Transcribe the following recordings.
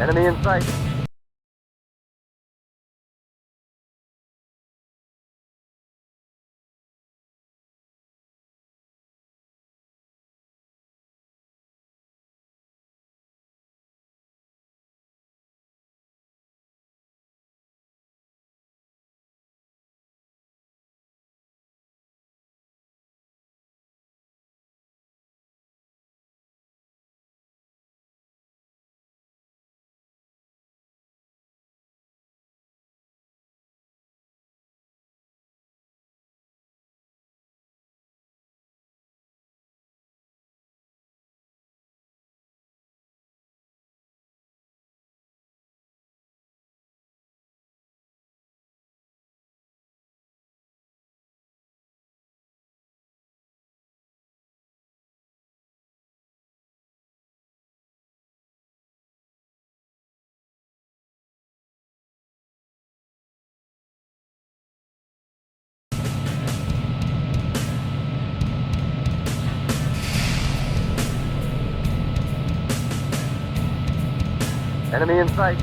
Enemy in sight. Enemy in sight.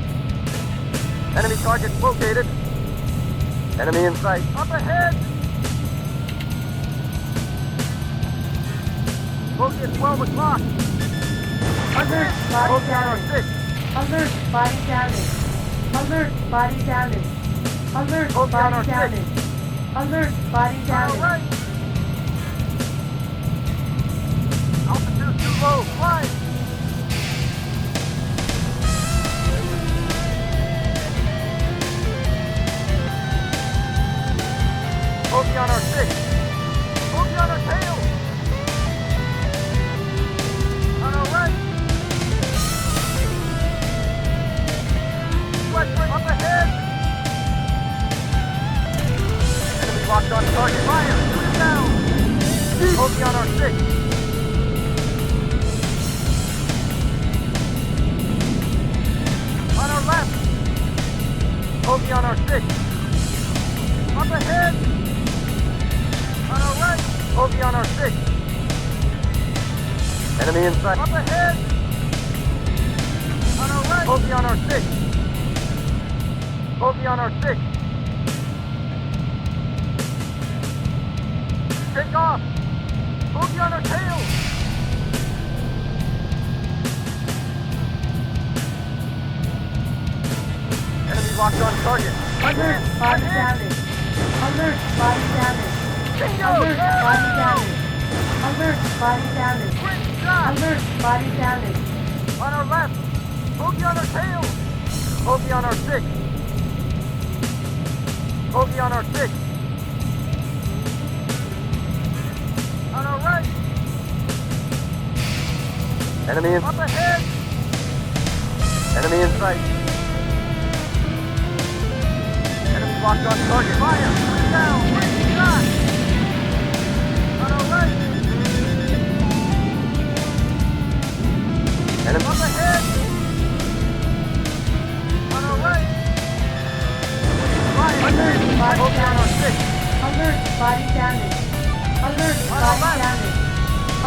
Enemy target located. Enemy in sight. Up ahead! Bogey at 12 o'clock. Alert, body Bogey on our damage. 6. Alert, body damage. Alert, body damage. Alert, Bogey on our body 6. damage. Alert, body All damage. right. Altitude too low. Climb. Bogey on our 6. Bogey on our tail. On our right. Westward up ahead. Enemy locked on target. Fire. Shoot it down. Bogey on our 6. On our left. Bogey on our 6. Up ahead. On our right. Bogey on our 6. Enemy in sight. Up ahead. On our right. Bogey on our 6. Bogey on our 6. Take off. Bogey on our tail. Enemy locked on target. Alert, body damage. Alert, body damage. Bingo! Alert, body damage. Alert, body damage. Great shot! Alert, body damage. On our left. Bogey on our tail. Bogey on our 6. Bogey on our 6. On our right. Enemy in. Up ahead. Enemy in sight. Enemy locked on target. Fire. Shoot it down. Great shot. On our right. Enemy up ahead. On our right. Fire. Alert, body Bogey on our 6. Alert, body damage. Alert, body damage.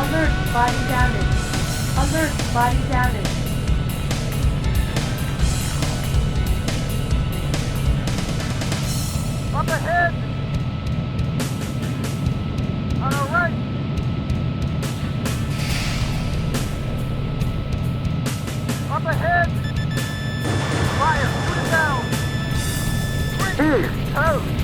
Alert, body damage. Alert, body damage. Up ahead. On our right. Up ahead. Fire. Shoot it down. Bridge. Toast.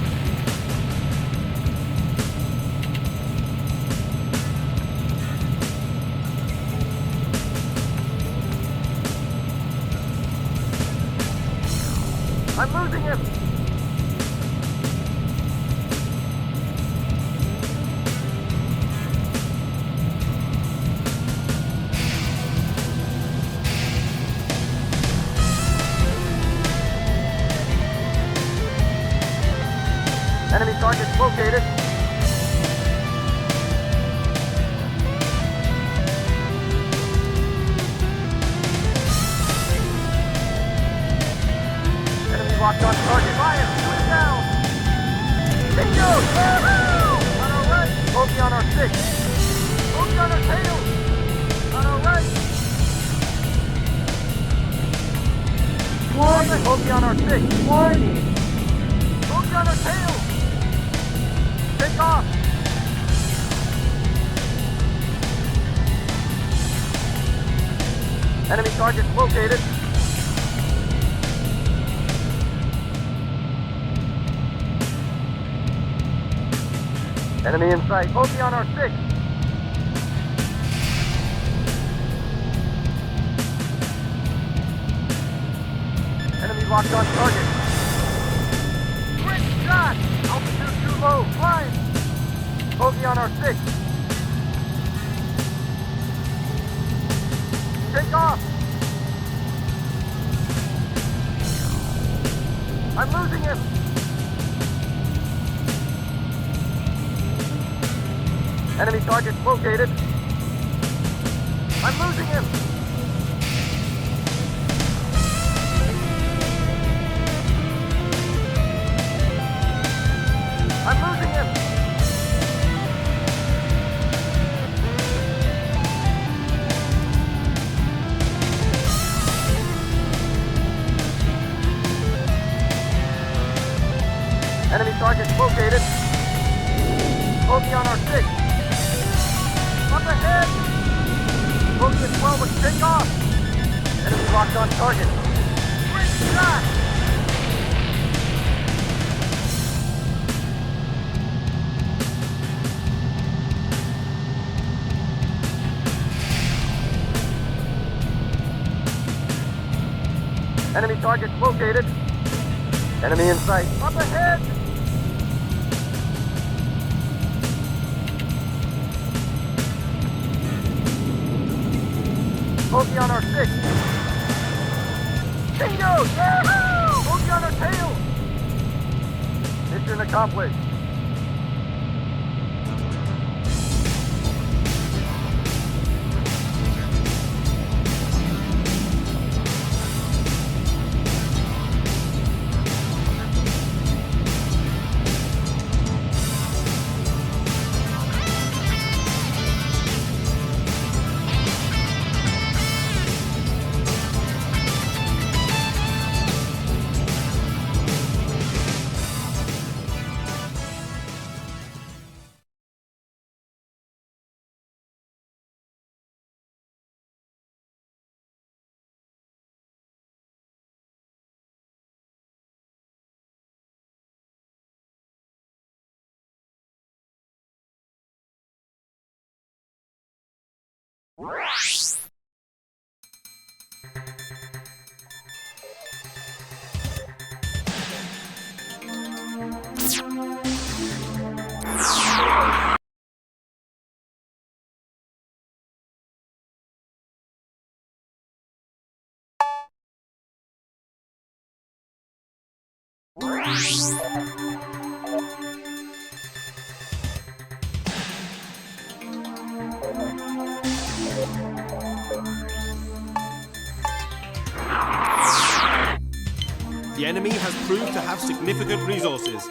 I'm losing him. Enemy target located. Enemy locked on target. Fire. Shoot it down. Bingo! Woohoo! On our right. Bogey on our 6. Bogey on our tail. On our right. Bogey on our 6. Warning. Bogey on our tail. Take off. Enemy target located. Enemy in sight. Bogey on our 6. Enemy locked on target. Quick shot! Altitude too low. Flying. Bogey on our 6. Take off. I'm losing him. Enemy target located. I'm losing him. I'm losing him. Enemy target located. Bogey on our 6. Up ahead. Bogey at 12 with take off. Enemy locked on target. Great shot. Enemy target located. Enemy in sight. Up ahead. Bogey on our 6. Bingo! Yahoo! Bogey on our tail. Mission accomplished. The enemy has proved to have significant resources.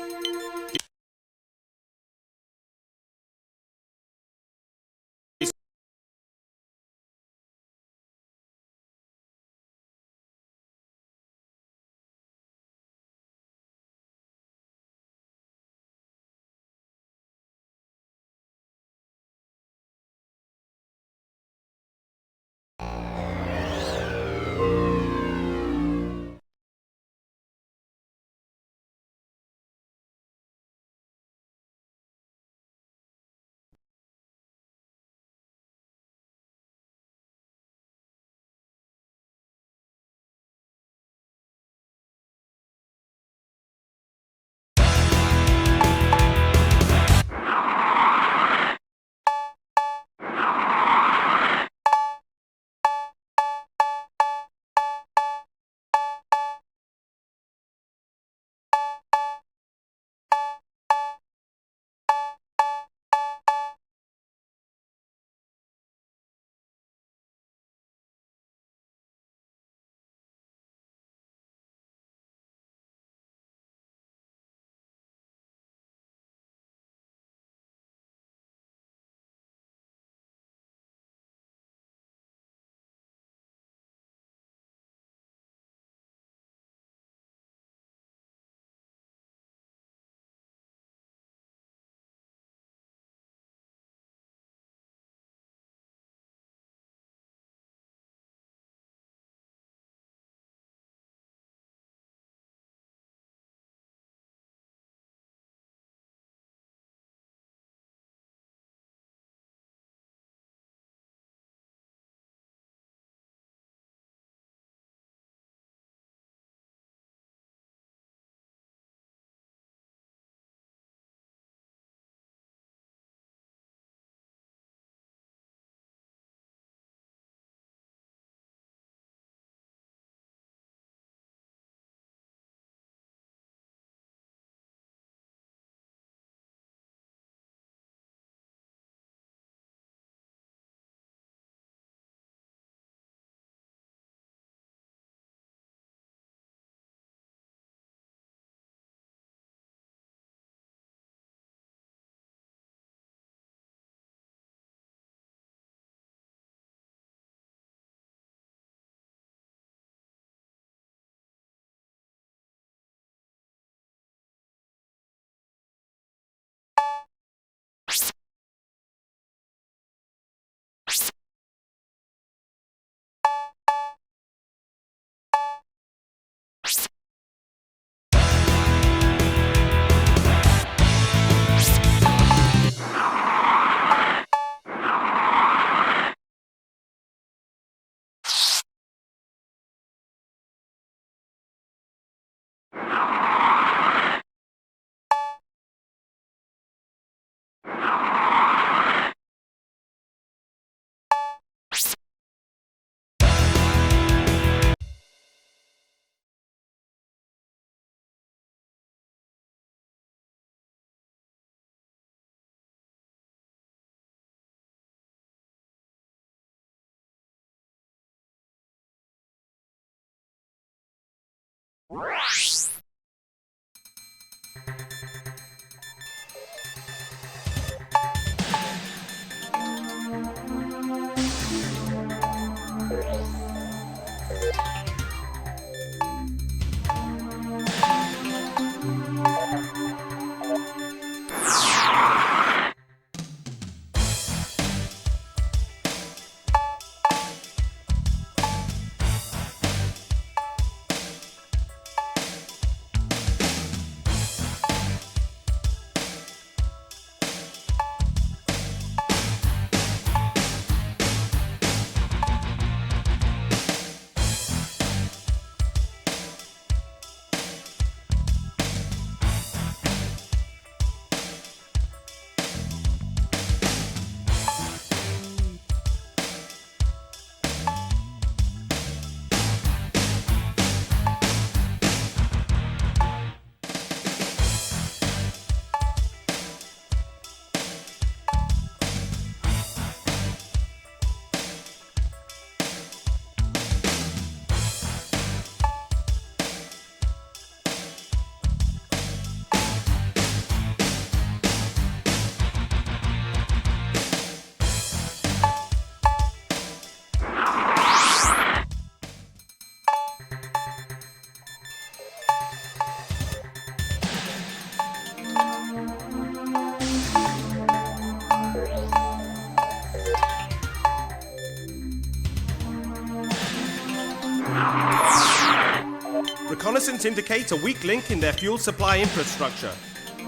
Reconnaissance indicates a weak link in their fuel supply infrastructure.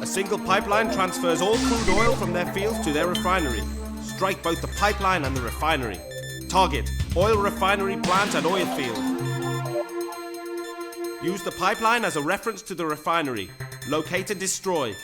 A single pipeline transfers all crude oil from their fields to their refinery. Strike both the pipeline and the refinery. Target: oil refinery plant and oil field. Use the pipeline as a reference to the refinery. Locate and destroy.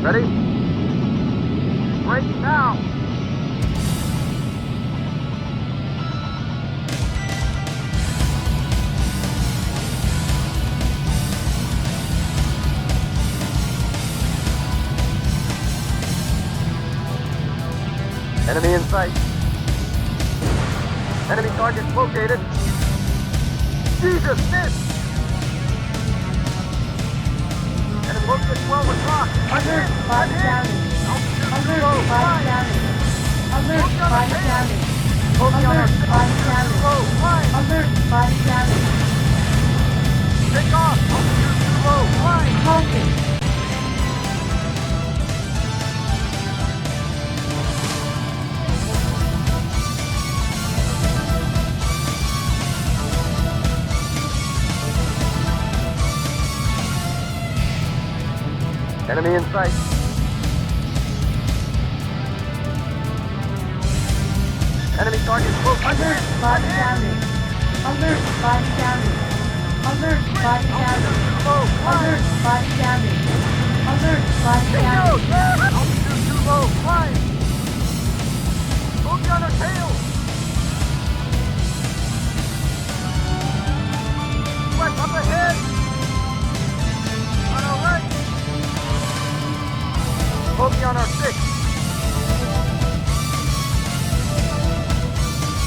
Ready? Break now! Enemy in sight. Enemy target located. Jesus, miss! Enemy located 12 o'clock. Alert, body damage. Alert, body damage. Alert, body damage. Alert, body damage. Alert, body damage. Take off! Altitude too low. Flying! Halted. Enemy in sight. Enemy target close. Alert, body damage. Alert, body damage. Alert, body damage. Low. Alert, body damage. Alert, body damage. Altitude too low. Flying. Bogey on our tail. West up ahead. On our right. Bogey on our 6.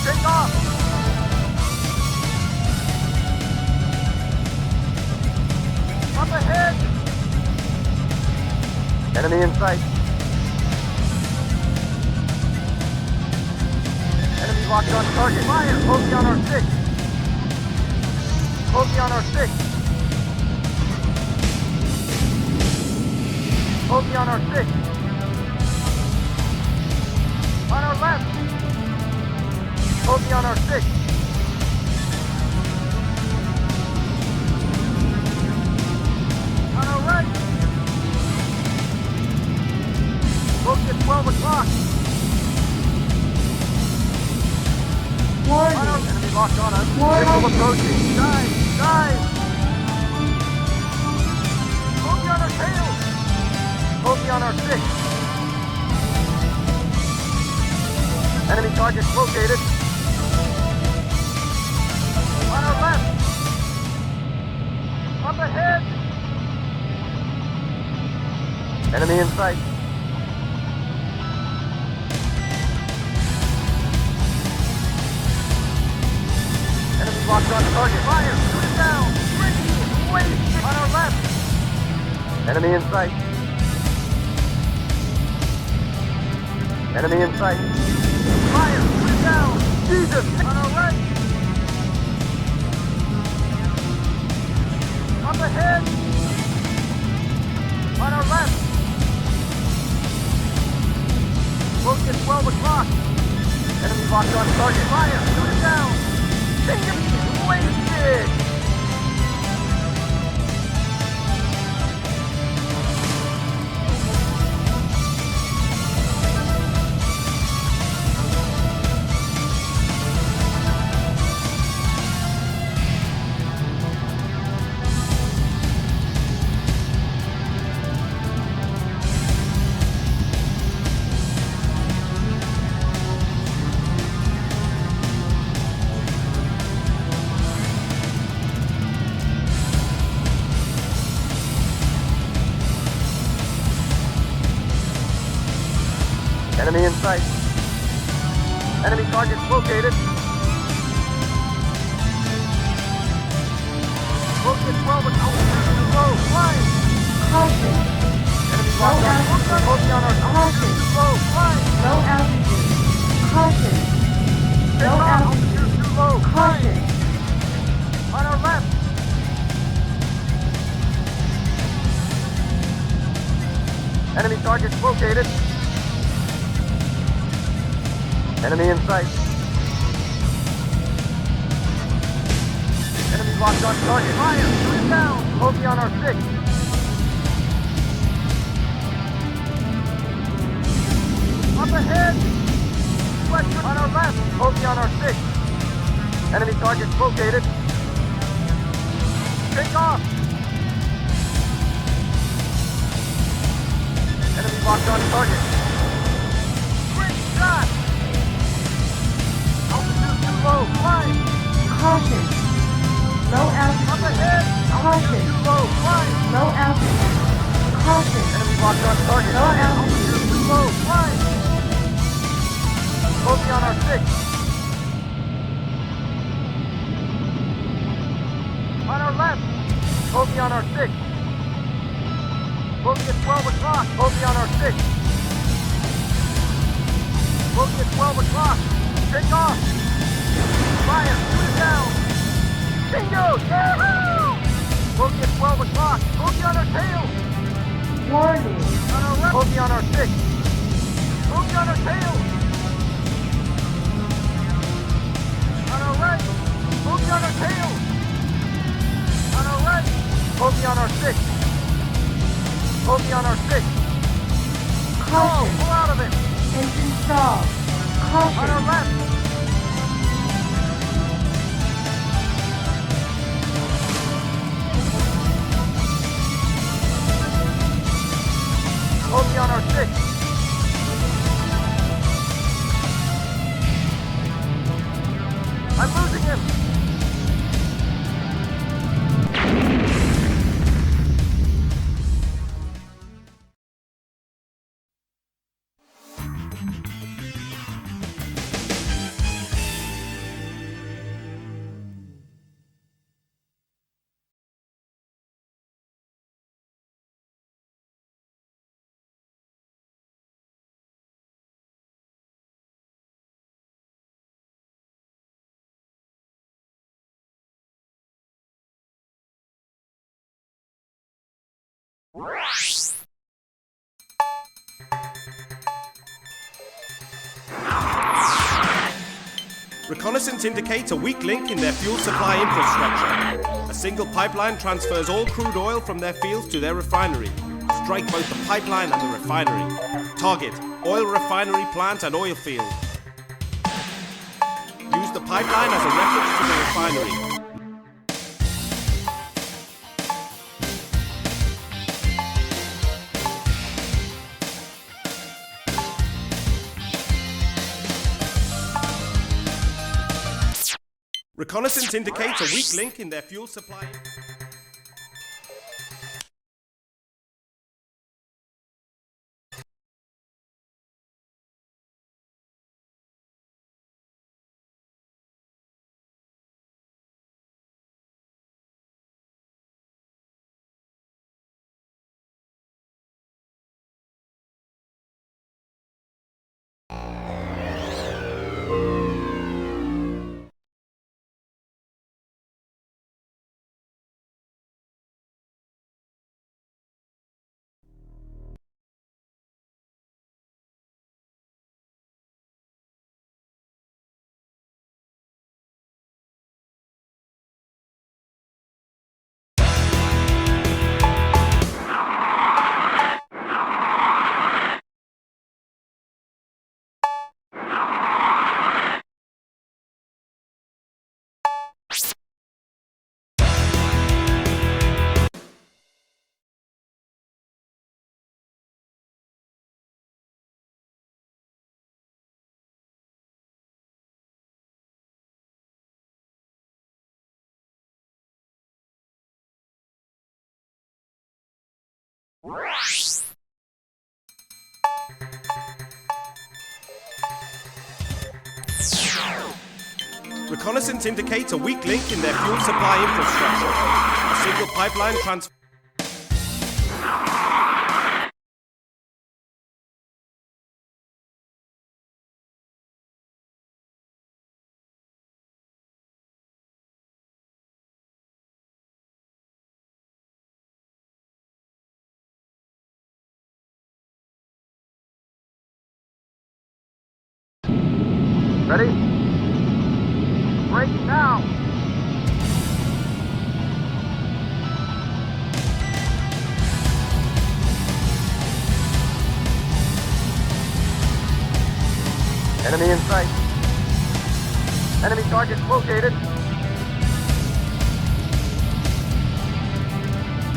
Take off. Up ahead. Enemy in sight. Enemy locked on target. Fire. Bogey on our 6. Bogey on our 6. Bogey on our 6. On our left. Bogey on our 6. 12 o'clock. Warning. Enemy locked on us. Warning. Missile approaching. Dive! Dive! Bogey on our tail! Bogey on our 6. Enemy targets located. On our left. Up ahead. Enemy in sight. Enemy locked on target. Fire! Shoot it down! Ready! Wait! On our left! Enemy in sight. Enemy in sight. Fire! Shoot it down! Jesus! On our right! Up ahead! On our left! Bogey at 12 o'clock! Enemy locked on target. Fire! Shoot it down! Wasted! Enemy in sight. Enemy targets located. Bogey at 12 o'clock. Low, flying. Caution. Enemy locked on. Bogey on our Caution. low, flying. Low altitude. Caution. Take Low off. altitude. Altitude too low. Caution. On our left. Enemy targets located. Enemy in sight. Enemy locked on target. Fire! Shoot it down! Bogey on our 6. Up ahead! Western on our left. Bogey on our 6. Enemy targets located. Take off! Enemy locked on target. Great shot! Altitude too low. Flying! Caution. Low Up altitude. ahead! Caution. Too low. Flying! Low altitude. Caution. Enemy locked on target. Low altitude. Altitude too low. Flying! Bogey on our 6. On our left. Bogey on our 6. Bogey at 12 o'clock. Bogey on our 6. Bogey at 12 o'clock. Take off. Fire. Shoot it down. Bingo. Yahoo! Bogey at 12 o'clock. Bogey on our tail. Warning. On our left. Bogey on our 6. Bogey on our tail. On our right. Bogey on our tail. On our right. Bogey on our 6. Bogey on our 6. Caution. Pull out of it. Engine stall. On our Caution. left. Bogey on our 6. I'm losing him. Reconnaissance indicates a weak link in their fuel supply infrastructure. A single pipeline transfers all crude oil from their fields to their refinery. Strike both the pipeline and the refinery. Target: oil refinery plant and oil field. Use the pipeline as a reference to the refinery. Reconnaissance indicates a weak link in their fuel supply. Reconnaissance indicates a weak link in their fuel supply infrastructure. A single pipeline transfer. Ready? Break now! Enemy in sight. Enemy target located.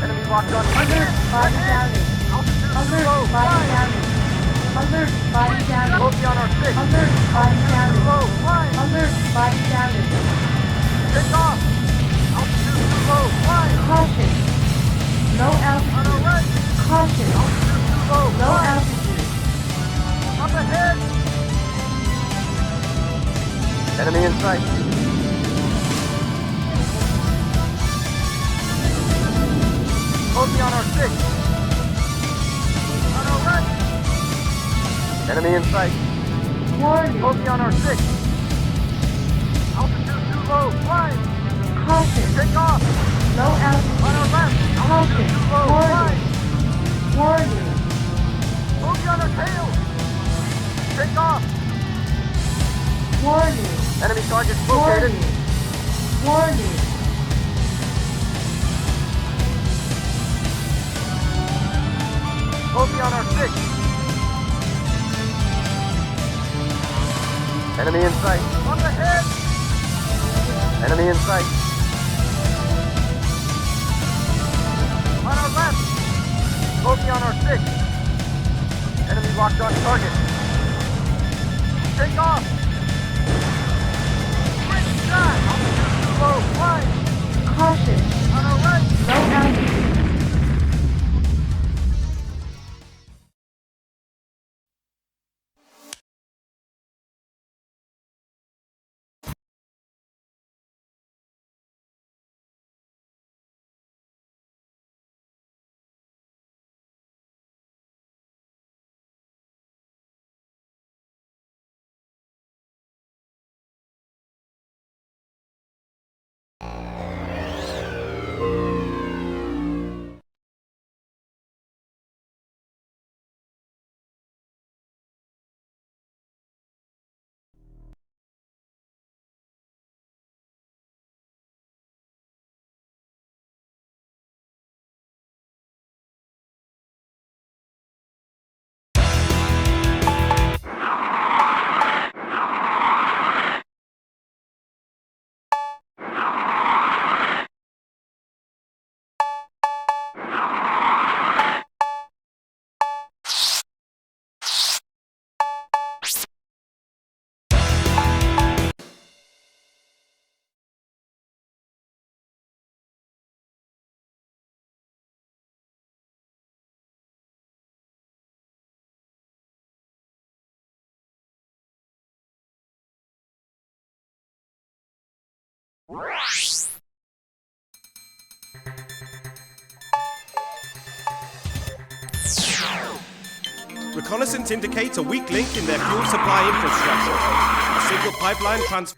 Enemy locked on. Alert, body damage. Altitude Alert, low. body damage. Alert, body damage. Bogey on our 6. Alert, body damage. Low. Flying. Alert, body damage. Take off. Altitude too low. Flying. Caution. Low On our altitude. right. Caution. Altitude too low. Low Flying. altitude. Up ahead. Enemy in sight. Bogey on our 6. On our right. Enemy in sight. Warning. Bogey on our 6. Altitude too low. Flying. Caution. Take off. Low On altitude. our left. Caution. Altitude too low. Warning. Flying. Warning. Bogey on our tail. Take off. Warning. Enemy target located. Warning. Warning. Bogey on our 6. Enemy in sight. Up ahead. Enemy in sight. On our left. Bogey on our 6. Enemy locked on target. Take off. Great shot. Altitude too low. Flying. Caution. On our right. Low altitude. Reconnaissance indicates a weak link in their fuel supply infrastructure. A single pipeline transfers.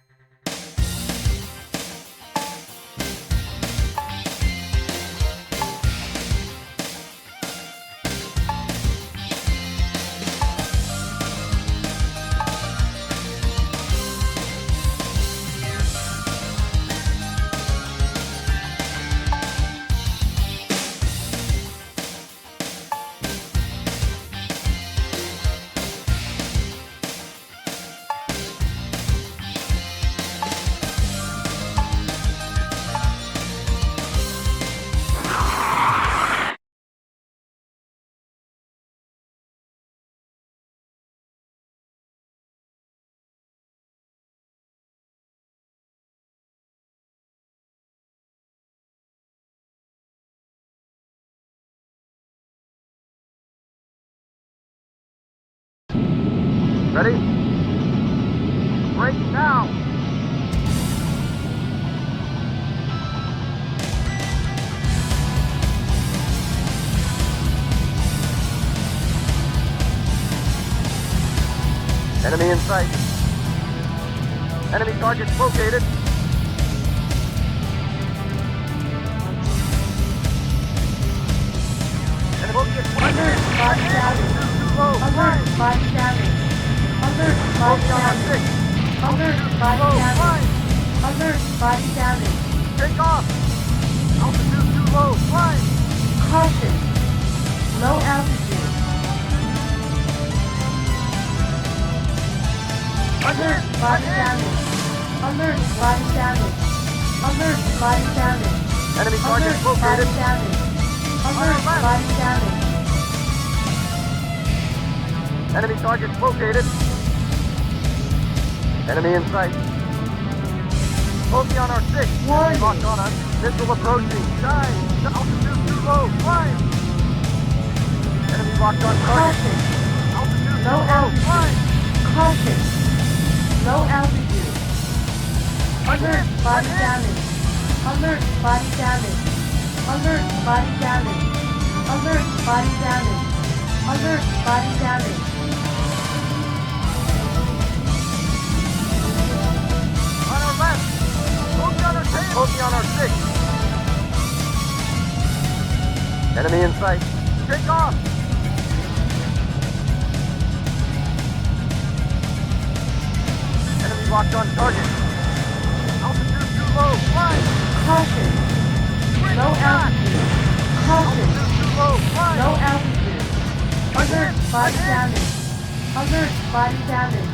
Ready? Break now! Enemy in sight. Enemy targets located. Enemy Alert, body damage. Alert, body damage. Alert, body damage. Alert, body damage. Alert, body damage. Take off! Altitude too low. Climb! Caution. Low altitude. Alert, body damage. Alert, body damage. Alert, body damage. Enemy Alert, targets body located. damage. Alert, body damage. Enemy targets located. Enemy in sight. Bogey on our 6. Warning. Locked on us. Missile approaching. Dive. Altitude too low. Climb. Enemy locked on target. Caution. Altitude too Low low. altitude. Climb. Caution. Low altitude. Alert, body damage. Alert, body damage. Alert, body damage. Alert, body damage. Alert, body damage. On our left. Bogey on our tail. Bogey on our 6. Enemy in sight. Take off. Enemy locked on target. Altitude too low. Climb. Caution. Low altitude. Caution. Altitude too low. Climb. Low altitude. Alert, body damage. Alert, body damage.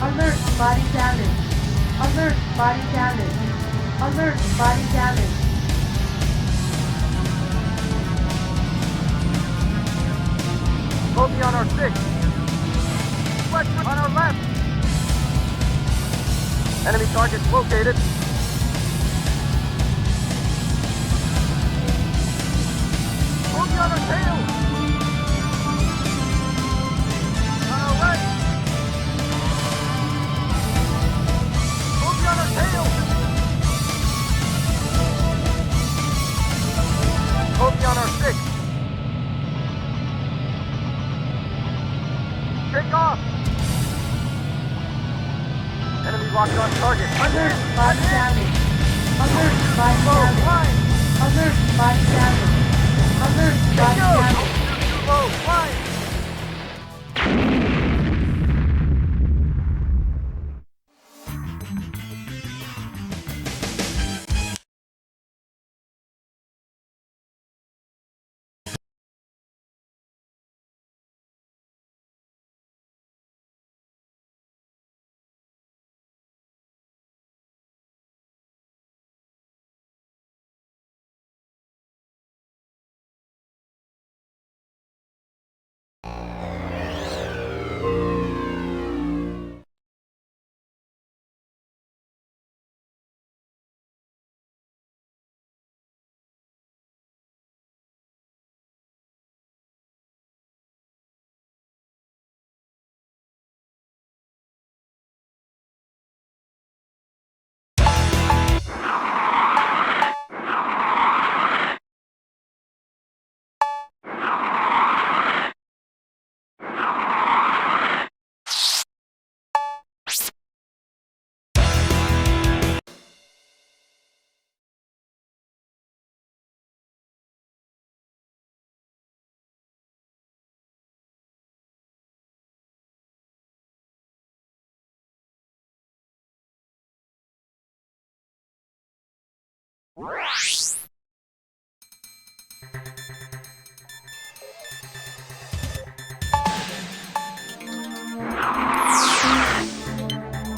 Alert, body damage. Alert, body damage. Alert, body damage. Bogey on our 6. West on our left. Enemy targets located. Bogey on our tail. On our right. Bogey on our tail. Bogey on our 6. Take off! Enemy locked on target. Alert, body damage. Alert, body Low, damage. climb! Alert, body damage. Alert, body Go! damage. Altitude too low, climb!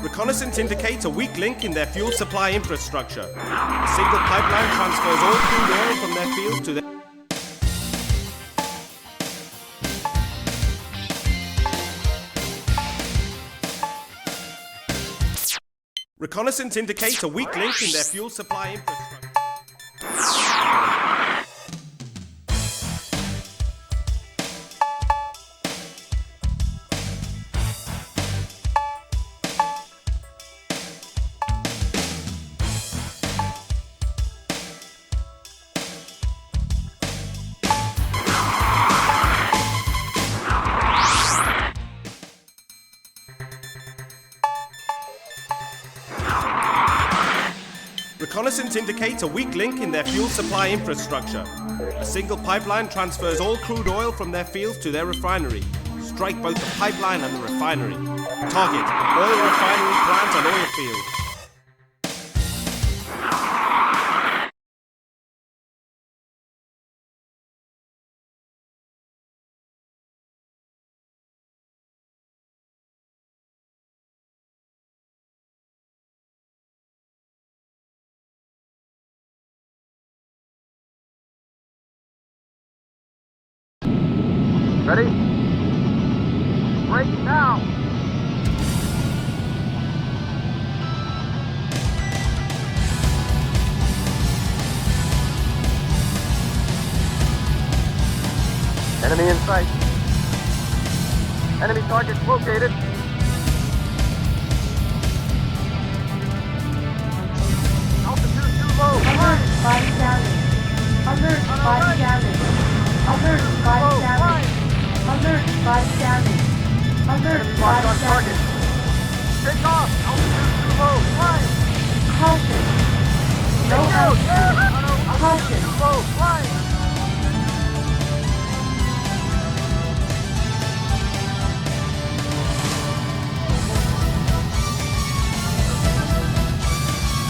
Reconnaissance indicates a weak link in their fuel supply infrastructure. A single pipeline transfers all crude oil from their fields to their... Reconnaissance indicates a weak link in their fuel supply infrastructure. Reconnaissance indicates a weak link in their fuel supply infrastructure. A single pipeline transfers all crude oil from their fields to their refinery. Strike both the pipeline and the refinery. Target: oil refinery plant and oil field. Ready? Break now! Enemy in sight. Enemy targets located. Altitude too low. Alert, body damage. Alert, body damage. Alert, body damage. Alert, body damage. Alert, Enemy locked on body target. damage. Take off. Altitude too low. Flying. Caution. No Take out. altitude. Caution. Too low. Flying.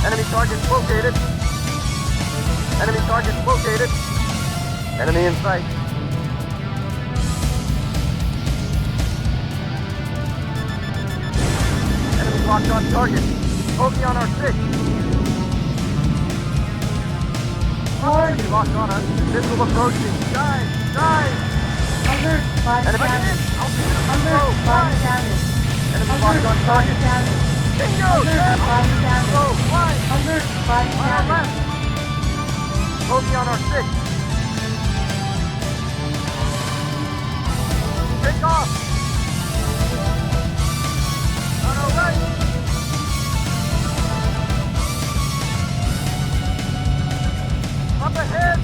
Enemy targets located. Enemy targets located. Enemy in sight. Enemy locked on target. Bogey on our 6. Enemy locked on us. Missile approaching. Dive! Dive! Alert, body Enemy damage. altitude Alert, low. body Flying. damage. Enemy Alert, locked on body target. damage. Bingo! Alert, body damage. Low. Flying. Alert, body On our damage. left. Bogey on our 6. Take off. On our right. Up ahead.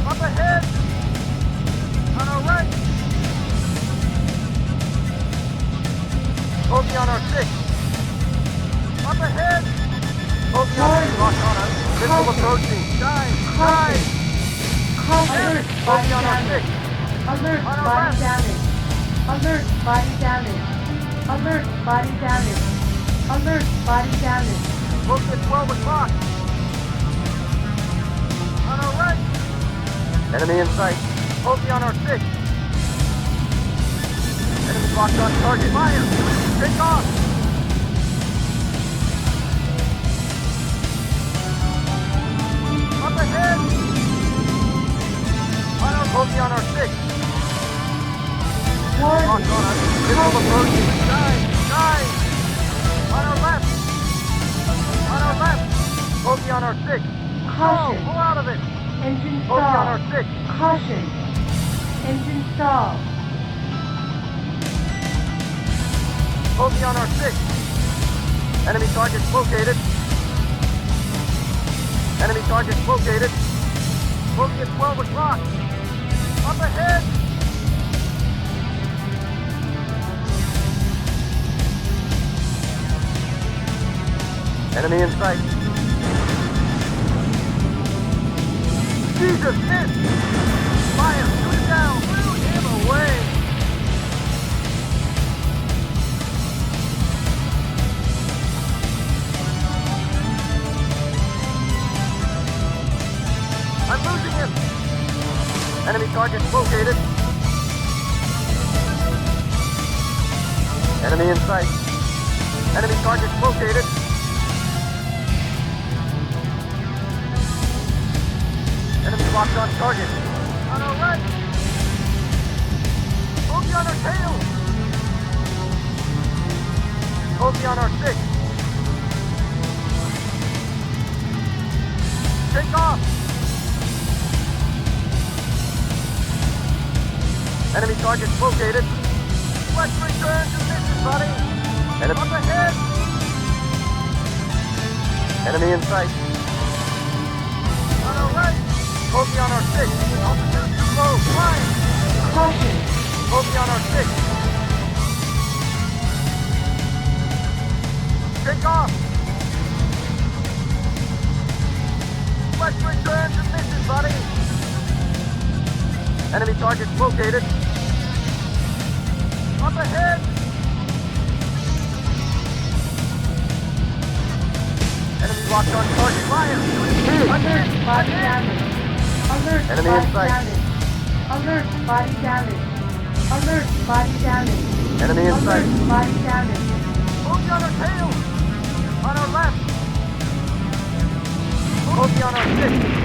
Up ahead. On our right. Bogey on our 6. Up ahead. Bogey on our locked on us. Missile approaching. Dive. Dive. Alert, body Bogey on our damage. 6. Alert, On our body left. damage. Alert, body damage. Alert, body damage. Alert, body damage. Look at 12 o'clock. On our right. Enemy in sight. Bogey on our 6. Enemy locked on target. Fire. Take off. Up ahead. On our bogey on our 6. Locked Warning. on us. Missile approaching. Dive. Dive. On our left. On our left. Bogey on our 6. Caution. Pull out of it. Engine Bogey on our stall. 6. Caution. Engine stall. Bogey on our 6. Enemy targets located. Enemy targets located. Bogey at 12 o'clock. Up ahead. Enemy in sight. Jesus, miss! Fire! Shoot it down! Blew him away! located. Enemy in sight. Enemy targets located. Enemy locked on target. On our right. Bogey on our tail. Bogey on our 6. Take off. Enemy targets located. Let's return to mission, buddy. Enemy up ahead. Enemy in sight. On our right. Bogey on our 6. Altitude too low. Flying. Caution. Bogey on our 6. Take off. Let's return to mission, buddy. Enemy targets located. Up ahead. Enemy locked on target. Fire. Alert, body damage. Alert, Enemy body in sight. damage. Alert, body damage. Alert, body damage. Enemy in sight. Alert, body damage. Bogey on our tail. On our left. Bogey on our 6.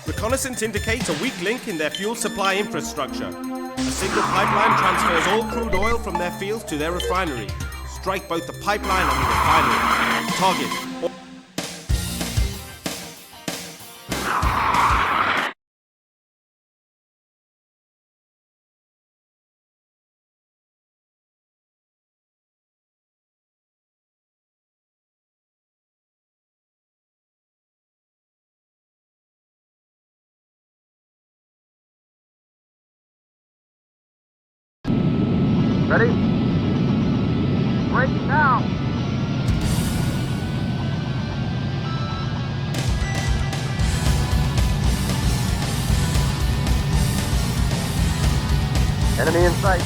Reconnaissance indicates a weak link in their fuel supply infrastructure. A single pipeline transfers all crude oil from their fields to their refinery. Strike both the pipeline and the refinery. Target. Ready? Break now. Enemy in sight.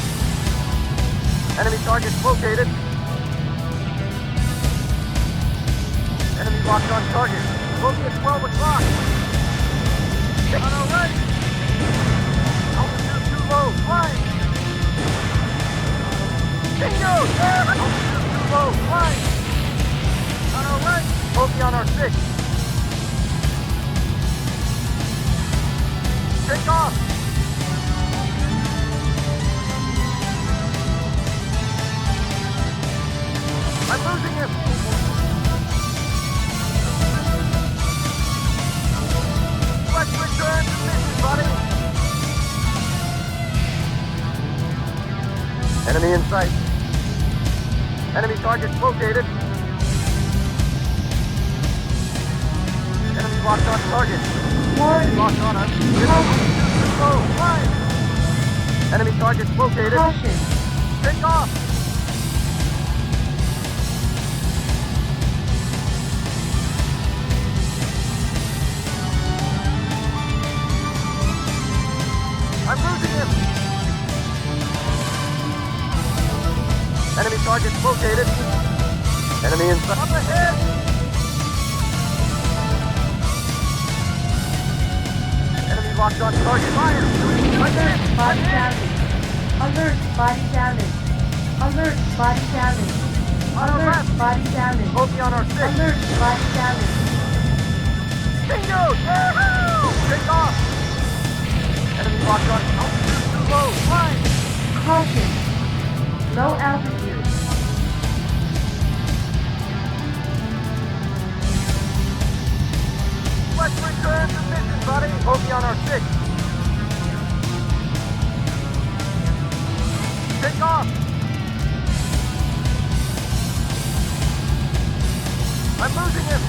Enemy targets located. Enemy locked on target. Bogey at 12 o'clock. On our right. Altitude too low. Flying. Bingo! Yeah! Altitude too low. Flying. On our right. Bogey on our 6. Take off. I'm losing him. Let's return to Enemy in sight. Enemy target located. Enemy locked on target. Warning. Locked on us. Fire. Enemy target located. Caution. Take off. I'm losing him. Enemy target located. Enemy in sight. Up ahead. Enemy locked on target. Fire. Alert, body damage. Alert, body damage. Alert, body damage. On our Alert, left. body damage. Bogey on our six. Alert, body damage. Bingo! Yahoo! Take off. Enemy locked on. Altitude too low. Flying. Caution. Low altitude. Let's return to mission, buddy. Bogey on our six. Take off. I'm losing him.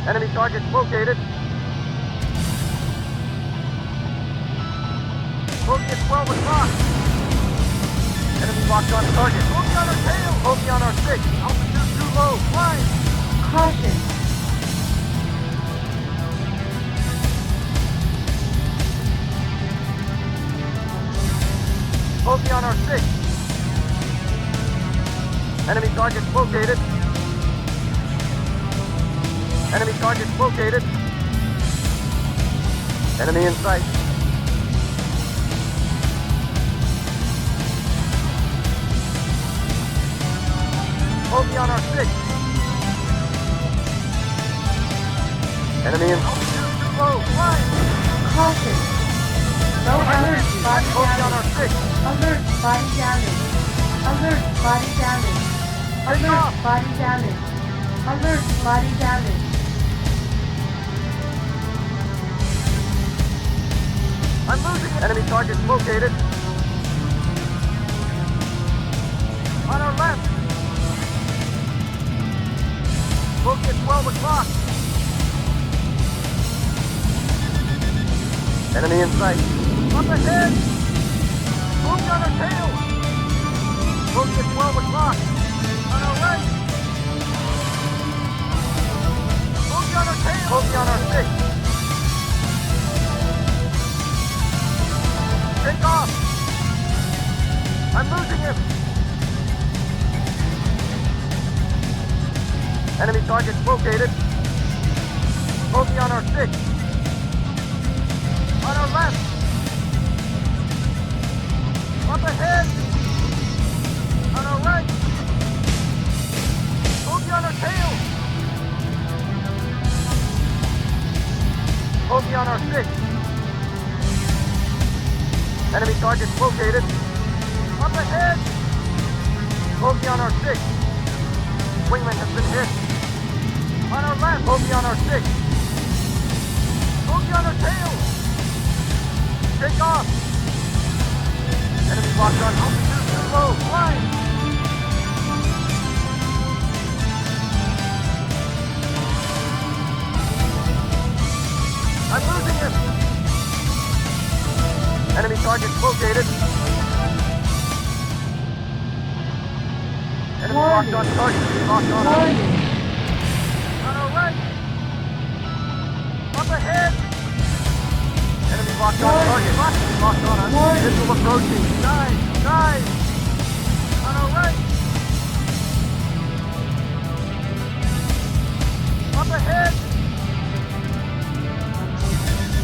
Enemy target located. Bogey at 12 o'clock. Enemy locked on target. Bogey on our tail. Bogey on our six. Altitude too low. Flying. Caution. Bogey on our six. Enemy target located. Enemy target located. Enemy in sight. Bogey on our six. Enemy in altitude too low. Flying. Caution. Low altitude. Body Bogey on our damage. six. Alert, body damage. Alert, body damage. Take Alert, off. body damage. Alert, body damage. I'm losing it. Enemy target located. On our left. Bogey at 12 o'clock. Enemy in sight. Up ahead. Bogey on our tail. Bogey at 12 o'clock. On our right. Bogey on our tail. Bogey on our six. Take off. I'm losing him. Enemy target located. Bogey on our six. On our left. Up ahead. On our right. Bogey on our tail. Bogey on our six. Enemy target located. Up ahead. Bogey on our six. Wingman has been hit. On our left. Bogey on our six. Bogey on our tail. Take off. Enemy locked on altitude too low. Flying. I'm losing him. Enemy target located. Enemy locked on target. Locked on us. Warning. On our right. Up ahead. Enemy locked on target. Locked on us. Warning. Missile approaching. Dive. Dive. On our right. Up ahead.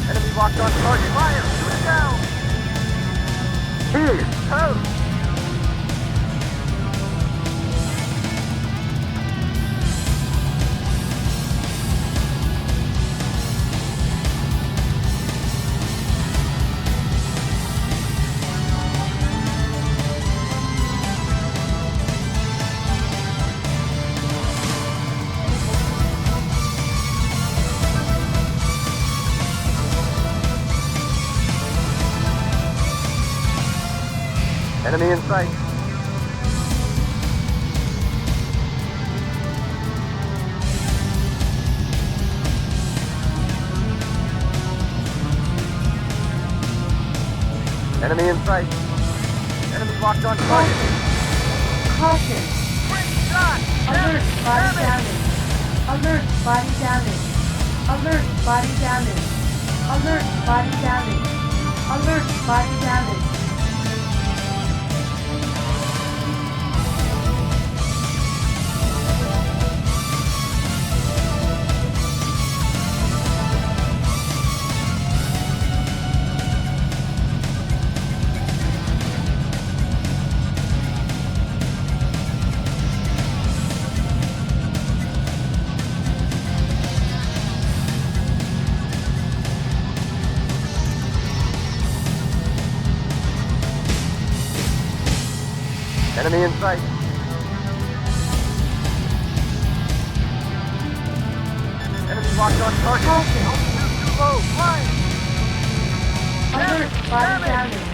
Enemy locked on target. Fire. Shoot it down. Here. Toast. Enemy in sight. Enemy in sight. Enemy locked on target. Caution. Great shot! Alert, body damage. Alert, body damage. Alert, body damage. Alert, body damage. Alert, body damage. Enemy in sight. Enemy locked on target. Caution. Altitude too low. Flying. Alert, body damage.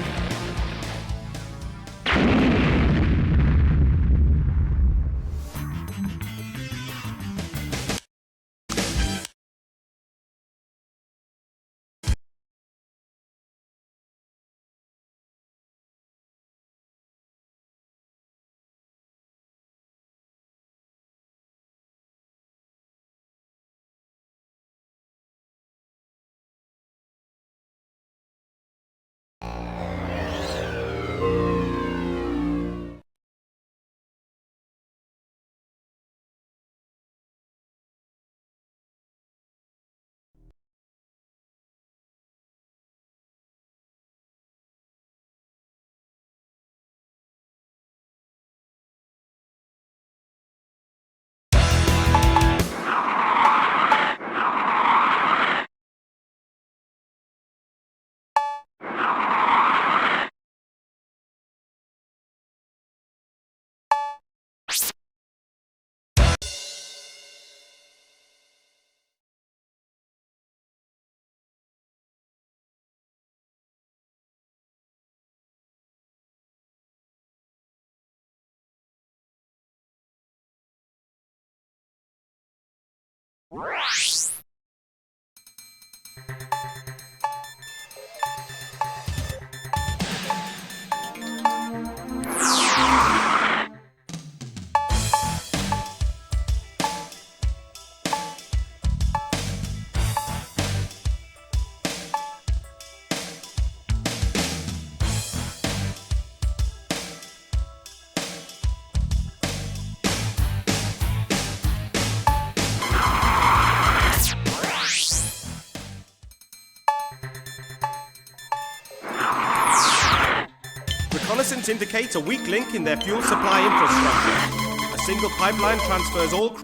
Reconnaissance indicates a weak link in their fuel supply infrastructure. A single pipeline transfers all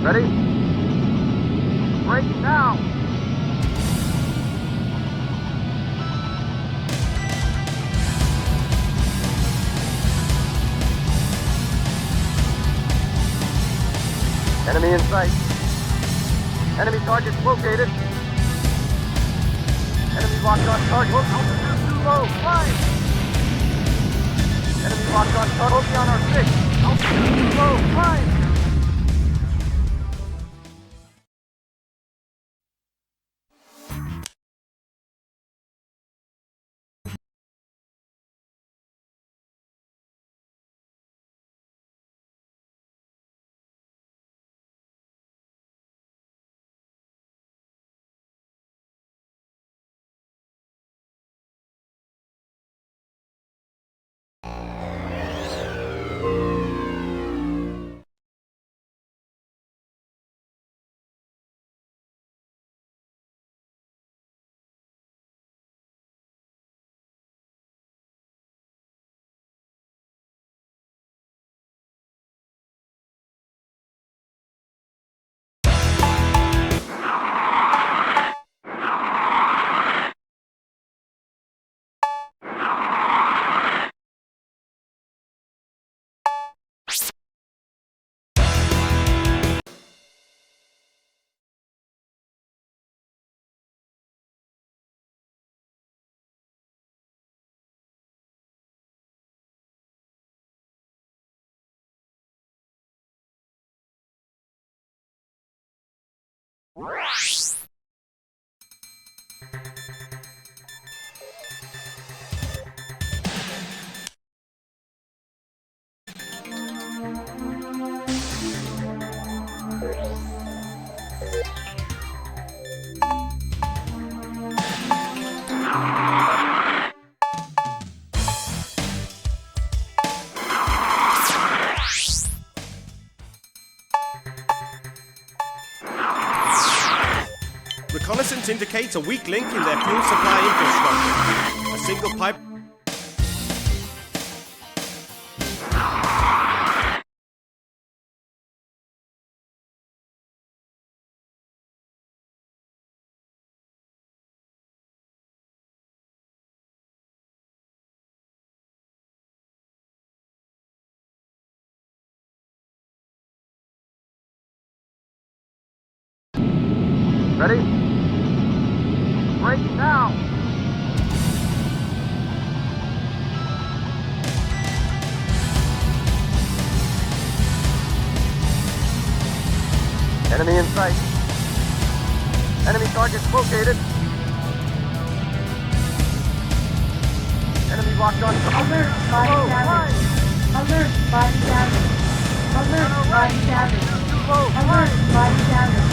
Ready? Break now! Enemy in sight. Enemy target located. Enemy locked on target. Altitude too low. Flying. Enemy locked on target. Bogey on our 6. Altitude too low. Flying. Reconnaissance indicates a weak link in their fuel supply infrastructure. A single pipe. Ready? Break now! Enemy in sight. Enemy targets located. Enemy locked on. Alert, body Oh, damage. Alert, body damage. Alert, body damage. Too low. Alert, body damage.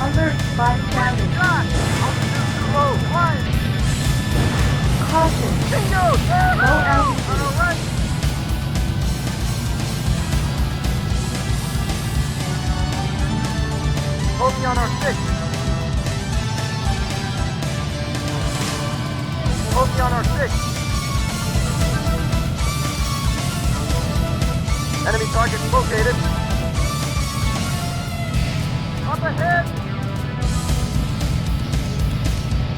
Alert, body damage. Shot! Altitude too low. Flying. Caution. Bingo! Low altitude. On our right. Bogey on our 6. Bogey on our 6. Enemy target located. Up ahead.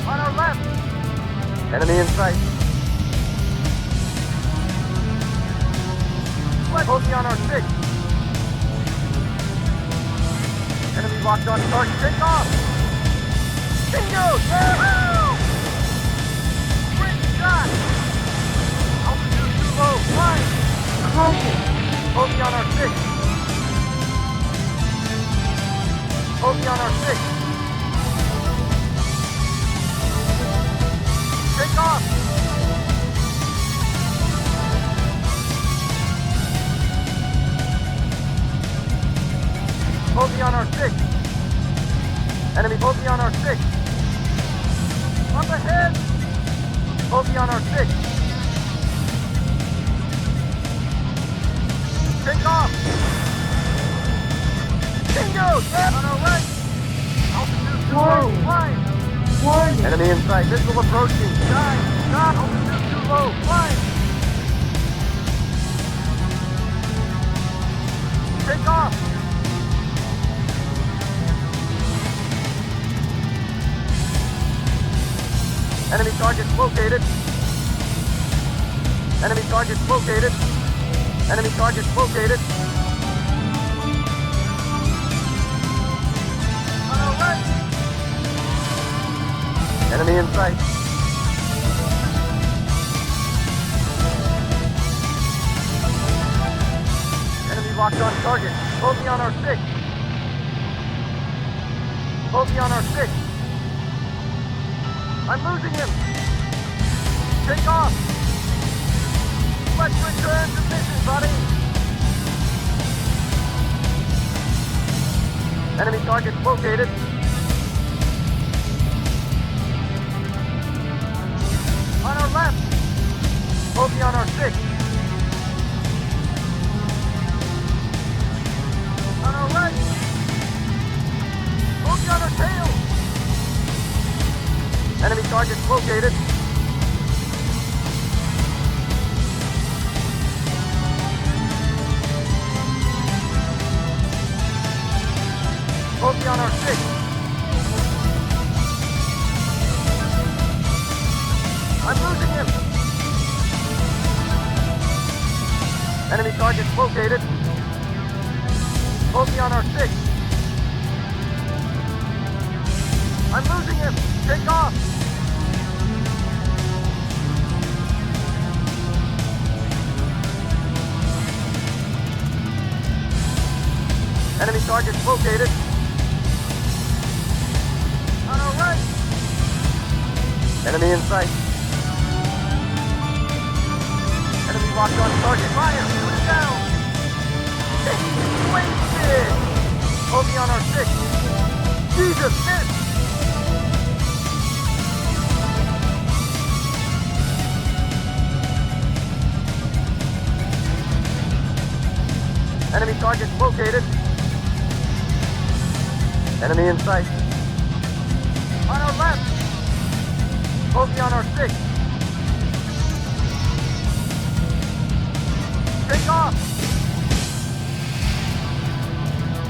On our left. Enemy in sight. Bogey on our 6. Enemy locked on target. Take off. Bingo! Woo-hoo! Great shot. Altitude too low. Flying. Caution. Bogey on our 6. Bogey on our 6. Take off. Bogey on our 6. Enemy bogey on our 6. Up ahead. Bogey on our 6. Take off. Bingo! On our right. Altitude too low. Warning. Flying. Warning. Enemy in sight. Missile approaching. Dive. Stop. Altitude too low. Flying. Take off. Enemy targets located. Enemy targets located. Enemy targets located. On our right. Enemy in sight. Enemy locked on target. Bogey on our 6. Bogey on our 6. I'm losing him. Take off. Let's return to mission, buddy. Enemy target located. On our left. Bogey on our 6. On our right. Bogey on our tail. Enemy targets located. Bogey on our 6. I'm losing him. Enemy targets located. Bogey on our 6. I'm losing him. Take off. Enemy targets located. Enemy in sight. Enemy locked on target. Fire! Shoot it down! He's wasted! Obi on our 6. Jesus, miss! Enemy target located. Enemy in sight. On our left. Obi on our 6. Take off.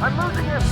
I'm losing him.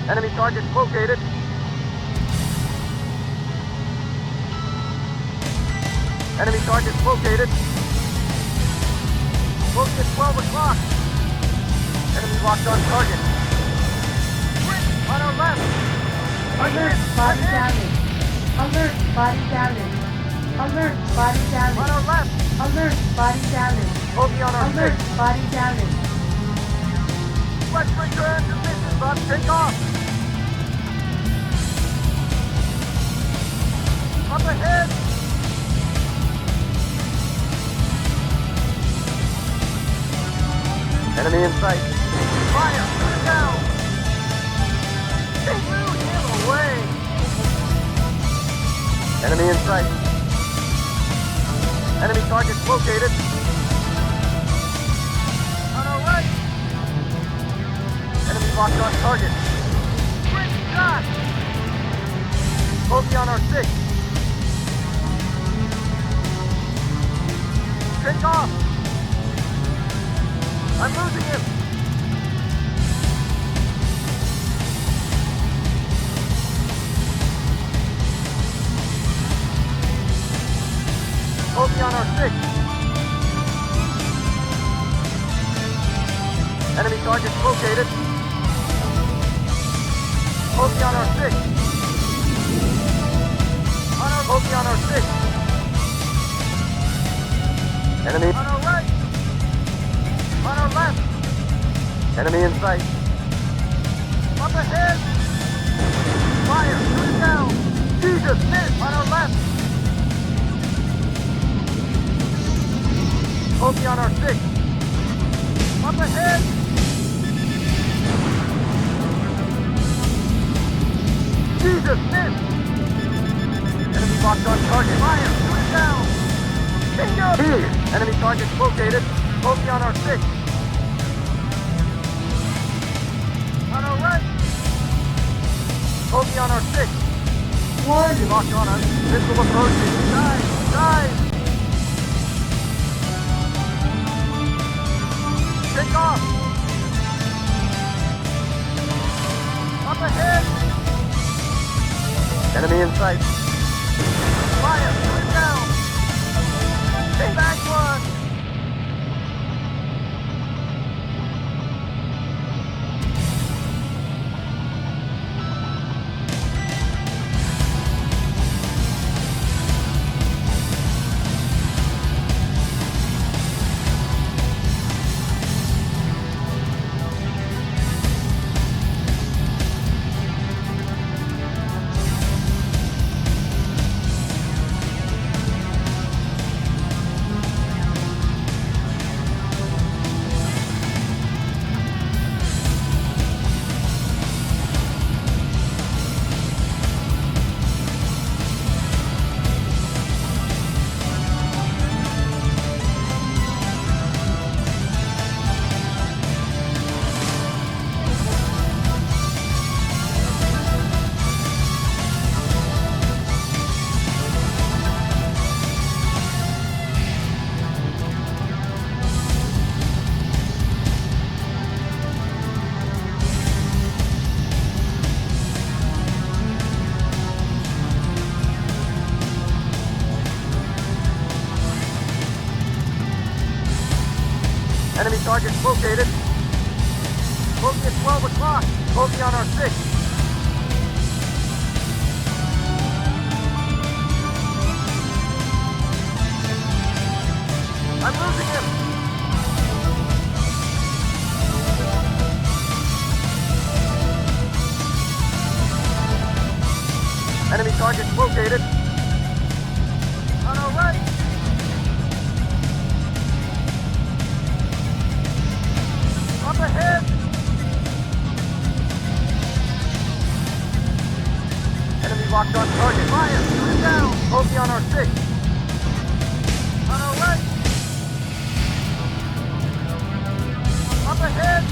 Enemy target located. Enemy target located. Close at 12 o'clock. Enemy locked on target. On our left. Alert, body damage. Alert, body damage. Alert, body On damage. our left. Alert, body damage. Obi on our Alert, 6. body damage. Let's return to mission, bud. Take off. Up ahead. Enemy in sight. Fire! Shoot it down! They blew him away! Enemy in sight. Enemy target located. On our right. Enemy locked on target. Great shot! Obi on our 6. Take off! I'm losing him! Obi on our 6. Enemy target located. Obi on our 6. Obi on our 6. Enemy on our right. On our left. Enemy in sight. Up ahead. Fire. Shoot it down. Jesus, miss. On our left. Obi on our 6. Up ahead. Jesus, miss. Enemy locked on target. Fire. Shoot it down. Bingo. Enemy target located. Obi on our 6. On our right. Obi on our 6. Warning. Locked on us. Missile approaching. Dive! Dive! Take off! Up ahead! Enemy in sight. Fire! Shoot it down! Stay back one! Enemy targets located. Bogey at 12 o'clock. Bogey on our 6. I'm losing him. Enemy targets located. On our right. Up ahead. Enemy locked on target. Fire. Shoot it down. Bogey on our 6. On our right. Up ahead.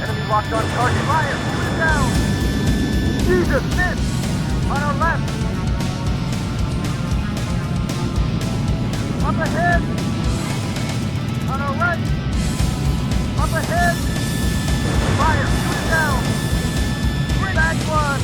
Enemy locked on target. Fire. Shoot it down. Jesus, miss. On our left. Up ahead. On our right. Up ahead. Fire. Shoot it down. Back one.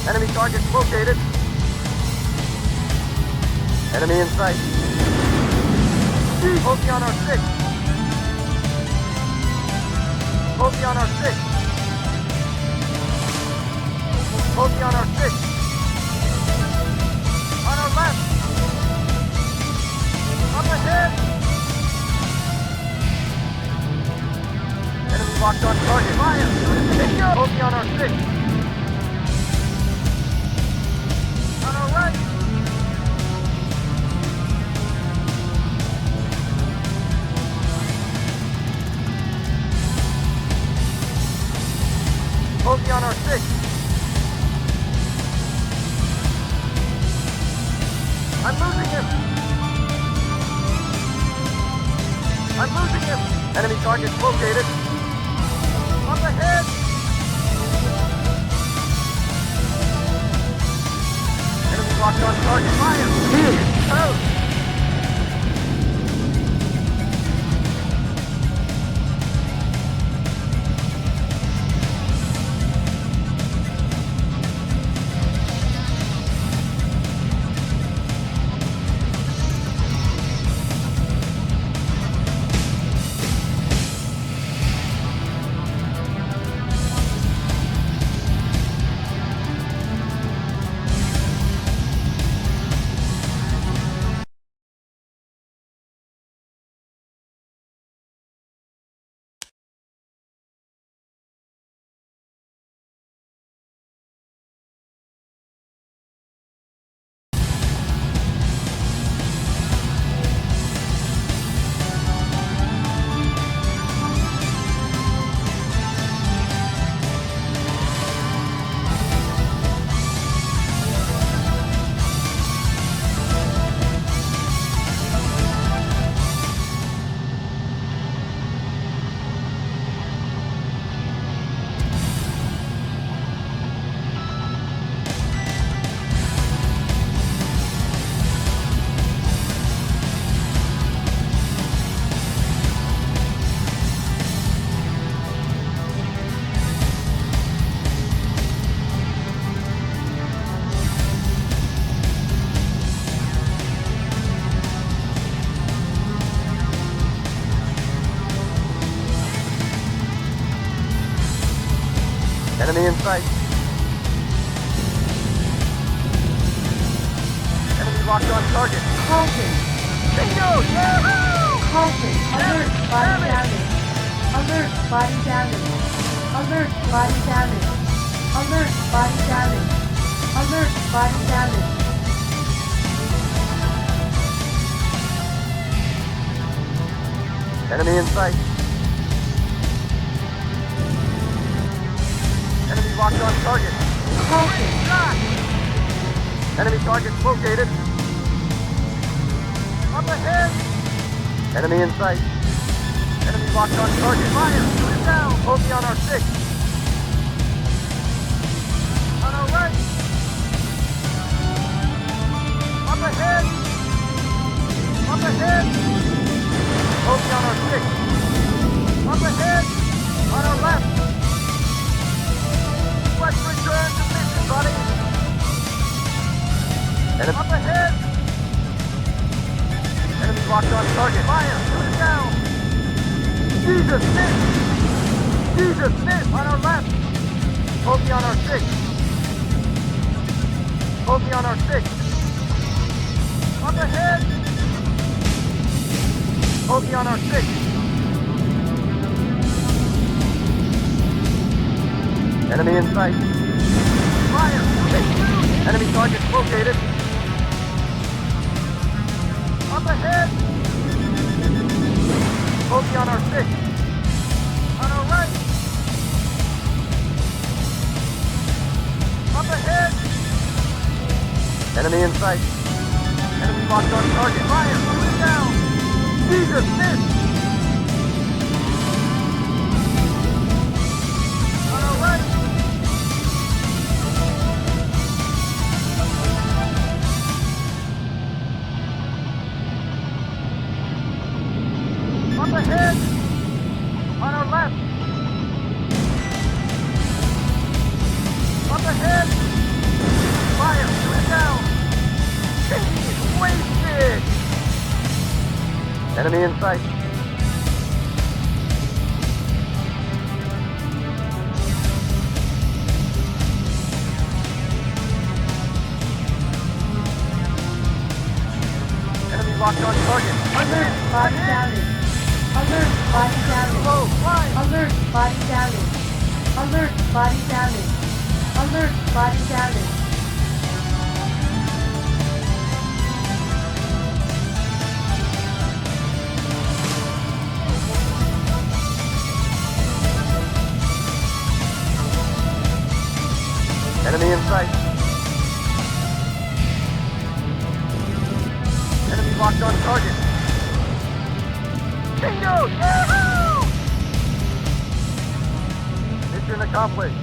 Enemy targets located. Enemy in sight. Bogey on our 6. Bogey on our 6. Bogey on our 6. On our left. Up ahead. Enemy locked on target. Fire. Bogey on our 6. On our right. Bogey on our 6. I'm losing him. I'm losing him. Enemy targets located. Up ahead. Enemy locked on target. Fire. Out. Enemy in sight. Enemy locked on target. Caution. Bingo! Yahoo! Caution. Alert. Body damage. Alert. Body damage. Alert. Body damage. Alert. Body damage. body damage. Enemy in sight. Enemy locked on target. Halted. Enemy target located. Up ahead. Enemy in sight. Enemy locked on target. Fire! Shoot it down! Bogey on our 6. On our right. Up ahead. Up ahead. Bogey on our 6. Up ahead. On our left. Let's return to mission, buddy. And up ahead. Enemy locked on target. Fire! Shoot it down! Jesus, miss! Jesus, miss! On our left! Bogey on our 6. Bogey on our 6. Up ahead! Bogey on our 6. Enemy in sight. Fire! Enemy target located. Up ahead! Bogey on our 6. On our right. Up ahead. Enemy in sight. Enemy locked on target. Fire! Shoot it down! Jesus, miss! On our right. Up ahead! On our left! Up ahead! Fire! Shoot it down! He's wasted! Enemy in sight. Enemy locked on target. Alert, body damage. Alert, body damage. Low, flying! Alert, body damage. Alert, body damage. Alert, body damage. Enemy in sight. Enemy locked on target. Bingo! Yahoo! Mission accomplished.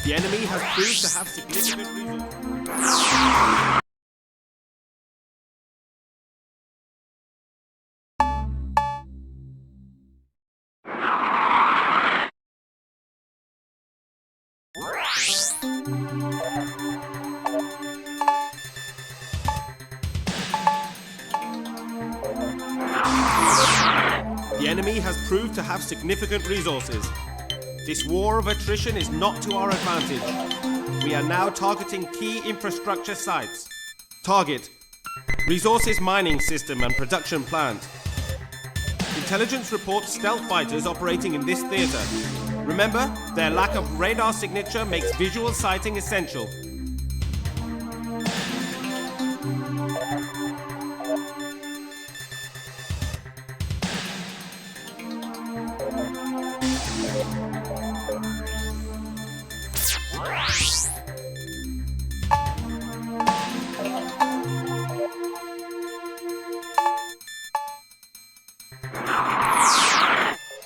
The enemy has proved to have significant resources. enemy has proved to have significant resources. This war of attrition is not to our advantage. We are now targeting key infrastructure sites. Target: Resources mining system and production plant. Intelligence reports stealth fighters operating in this theater. Remember, their lack of radar signature makes visual sighting essential.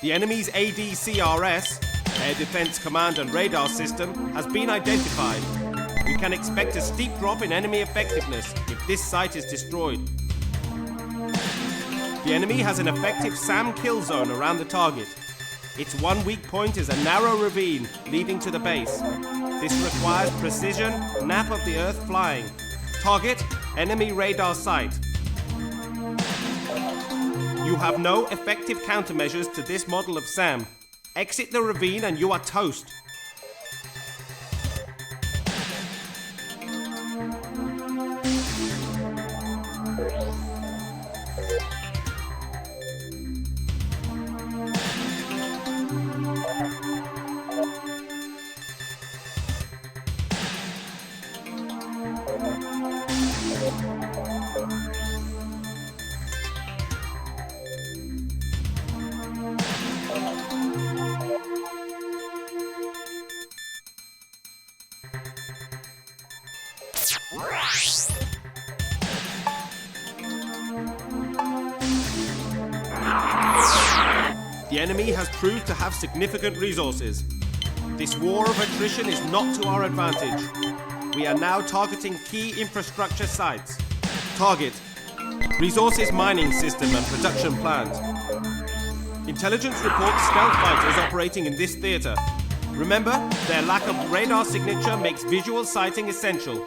The enemy's ADCRS, Air Defense Command and Radar System, has been identified. We can expect a steep drop in enemy effectiveness if this site is destroyed. The enemy has an effective SAM kill zone around the target. Its one weak point is a narrow ravine leading to the base. This requires precision, nap of the earth flying. Target: enemy radar site. You have no effective countermeasures to this model of SAM. Exit the ravine and you are toast. The enemy has proved to have significant resources. This war of attrition is not to our advantage. We are now targeting key infrastructure sites. Target: Resources mining system and production plant. Intelligence reports stealth fighters operating in this theater. Remember, their lack of radar signature makes visual sighting essential.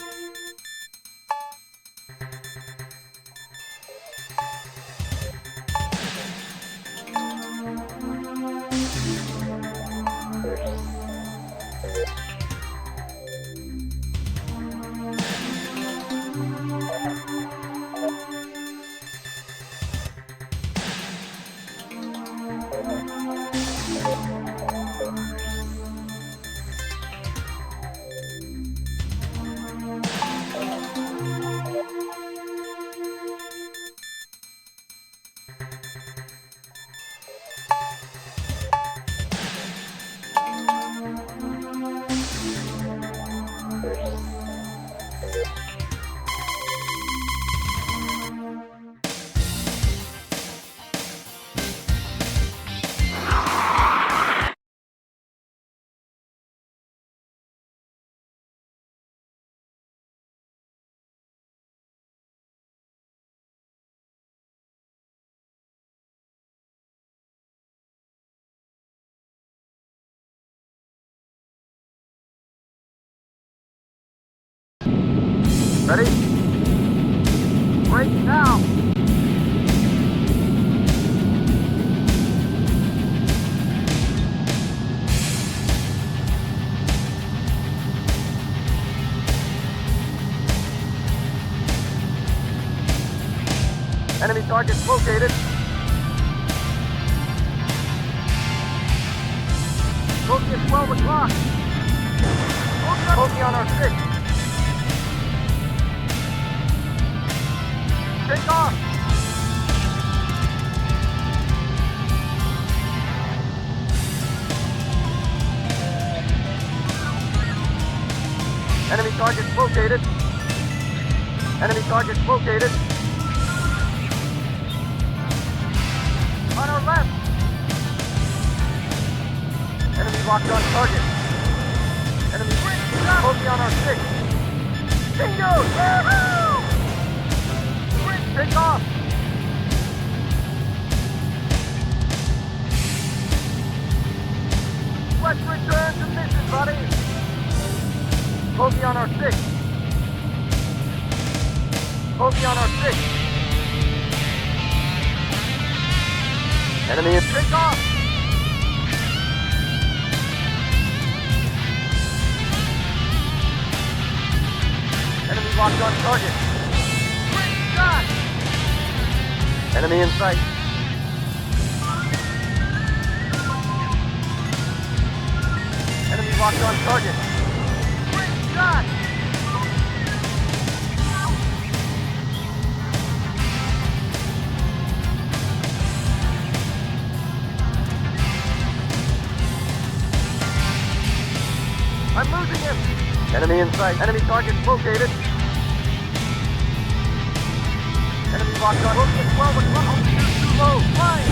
Ready? Break now! Enemy targets located. Bogey at 12 o'clock. Bogey on our 6. Take off! Enemy targets located. Enemy targets located. On our left. Enemy locked on target. Enemy bogey on our 6. Bingo! Woohoo! Take off! Let's return to mission, buddy! Bogey on our 6. Bogey on our 6. Enemy in take off! Enemy locked on target. Great shot! Enemy in sight. Enemy locked on target. Great shot! I'm losing him! Enemy in sight. Enemy target located. Enemy locked on. Focus 12 o'clock. Altitude too low. Flying.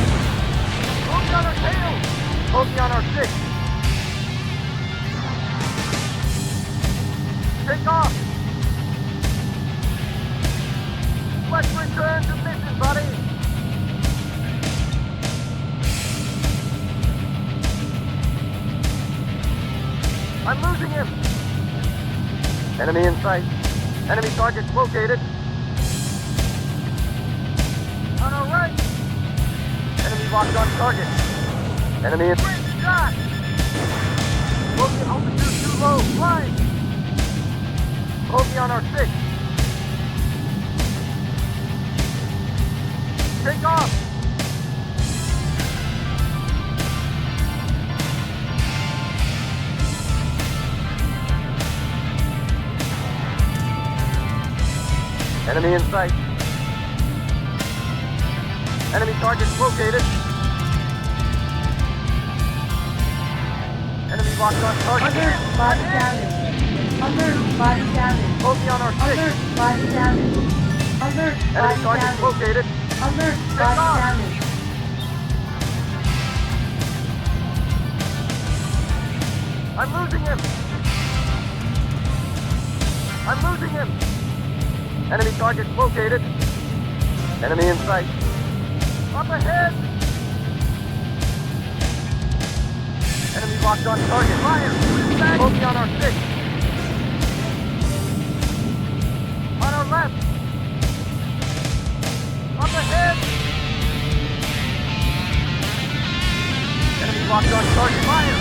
Bogey on our tail. Bogey on our 6. Take off. Let's return to mission, buddy. I'm losing him. Enemy in sight. Enemy target located. On our right. Enemy locked on target. Enemy in... Great shot! Bogey altitude too low. Flying. Bogey on our 6. Take off. Enemy in sight. Enemy target located. Enemy locked on target. Alert, body damage. Alert, body damage. Bogey on our 6. Alert, body damage. Alert, Enemy body target damage. located. Alert, Take body off. damage. I'm losing him. I'm losing him. Enemy target located. Enemy in sight. Up ahead. Enemy locked on target. Fire. Bogey on our 6. On our left. Up ahead. Enemy locked on target. Fire.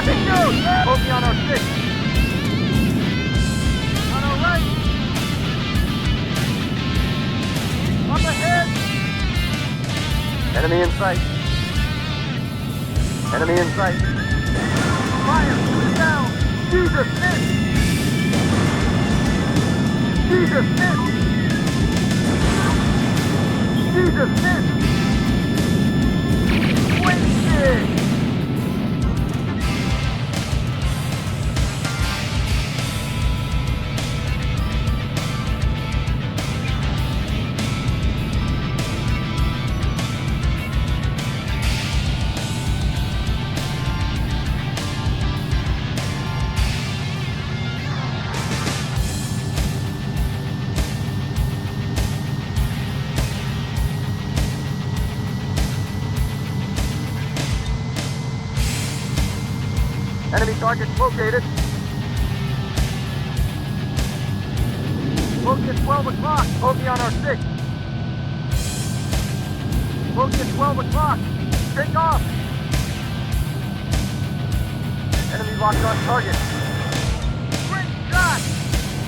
Bingo. Bogey on our 6. On our right. Up ahead! Enemy in sight. Enemy in sight. Fire! Shoot it down! Jesus, miss! Jesus, miss! Jesus, miss! Wasted! Enemy target located. Bogey at 12 o'clock. Bogey on our 6. Bogey at 12 o'clock. Take off. Enemy locked on target. Great shot.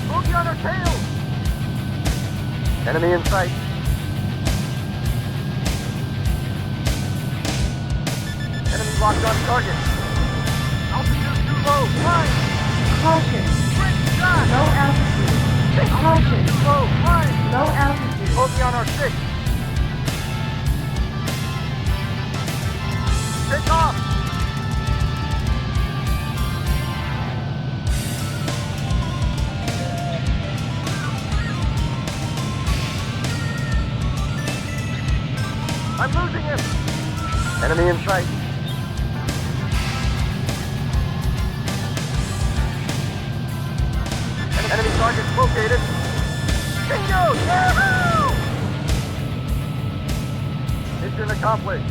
Bogey on our tail. Enemy in sight. Enemy locked on target. Altitude too low. Flying. Caution. Great shot. Low altitude. Caution. Altitude too low. Flying. Low altitude. Bogey on our 6. Take off. I'm losing him. Enemy in sight. Enemy target located. Bingo! Yahoo! Mission accomplished.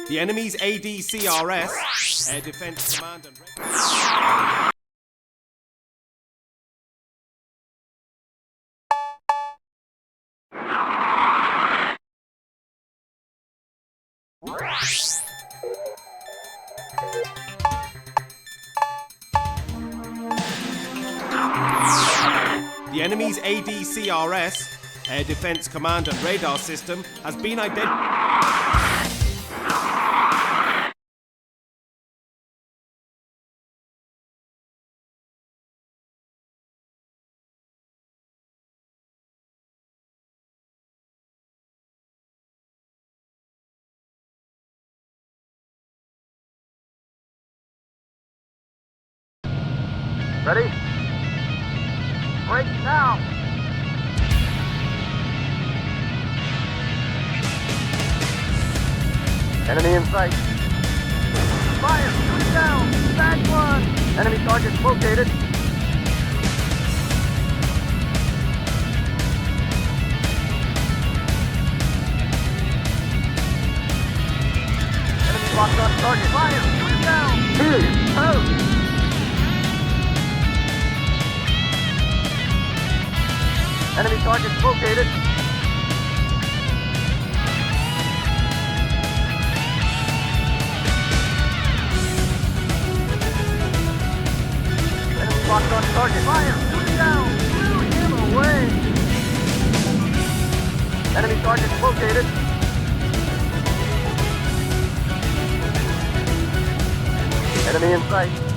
The enemy's ADCRS, Air Defense Command and... The enemy's ADCRS, Air Defense Command and Radar System, has been identified. Ready? Break now! Enemy in sight. Fire! Shoot down! Bad one! Enemy targets located. Enemy locked on target. Fire! Shoot down! Enemy targets located. Enemy locked on target. Fire! Shoot down! Shoot him away! Enemy targets located. Enemy in sight.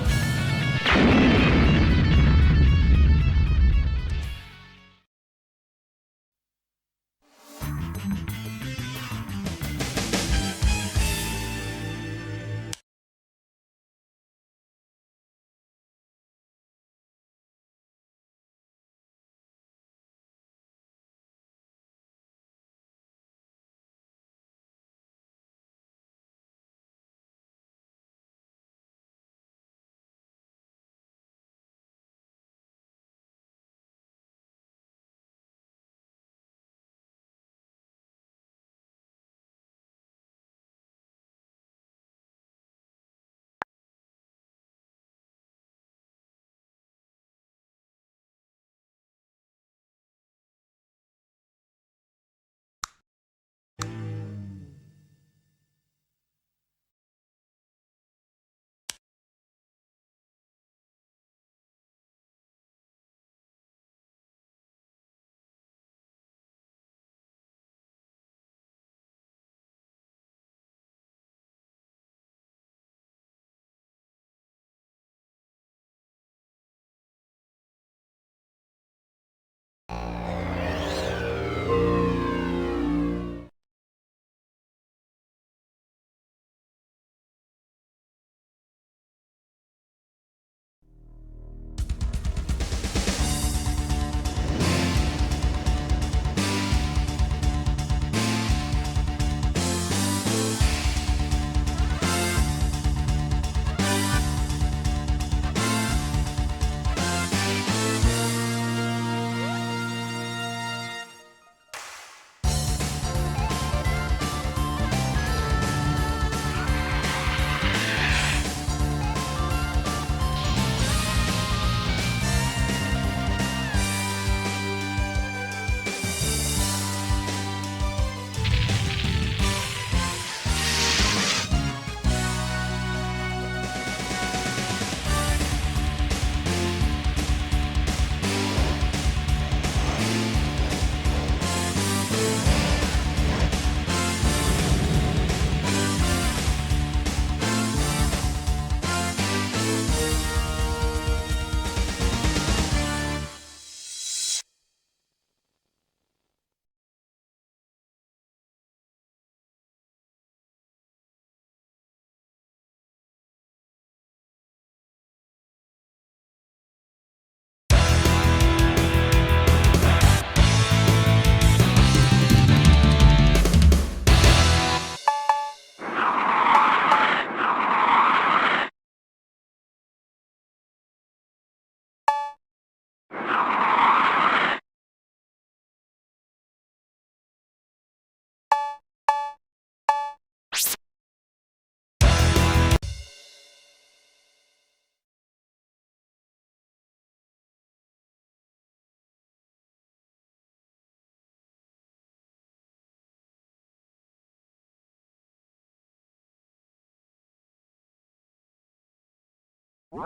The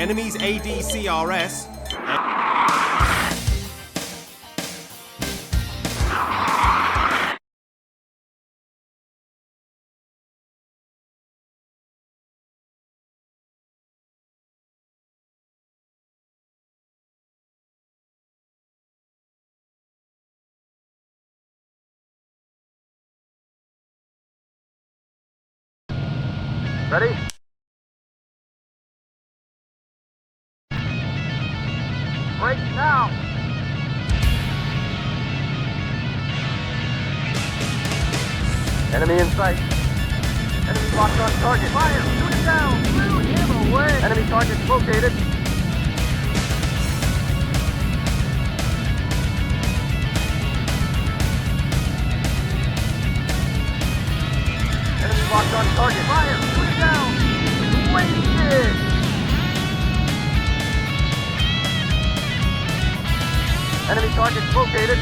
enemy's ADCRS. Ready? Break now! Enemy in sight. Enemy locked on target. Fire! Shoot it down! Blew him away! Enemy target located. Enemy locked on target. Fire! Shoot it down! Wasted! Enemy target located.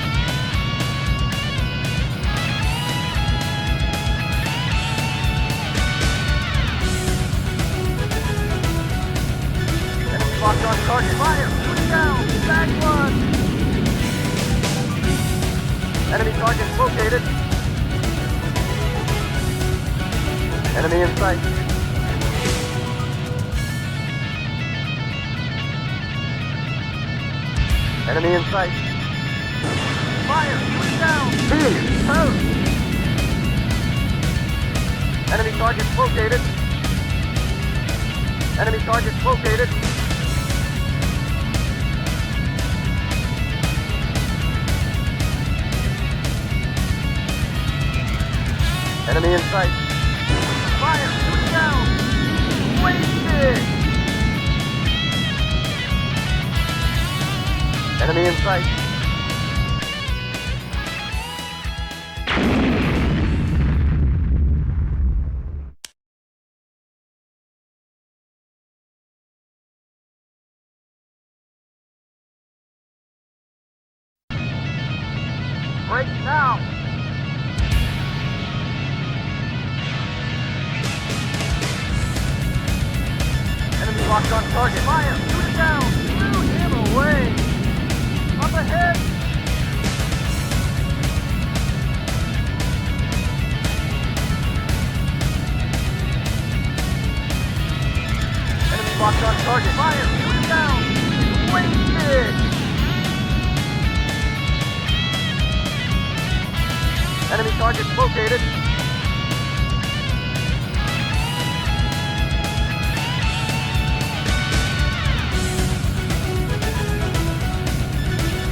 Enemy locked on target. Fire! Shoot it down! Back one! Enemy target located. Enemy in sight. Enemy in sight. Fire! Shoot it down! Post! Enemy target located. Enemy target located. Enemy in sight. Fire! Shoot it down! Wasted! Enemy in sight. Break now! Enemy locked on target. Fire! Shoot it down! Blew him away! Up ahead! Enemy locked on target. Fire! Shoot it down! Wasted! Enemy target located.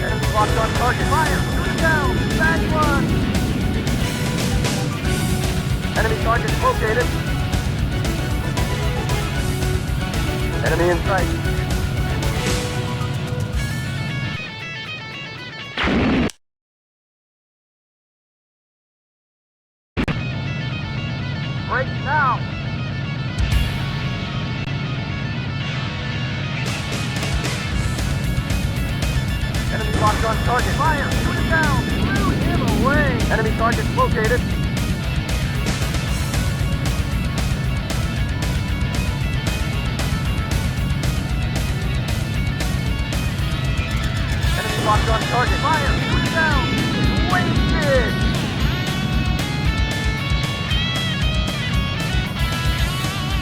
Enemy locked on target. Fire! Shoot it down! Back one! Enemy target located. Enemy in sight. Break now! Enemy locked on target. Fire! Shoot it down! Blew him away! Enemy target located. Enemy locked on target. Fire! Shoot it down! Wasted!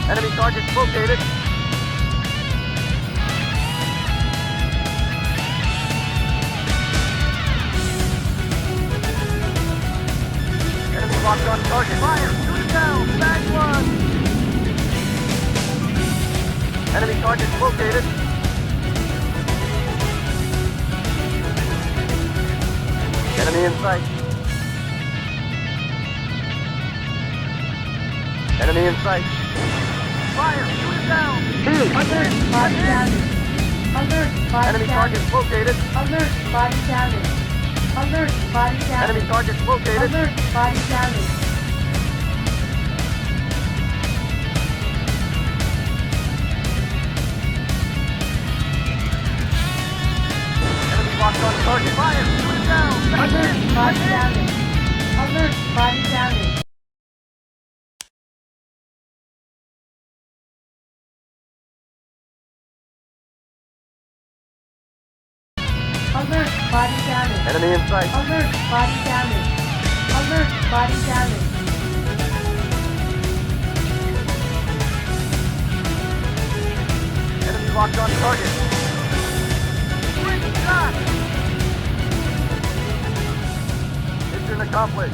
Enemy target located. Enemy locked on target. Fire! Shoot it down! Back one! Enemy target located. Enemy in sight. Enemy in sight. Fire! Shoot it down! Alert, body damage. Alert, body Enemy damage. target located. Alert, body damage. Alert, body damage. Enemy target located. Alert, body damage. Enemy locked on target. Fire! Shoot Alert, body damage. Alert, body damage. Alert, body damage. Enemy in sight. Alert, body damage. Alert, body damage. Enemy locked on target. Great shot! Mission accomplished.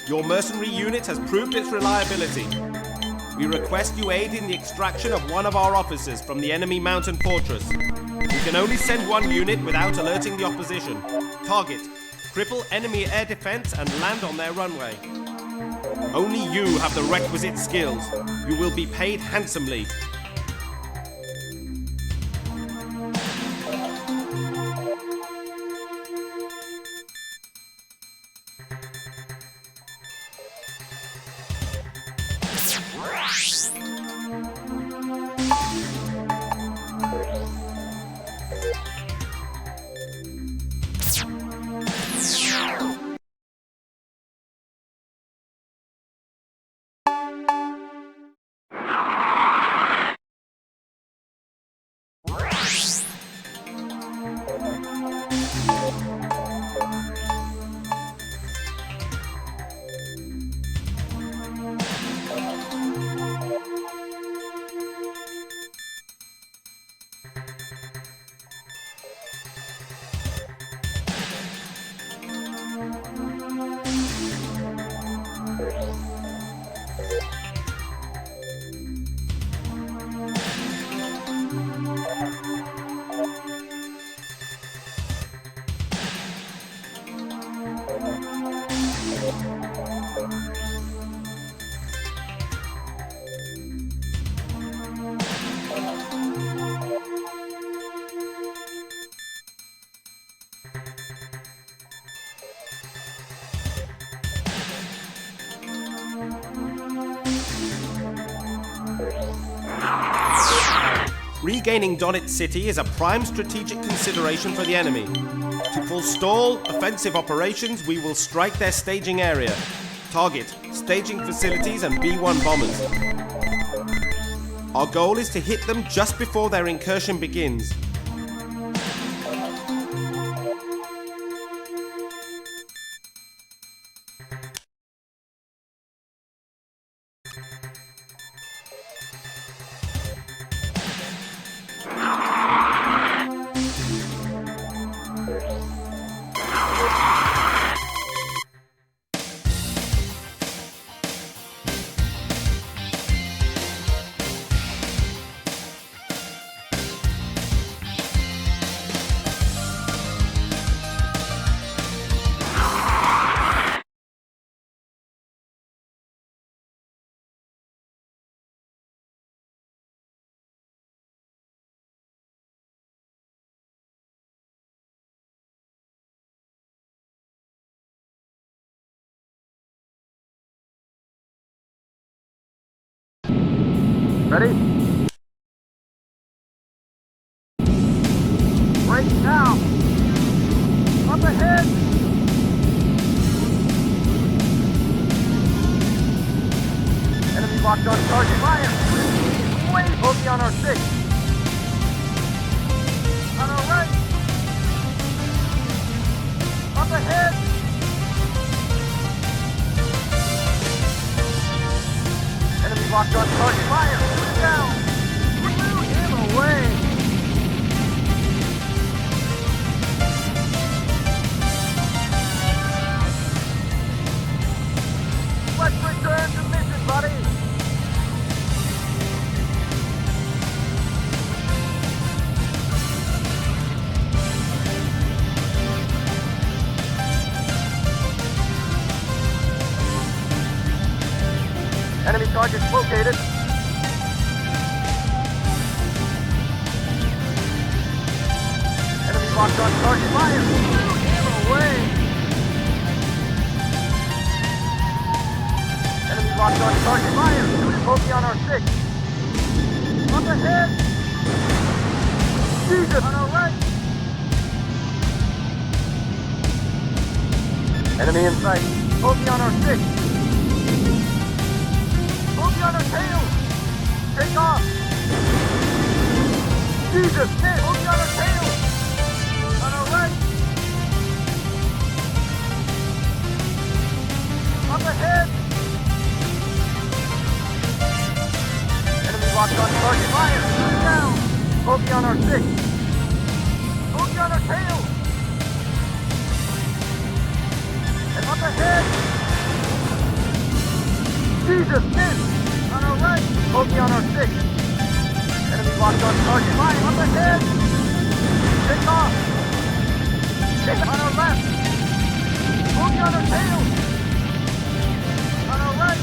Your mercenary unit has proved its reliability. We request you aid in the extraction of one of our officers from the enemy mountain fortress. We can only send one unit without alerting the opposition. Target: cripple enemy air defense and land on their runway. Only you have the requisite skills. You will be paid handsomely. Regaining Donetsk City is a prime strategic consideration for the enemy. To forestall offensive operations, we will strike their staging area. Target: staging facilities and B-1 bombers. Our goal is to hit them just before their incursion begins. Ready? Break now! Up ahead! Enemy locked on target. Fire! Wait! Bogey on our 6. On our right! Up ahead! Enemy locked on target. Fire! Shoot it down! Blew him away! Let's return to mission, buddy! Enemy targets located. Enemy locked on target. Fire! Blew him away! Enemy locked on target. Fire! Shooting Bogey on our 6. Up ahead! Jesus! On our right! Enemy in sight. Bogey on our 6. Bogey on our tail! Take off! Jesus! Miss! Bogey on our tail! On our right! Up ahead! Enemy locked on target. Fire! Shoot it down! Bogey on our 6. Bogey on our tail! And up ahead! Jesus! Miss! On our right! Bogey on our 6. Enemy locked on target. Fire! Up ahead! Take off! Take on our left! Bogey on our tail! On our right!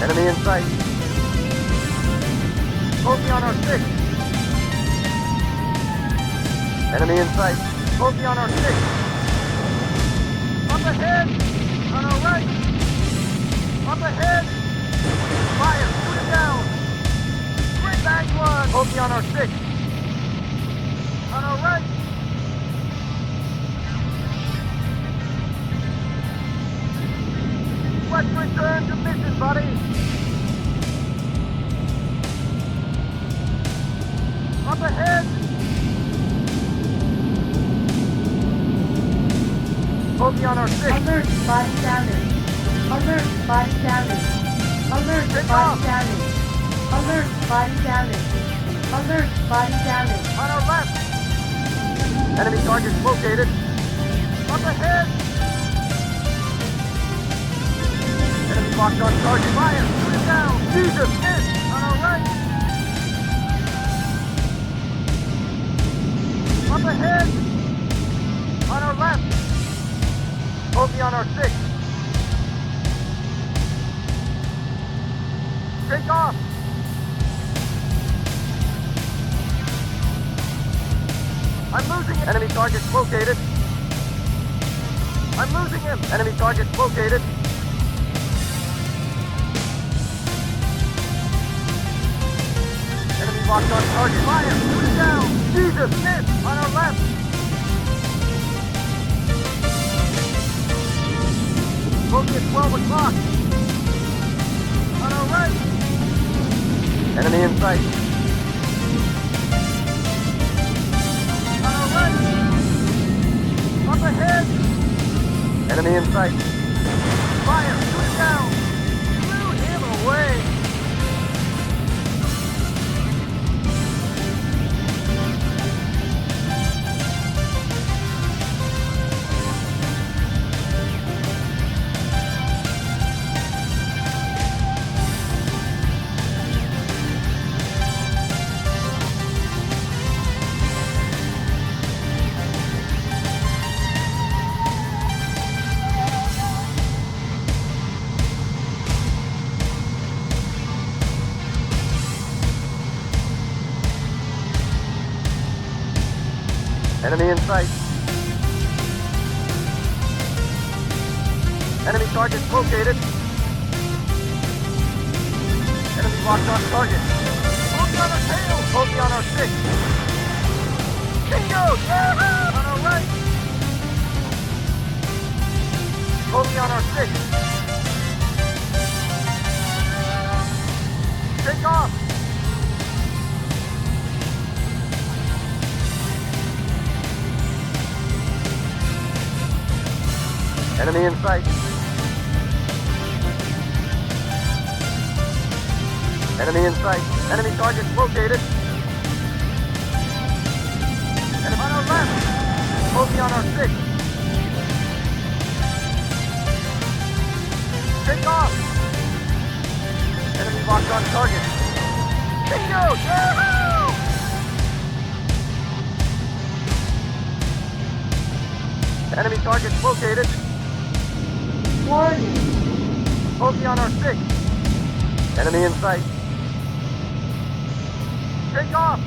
Enemy in sight! Bogey on our 6. Enemy in sight! Bogey on our 6. Up ahead! On our right! Up ahead! Fire! Shoot it down! Bring back one! Bogey on our 6. On our right! Let's return to mission, buddy! Up ahead! Bogey on our 6. Alert, body damage. Alert, body damage. Alert, Take body off. damage. Alert, body damage. Alert, body damage. On our left! Enemy targets located. Up ahead! Enemy locked on target. Fire! Shoot it down! Jesus! Miss! On our right! Up ahead! On our left! Bogey on our 6. Take off! I'm losing him! Enemy targets located. I'm losing him! Enemy targets located. Enemy locked on target. Fire! Shoot it down! Jesus! Miss! On our left! Bogey at 12 o'clock. On our right. Enemy in sight. On our right. Up ahead. Enemy in sight. Fire! Shoot it down! Blew him away! Enemy in sight. Enemy targets located. Enemy Enemy locked on target. Bogey on our tail. Bogey on our 6. Bingo! Yeah! On our right. Bogey on our 6. Take off. Enemy in sight. Enemy in sight. Enemy target located. Enemy on our left. Bogey on our 6. Take off. Enemy locked on target. Bingo! Yeah! Enemy target located. Warning. Bogey on our 6. Enemy in sight. Take off.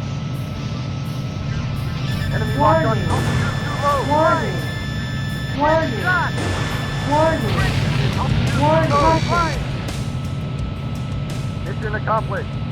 Enemy locked on altitude too low. Warning. Warning. Shot. Warning. Altitude Warning. too low. Fine. Mission accomplished.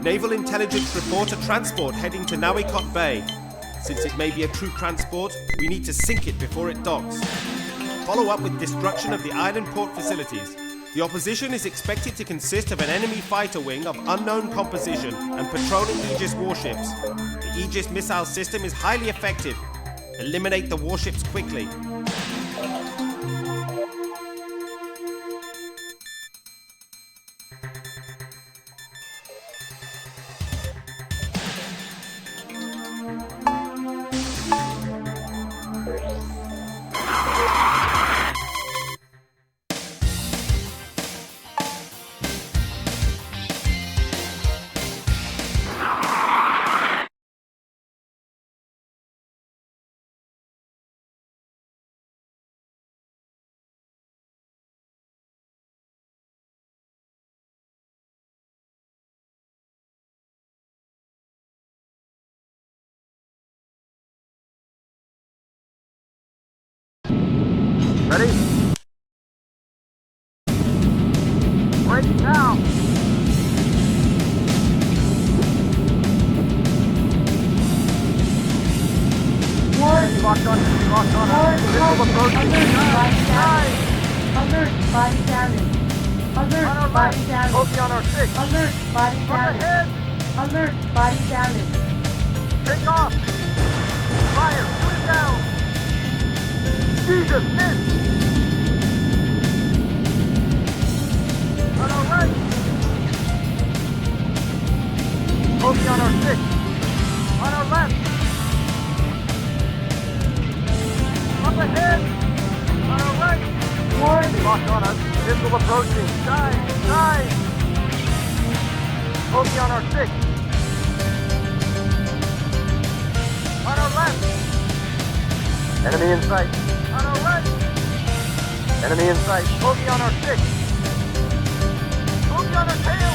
Naval intelligence report a transport heading to Nawikot Bay. Since it may be a troop transport, we need to sink it before it docks. Follow up with destruction of the island port facilities. The opposition is expected to consist of an enemy fighter wing of unknown composition and patrolling Aegis warships. The Aegis missile system is highly effective. Eliminate the warships quickly. Ready? Break now! Warning. Locked on, locked on. Missile approaching. Alert, body damage. Alert, On our body left. damage. Bogey on our 6. Alert, body Up damage. ahead. Alert, body damage. Take off. Fire. Shoot it down. Jesus, miss. On our right. Bogey on our 6. On our left. Up ahead. On our right. Warning. Locked on us. Missile approaching. Dive. Bogey on our 6. On our left. Enemy in sight. On our right. Enemy in sight. Bogey on our 6. Bogey on our tail.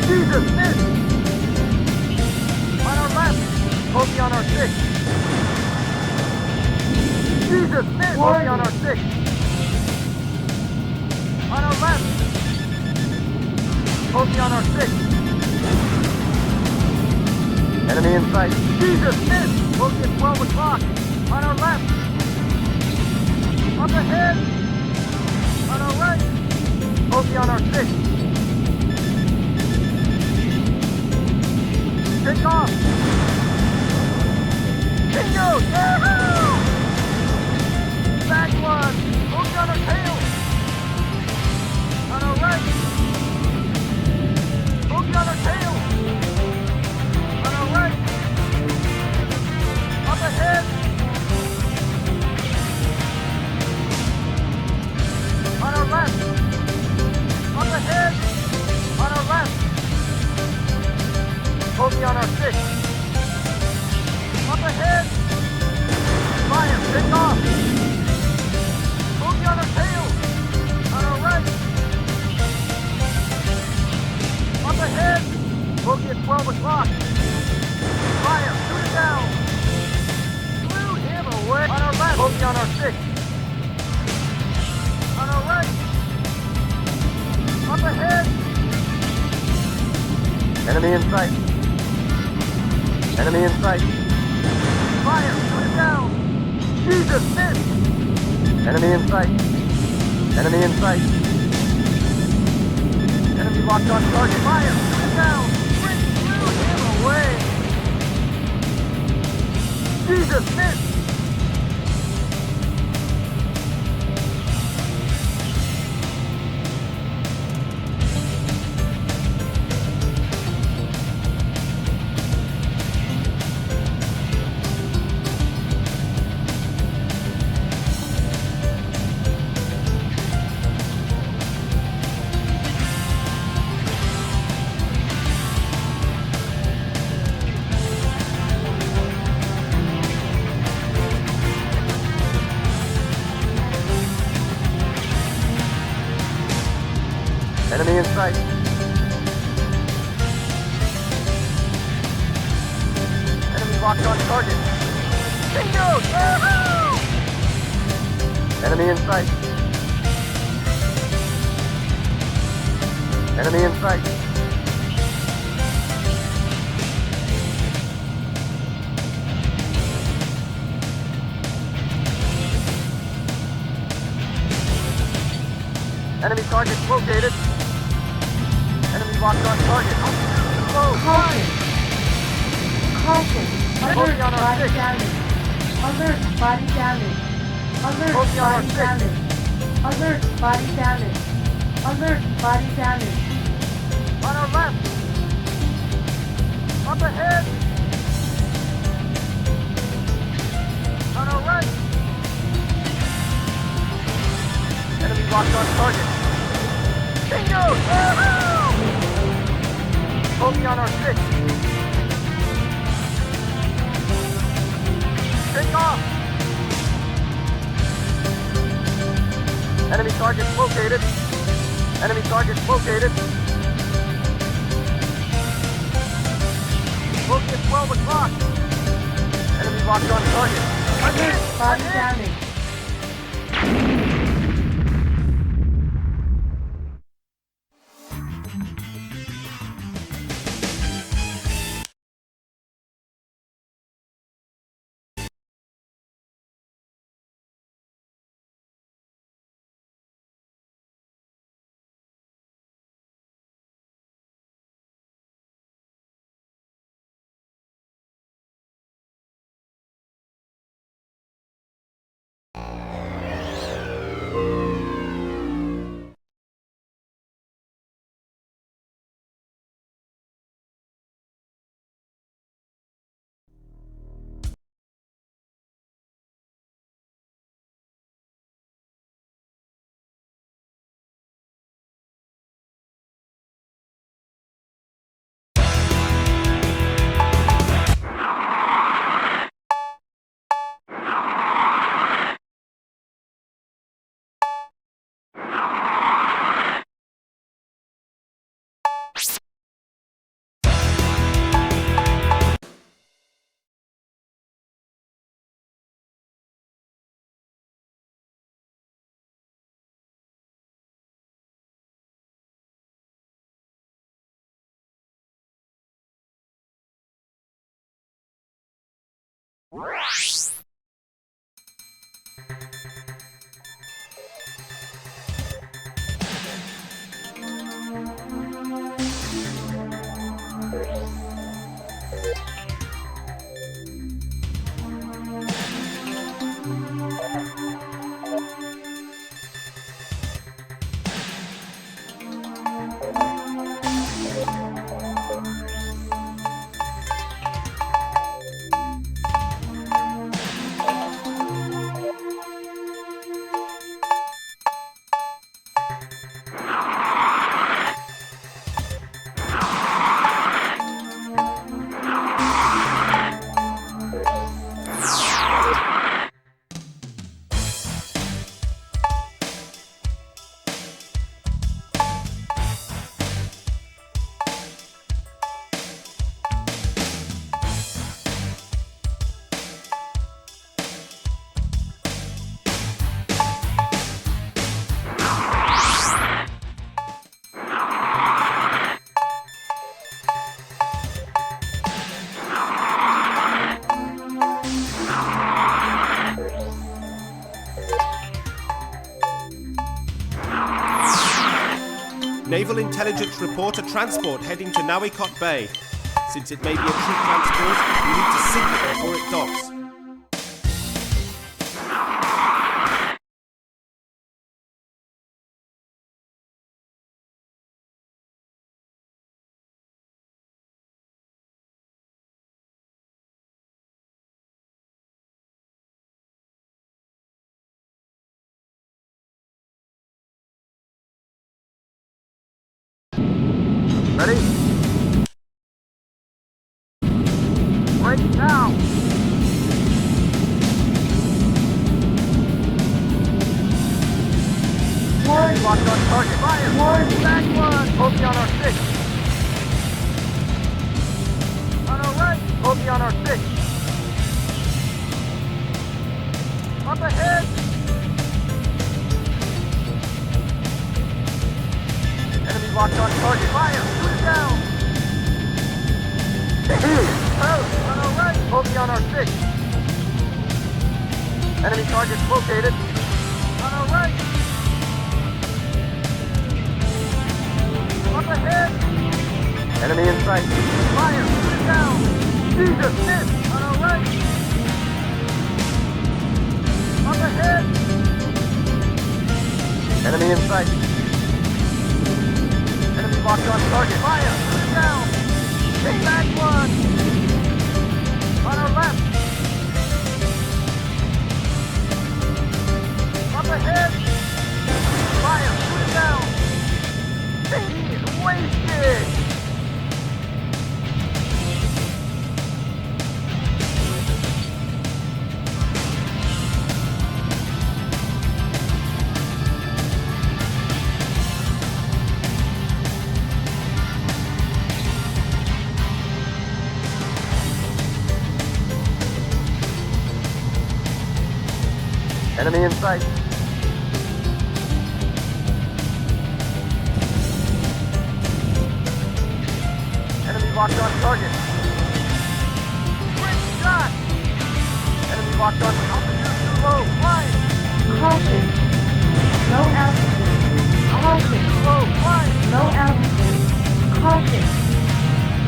Jesus, miss. On our left. Bogey on our 6. Jesus, miss. Bogey on our 6. On our left. Bogey on our 6. Enemy in sight. Jesus, miss. Bogey at 12 o'clock. On our left. Up ahead. On our right. Bogey on our 6. Take off. Bingo! Yahoo! Back one. Bogey on our tail. On our right. Bogey on our tail. On our right. Up ahead. On our left. Up ahead. On our left. Bogey on our 6. Up ahead. Fire. Take off. Bogey on our tail. On our right. Up ahead. Bogey at 12 o'clock. Fire. Shoot it down. Blew him away. On our left. Bogey on our 6. On our right. Up ahead. Enemy in sight. Enemy in sight. Fire. Shoot it down. Jesus, miss. Enemy in sight. Enemy in sight. Enemy locked on target. Fire. Shoot it down. Blew him away. Jesus, miss. Enemy in sight. Enemy locked on target. Bingo! Yahoo! Enemy in sight. Enemy in sight. Enemy targets located. Enemy locked on target. Slow, Caution. Caution. Alert Focus on our body six. damage. Alert body damage. Alert Focus on our body six. damage. Alert body damage. Alert body damage. on our left. Up ahead. On our right. Enemy locked on target. Bingo! Woohoo! Bogey on our six. Take off. Enemy targets located. Enemy targets located. Bogey at 12 o'clock. Enemy locked on target. Alert body damage. Naval Intelligence report a transport heading to Nawikot Bay. Since it may be a troop transport, we need to sink it before it docks. Ready? Break now! One. Locked on target. Fire! One. Back one! Bogey on our six. On our right! Bogey on our six. Up ahead! Enemy locked on target. Fire! Shoot it down! Out! On our right! Bogey on our 6. Enemy targets located. On our right! Up ahead! Enemy in sight. Fire! Shoot it down! Jesus! Miss! On our right! Up ahead! Enemy in sight. Enemy locked on target. Fire! Shoot it down! Take back one! On our left! Up ahead! Fire! Shoot it down! He is wasted! Enemy in sight. Enemy locked on target. Great shot! Enemy locked on altitude too low. Flying! Caution. Low altitude. Caution. Too low. Flying! Low altitude. Caution.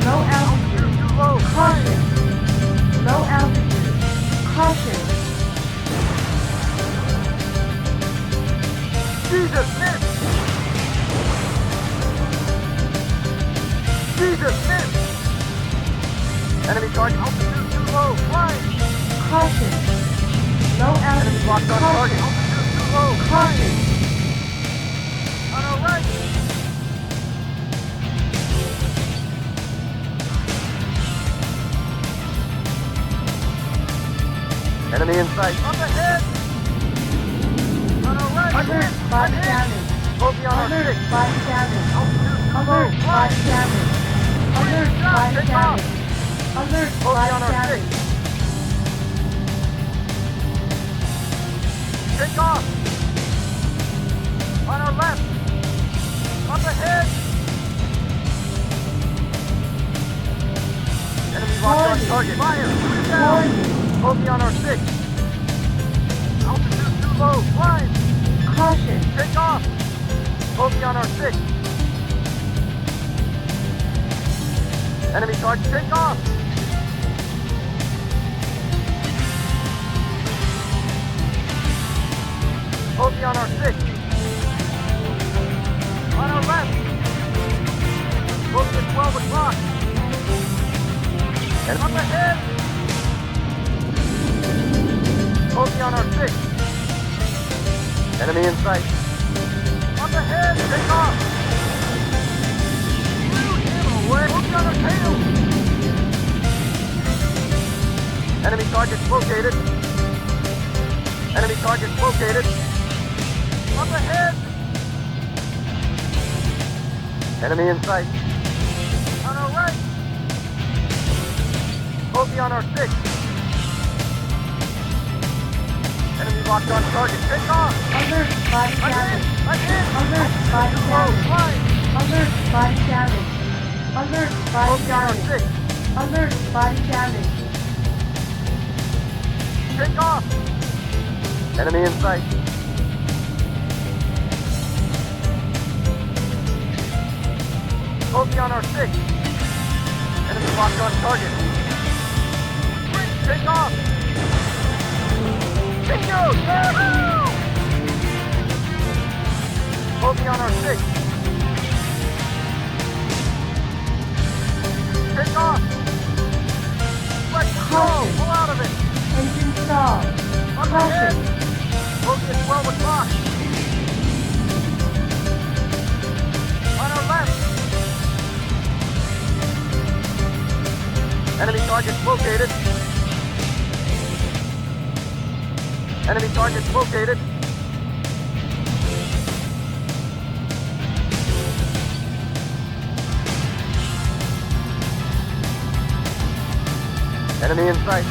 Low altitude. Too low. Caution. Low altitude. Caution. Jesus, miss! Jesus, miss! Enemy target altitude too low. Flying! Caution. Low Enemy altitude. locked on target. Caution. Altitude too low. Caution. On our right. Enemy in sight. Up ahead. On our right. Alert. Body damage. Bogey on our Alert. 6. Body damage. Altitude too low. Alert. Body Flying. damage. Alert. Body Take off. damage. Alert. Bogey Body on our 6. damage. Take off. On our left. Up ahead. Enemy locked on Warning. target. Fire. Shoot it down. Warning. Bogey on our 6. Altitude too low. Flying. Caution. Take off. Bogey on our 6. Enemy target. Take off. Bogey on our 6. On our left. Bogey at 12 o'clock. And up ahead. Bogey on our 6. Enemy in sight. Up ahead. Take off. Shoot him away. Bogey on our tail. Enemy targets located. Enemy targets located. Up ahead! Enemy in sight. On our right. Bogey on our 6. Enemy locked on target. Take off! Alert. Body I'm damage. in! I'm in! Alert. Body Too low. damage. Flying! Alert. Body damage. Alert. Body Bogey on our damage. 6. Alert. Body damage. Take off! Enemy in sight. Bogey on our 6. Enemy locked on target. Take off! Bingo! Yahoo! Bogey on our 6. Take off! Let's go! Caution. Pull out of it! Engine stall. Up ahead! Caution. Bogey at 12 o'clock. On our left. Enemy targets located. Enemy targets located. Enemy in sight.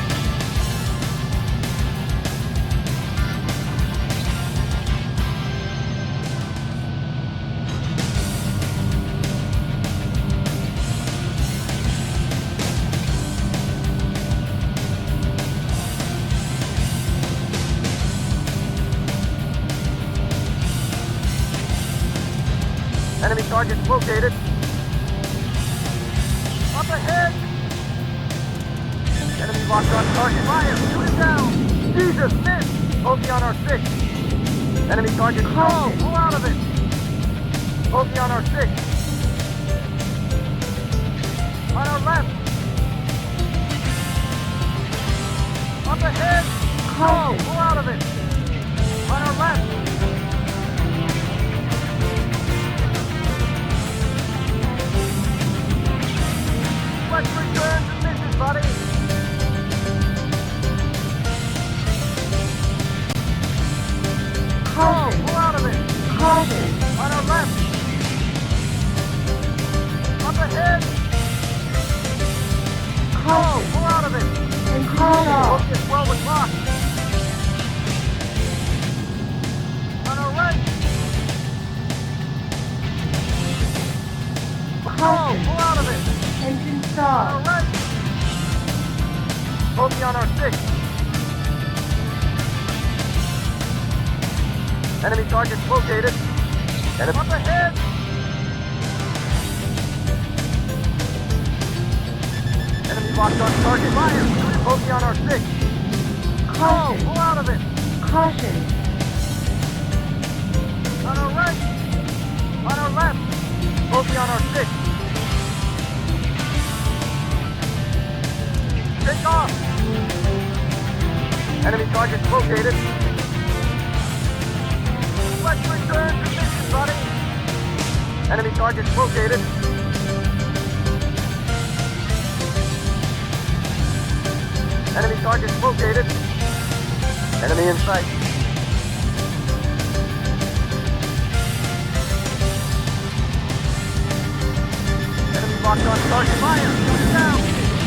targets located. Up ahead! Enemy locked on target. Fire! Shoot it down! Jesus, miss! Bogey on our 6. Enemy target. Caution. Pull out of it! Bogey on our 6. On our left! Up ahead! Caution. Pull out of it! On our left! Let's return to mission, buddy! Caution. Pull out of it! Caution. On our left! Up ahead! Caution. Pull out of it! And call off. Focus well with lock! On our right! Caution. Pull out of it! Engine On our stalled. right! Bogey on our 6. Enemy targets located. Enemy up ahead! Enemy locked on target. Fire! Bogey on our 6. Caution. Pull out of it! Caution. On our right! On our left! Bogey on our 6. Take off! Enemy targets located. Let's return to mission, buddy! Enemy targets located. Enemy targets located. Enemy in sight. Enemy locked on target. Fire! Shoot it down!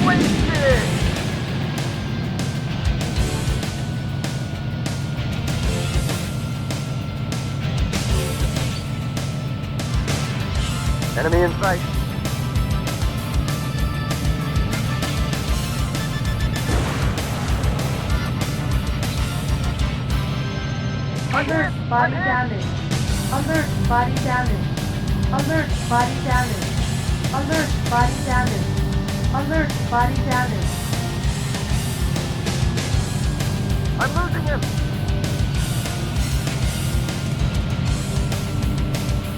Wasted! Enemy in sight. Alert. Body damage. Alert. Body damage. Alert. Body damage. Alert. Body damage. Alert. Body damage. I'm losing him!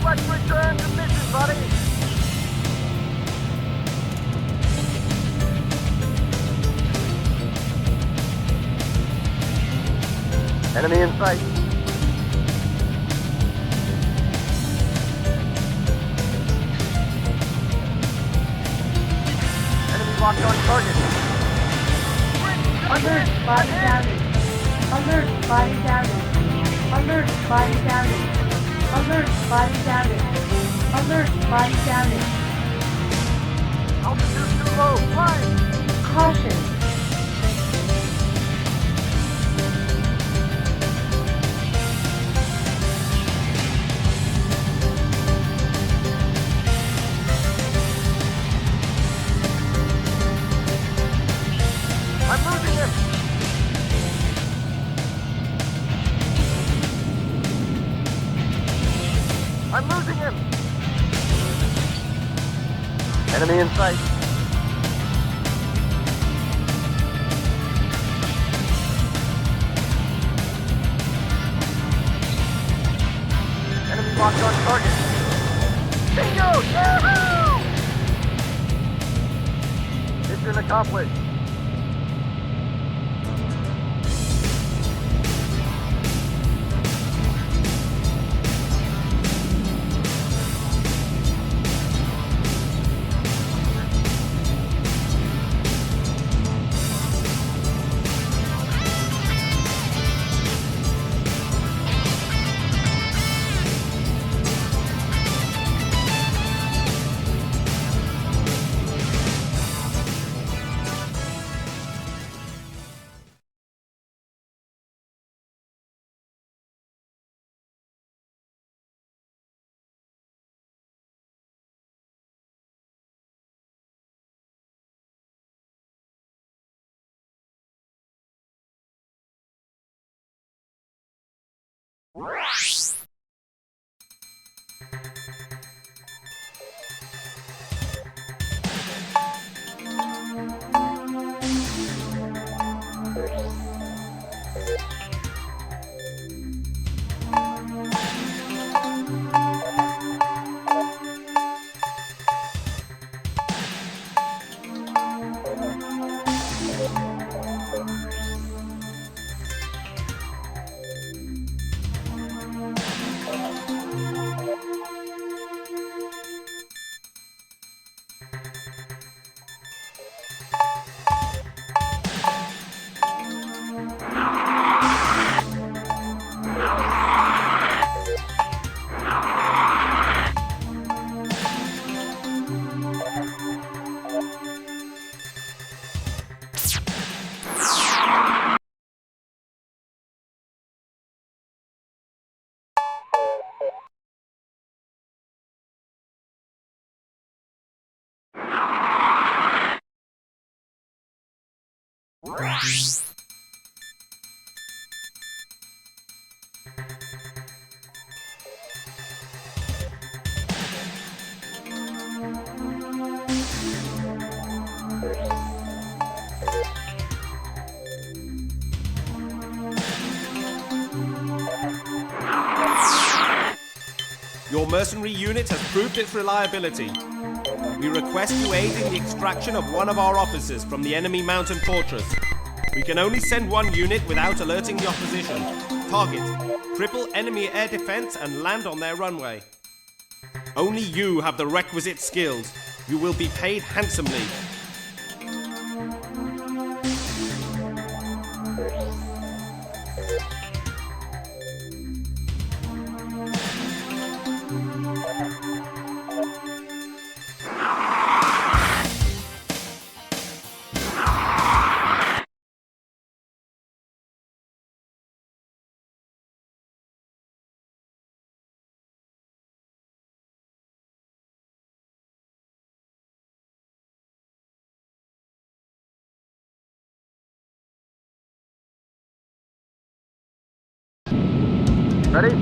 Let's return to mission, buddy! Enemy in sight. Enemy locked on target. Alert. Body damage. Alert. Body damage. Alert. Body damage. Alert. Body damage. Alert. Body damage. Altitude too low. Flying. Caution. I'm losing him. I'm losing him. Enemy in sight. Enemy locked on target. Bingo! Yahoo! Mission accomplished. Your mercenary unit has proved its reliability. We request you aid in the extraction of one of our officers from the enemy mountain fortress. We can only send one unit without alerting the opposition. Target: cripple enemy air defense and land on their runway. Only you have the requisite skills. You will be paid handsomely. Ready?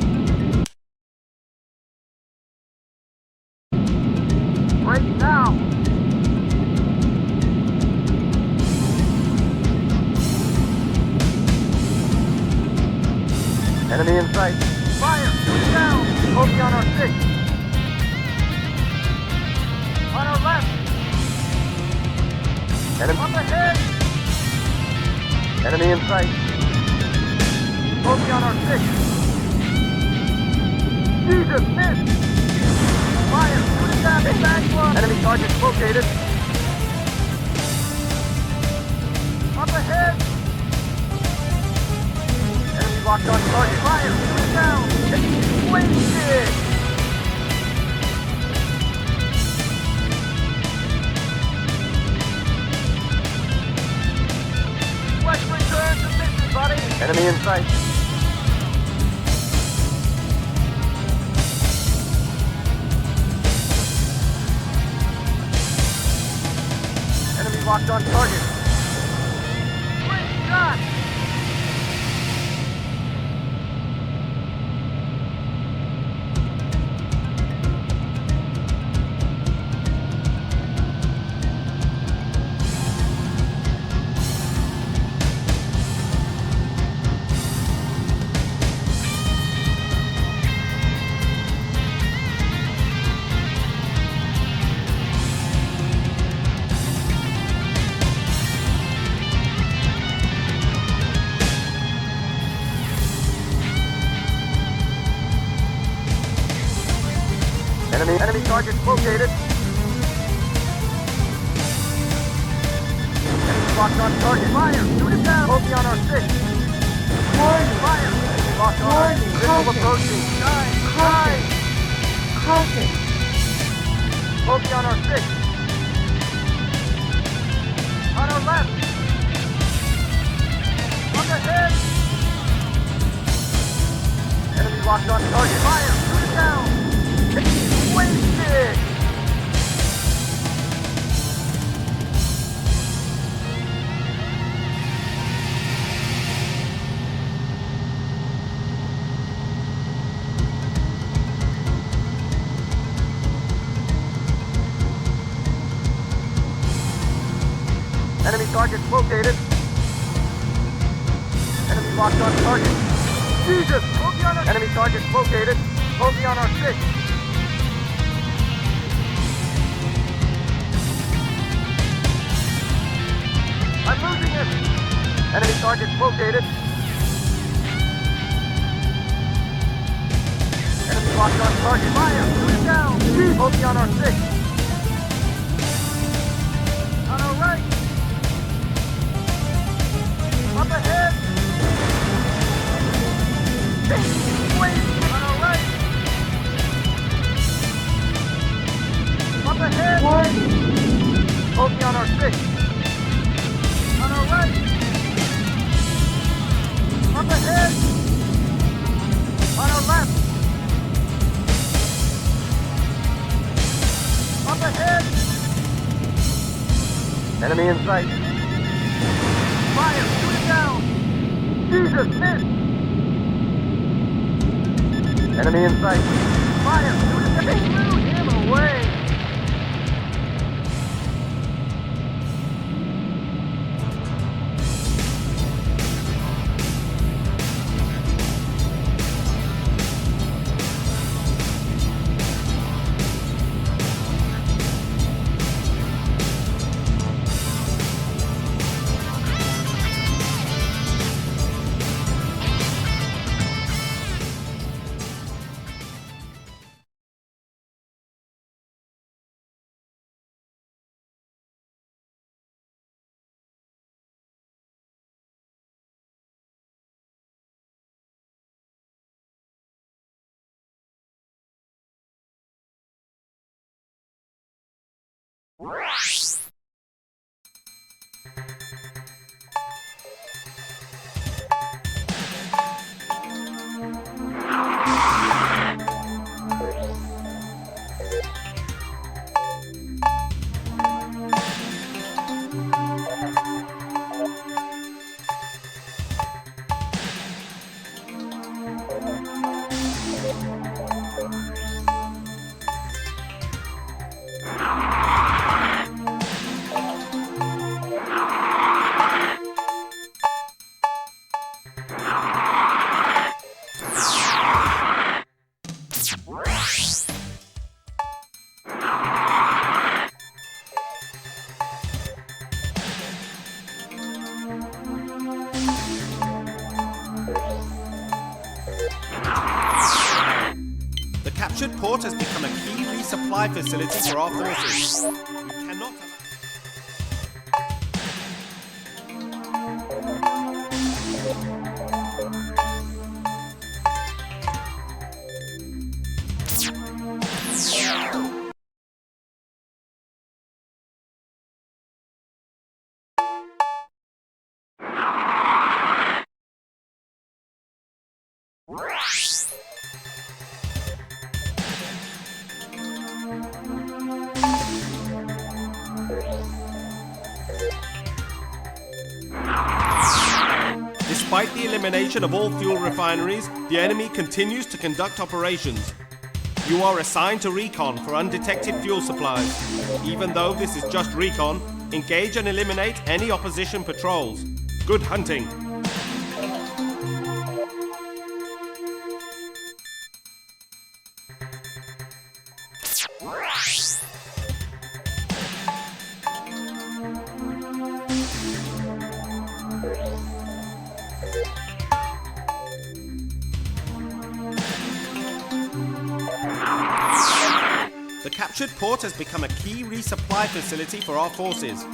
Break now! Enemy in sight. Fire! Shoot down! Oki on our 6. On our left! Enemy up ahead! Enemy in sight. Oki on our 6. Jesus, miss! Fire! Shoot it down! Hit back one! Enemy targets located. Up ahead! Enemy locked on target. Fire! Shoot it down! It's wasted! West return to mission, buddy! Enemy in sight. Locked on target. Great shot! Enemy target located. Enemy locked on target. Fire! Shoot it down! Oki on our 6. Warning! Fire! Enemy locked on our Warning! 6. Visual approaching. 9! Caution! Oki on our 6. On our left. On the head. Enemy locked on target. Fire! Shoot it down! Wasted! Enemy targets located. Enemy locked on target. Jesus! Enemy targets located. Oki on our 6. I'm losing him! Enemy targets located. Enemy locked on target. Fire! Shoot it down! Oki on our 6. On our right. Up ahead. Wait! On our right. Up ahead. Warning! Oki on our 6. On our right. Up ahead. On our left. Up ahead. Enemy in sight. Fire! Shoot it down! Jesus, miss! Enemy in sight. Fire! Shoot it down! Blew him away! The captured port has become a key resupply facility for our forces. We cannot allow... Despite the elimination of all fuel refineries, the enemy continues to conduct operations. You are assigned to recon for undetected fuel supplies. Even though this is just recon, engage and eliminate any opposition patrols. Good hunting. The captured port has become a key resupply facility for our forces.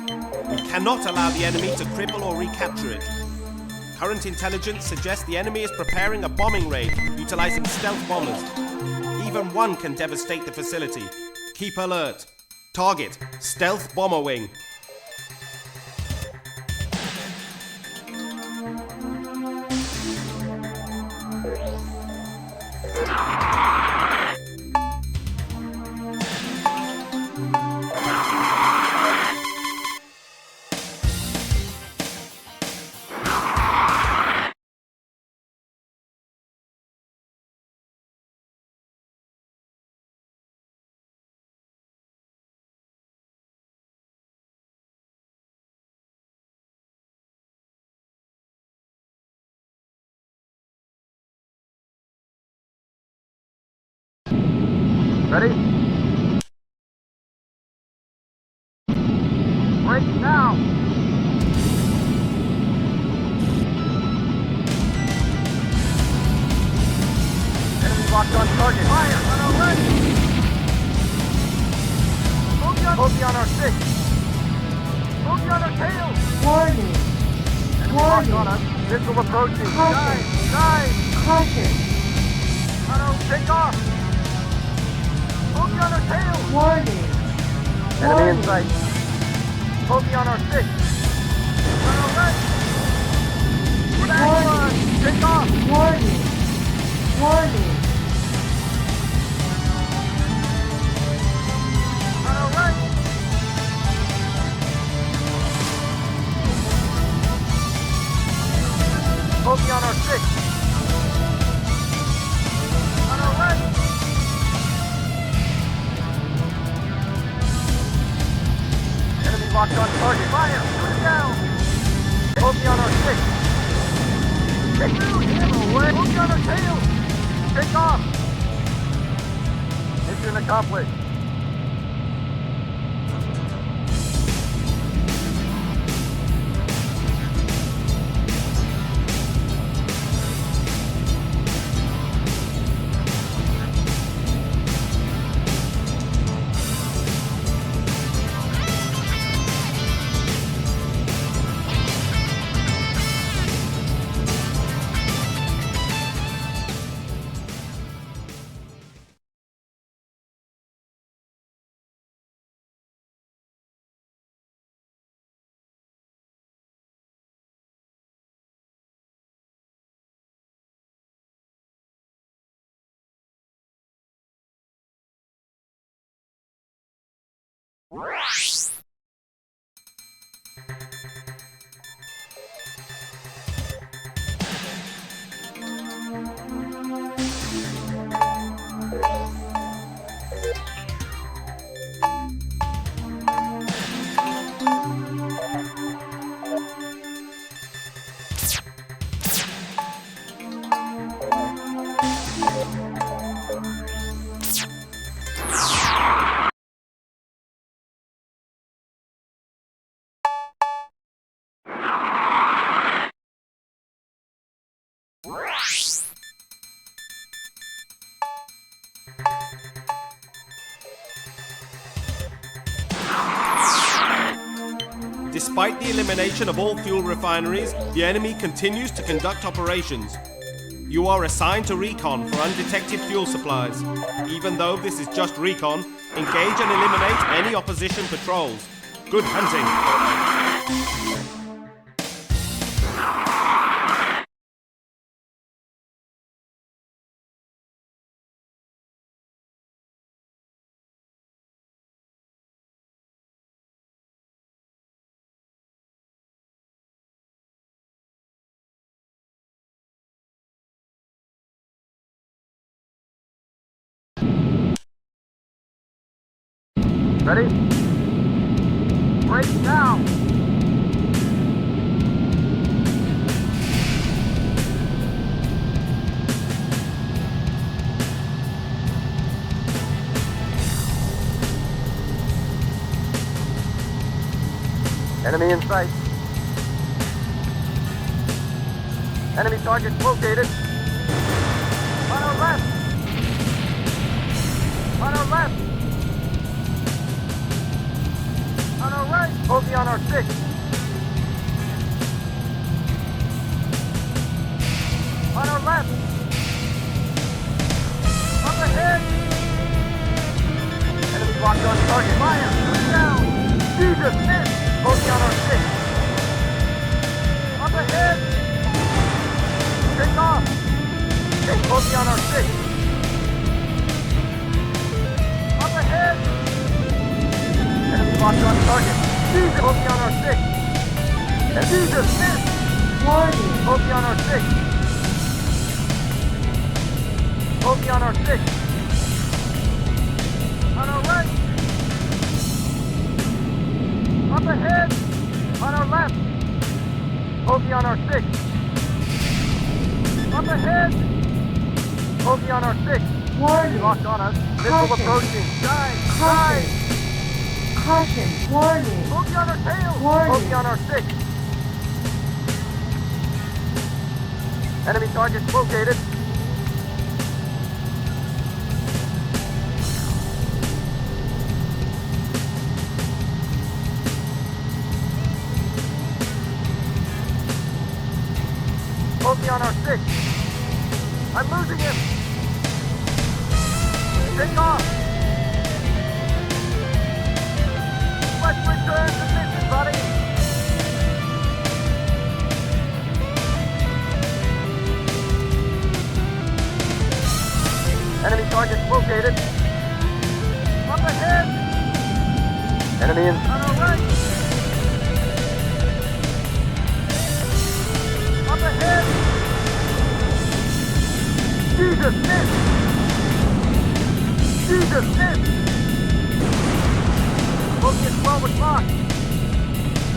We cannot allow the enemy to cripple or recapture it. Current intelligence suggests the enemy is preparing a bombing raid utilizing stealth bombers. Even one can devastate the facility. Keep alert. Target, stealth bomber wing. Ready? Break now! Enemy locked on target. Fire on our left! Bogey on our six! Bogey on our tail! Warning. Enemy locked Warning. on us. Missile approaching. Caution. Dive! Caution. Auto, take off! Bogey on our tail! Warning. Enemy in Warning. sight. Bogey on our six. On our right. Back one. Take off. Warning. Warning. On our right. locked on target. Fire! Shoot it down! Bogey on our 6. Take two! Away! Bogey on our tail! Take off! Mission accomplished. Despite the elimination of all fuel refineries, the enemy continues to conduct operations. You are assigned to recon for undetected fuel supplies. Even though this is just recon, engage and eliminate any opposition patrols. Good hunting! Ready? Break now! Enemy in sight. Enemy target located. On our left! On our left! On our right! Bogey on our 6. On our left! Up ahead! Enemy locked on target. Fire! Shoot down! Jesus, miss! Bogey on our 6. Up ahead! Take off! Take bogey on our 6. Up ahead! Enemy locked on target. Jesus! Bogey on our 6. And Jesus, miss! Warning. Bogey on our 6. Bogey on our 6. On our right. Up ahead. On our left. Bogey on our 6. Up ahead. Bogey on our 6. Warning. Locked on us. Missile Caution. approaching. Dive. Caution. Dive. Caution. Warning. Bogey on our tail. Warning. Bogey on our 6. Enemy targets located. Bogey on our 6. I'm losing him. Take off. Let's return to mission, buddy. Enemy target located. Up ahead. Enemy in. On our right. Up ahead. Jesus, miss. Jesus, miss. Bogey at 12 o'clock.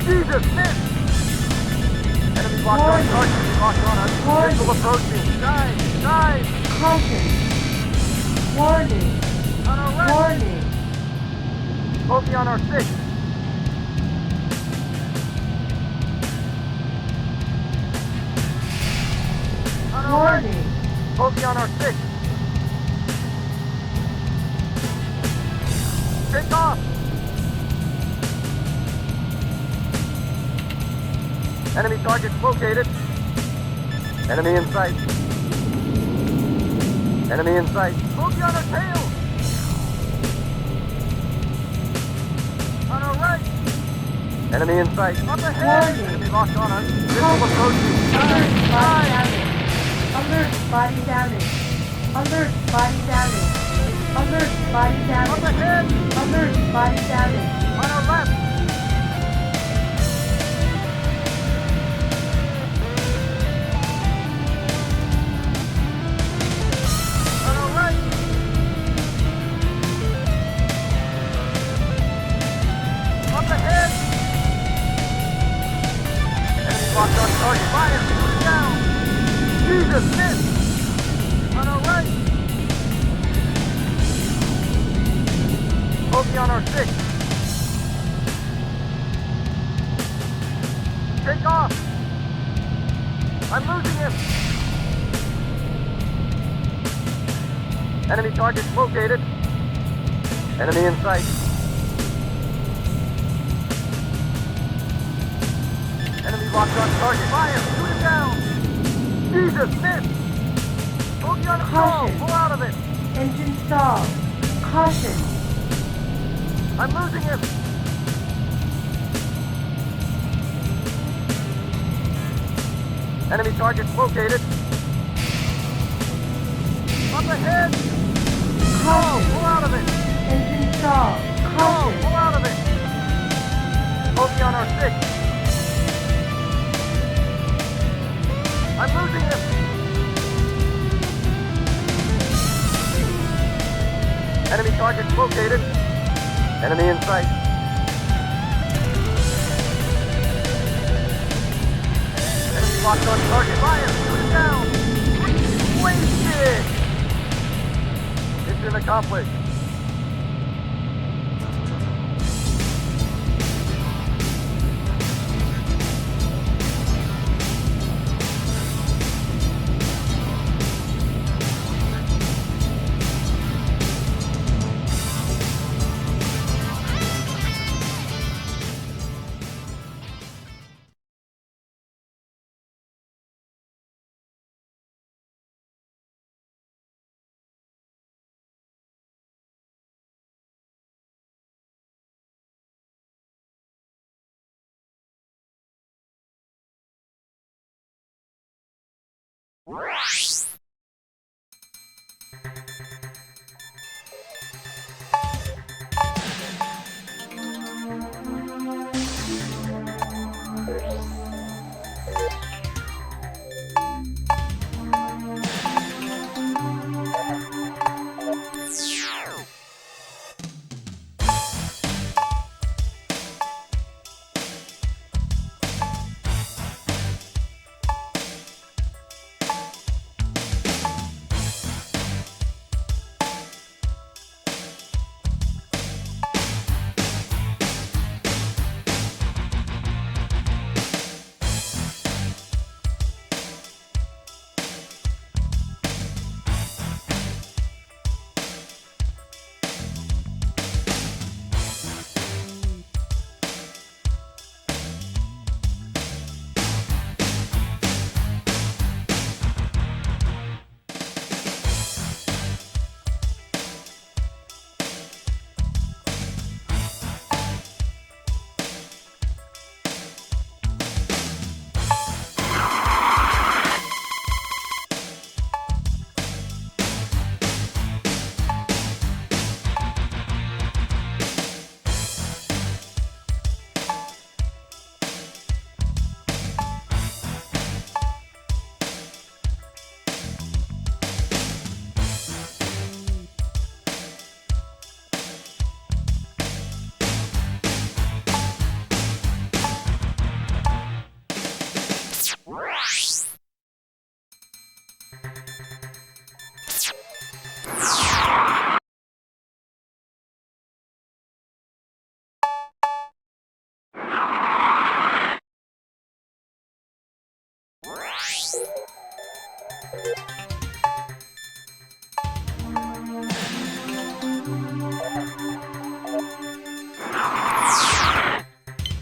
Jesus, miss! Enemy locked on Warning. target. Locked on us. Warning. Missile approaching. Dive! Dive! Caution. Warning. On our right! Warning. Bogey on our 6. On our right! Warning. Bogey on our 6. Take off! Enemy targets located. Enemy in sight. Enemy in sight. Bogey on our tail! On our right! Enemy in sight. Up ahead! Warning. Enemy locked on us. Missile Caution. approaching. Alert body damage. Alert body damage. Alert body damage. Up Alert body damage. ahead! Alert body damage. On our left! On our right! Up ahead! Enemy locked on target. Fire! Shoot down! Jesus, miss! On our right! Bogey on our 6. Take off! I'm losing him! Enemy targets located. Enemy in sight. Enemy locked on target. Fire! Shoot it down! Jesus, miss! Bogey on a stall! Caution. Pull out of it! Engine stall. Caution. I'm losing him! Enemy targets located. Up ahead! Caution. Pull out of it! Engine stall. Caution. Pull out of it! Bogey on our 6. I'm losing him! Enemy targets located. Enemy in sight. Enemy locked on target. Fire! Shoot it down! Wasted! Mission accomplished.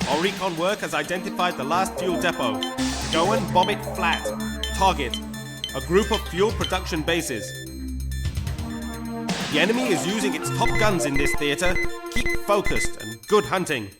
Our recon work has identified the last fuel depot. Go and bomb it flat. Target: a group of fuel production bases. The enemy is using its top guns in this theater. Keep focused and good hunting.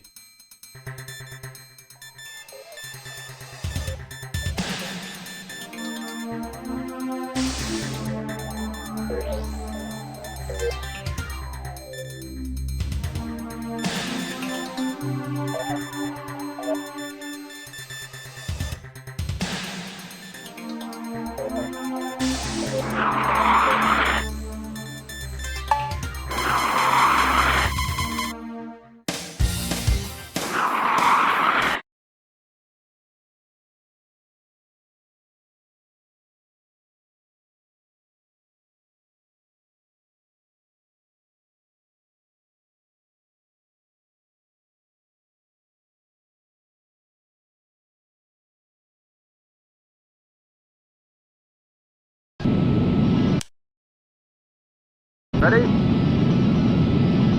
Ready?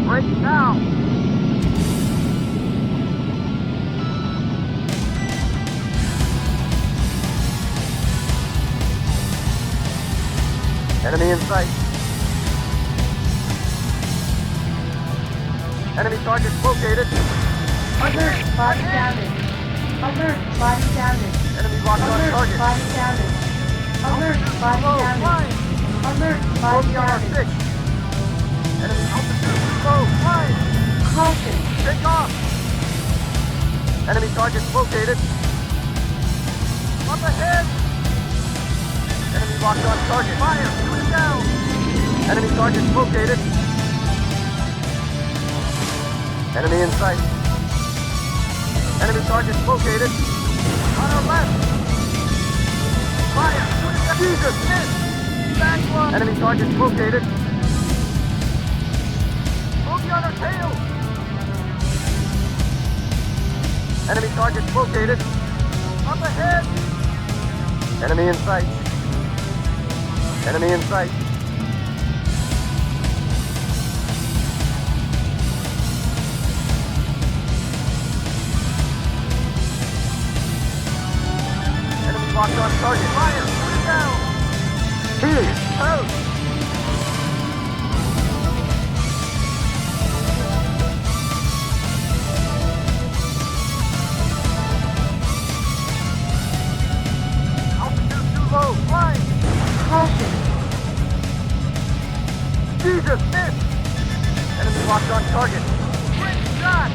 Break now! Enemy in sight. Enemy targets located. Alert, body damage. Alert, body damage. Enemy locked on Alert, target. body damage. Alert, body Low, damage. flying. Alert, body Bogey on our damage. 6. Enemy altitude too low, flying. Caution. Take off. Enemy targets located. Up ahead. Enemy locked on target. Fire. Shoot it down. Enemy targets located. Enemy in sight. Enemy targets located. On our left. Fire. Shoot it down. Jesus, miss. Back one. Enemy targets located. Bogey on our tail. Enemy targets located. Up ahead. Enemy in sight. Enemy in sight. Enemy locked on target. Fire! Shoot it down! Here! Out! Altitude too low. Flying! Caution. Jesus, miss! Enemy locked on target. Great shot!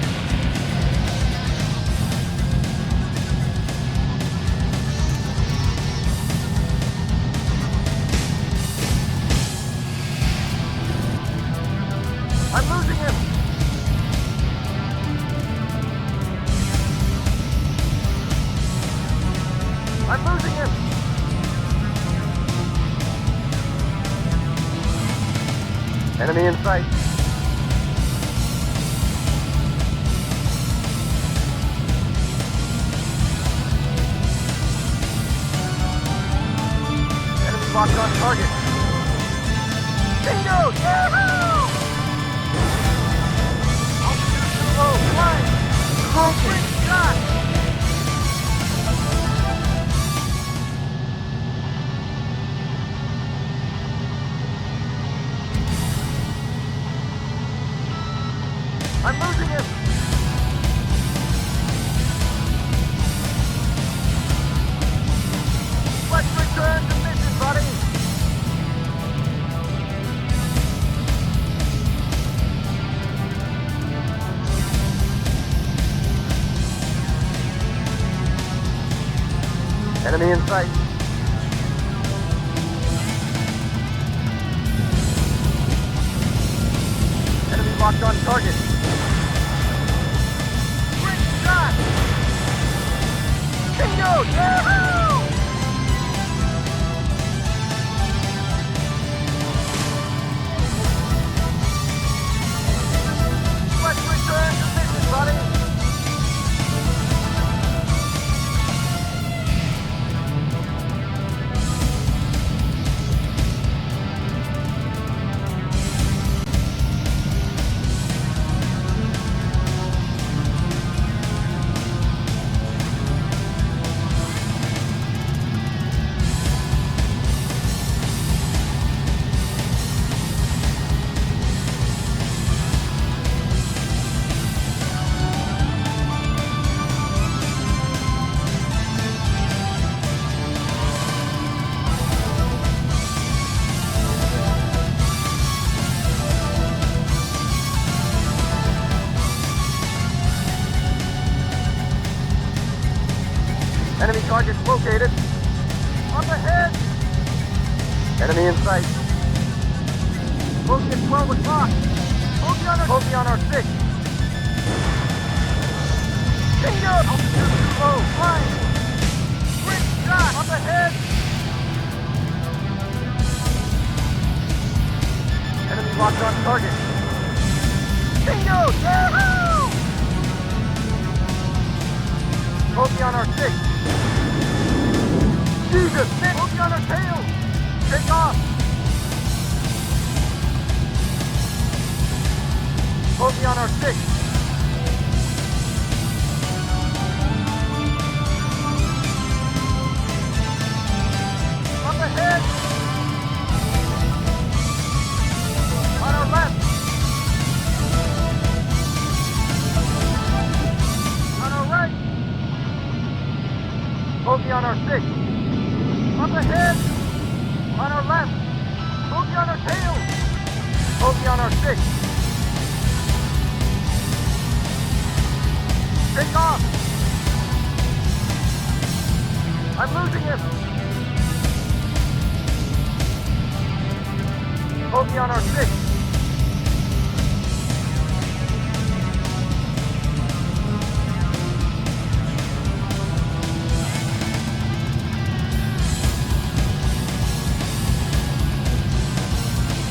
I'm losing him! I'm losing him! Enemy in sight. Enemy locked on target. Bingo! Yahoo! Altitude too low. Flying. Caution. Great shot! I'm losing him! Let's return to mission, buddy! Enemy in sight. Enemy locked on target. Great shot! Bingo! Yahoo! Let's return to mission, buddy! Enemy in sight. Bogey at 12 o'clock. Bogey on our 6. Bingo! Altitude too low. Flying. Quick shot. Up ahead. Enemy locked on target. Bingo! Yahoo! Bogey on our 6. Jesus! Bogey on our tail! Take off! Bogey on our 6. Up ahead! On our left! On our right! Bogey on our 6. Up ahead! On our left! Bogey on our tail! Bogey on our 6. Take off! I'm losing him! Bogey on our 6.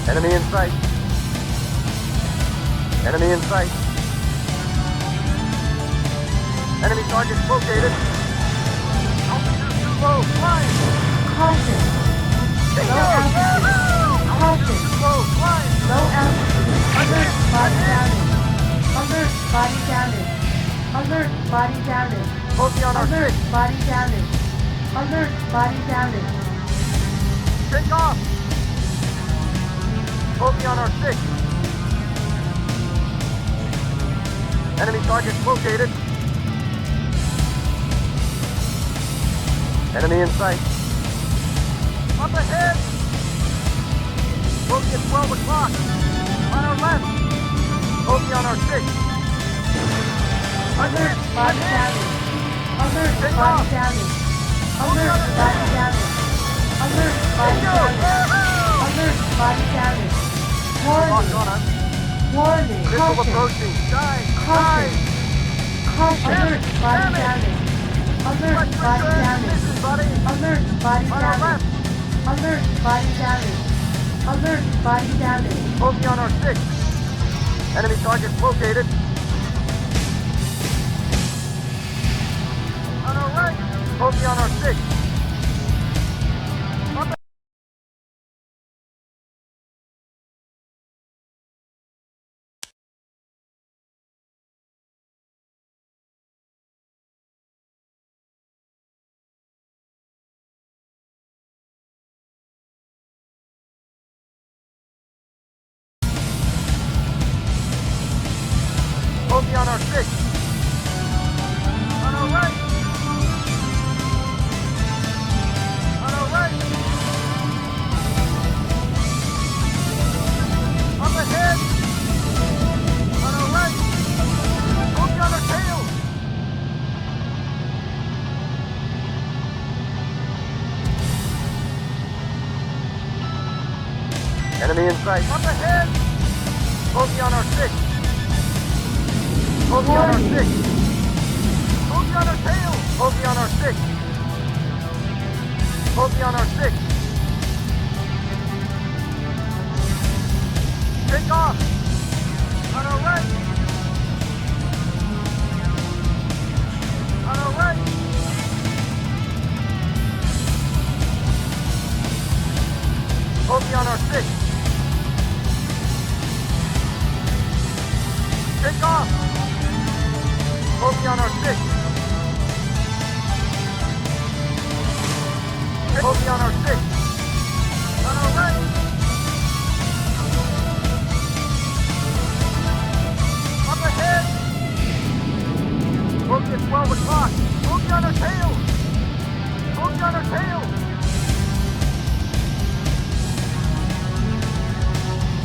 Enemy in sight. Enemy in sight. Enemy target located. Altitude too low. Flying. Caution. Low altitude. Caution. Too low. Flying. Low altitude. Alert body damage. Alert body damage. Alert body damage. Bogey on our Alert 6. body damage. Alert body damage. Take off. Bogey on our 6. Enemy target located. Enemy in sight. Up ahead. Bogey at 12 o'clock. On our left. Bogey on our 6. Alert body damage. Alert Take body off. damage. Alert body damage. Alert body damage. Alert body damage. Locked Warning. on us. Warning. Missile Caution. approaching. Dive. Caution. Dive. Caution. Alert body damage. Alert body damage. Listen, buddy. Alert body On our damage. left. Alert body damage. Alert body damage. Bogey on our 6. Enemy target located. On our right. Bogey on our 6. Up Bogey on our 6. On our right. On our right. Up ahead. On our right. Bogey on our tail. Enemy in sight. Up ahead. Bogey on our 6. Bogey on our 6. Bogey on our tail. Bogey on our 6. Bogey on our 6. Take off. On our right. On our right. Bogey on our 6. Take off. Bogey on our 6. Bogey on our 6. On our right. Up ahead. Bogey at 12 o'clock. Bogey on our tail. Bogey on our tail.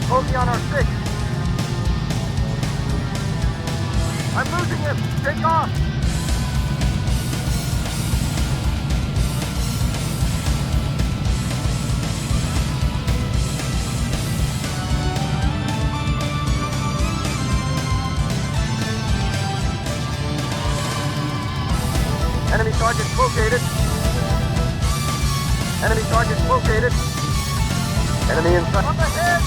Bogey on our 6. I'm losing him. Take off. Enemy targets located. Enemy in sight. Up ahead!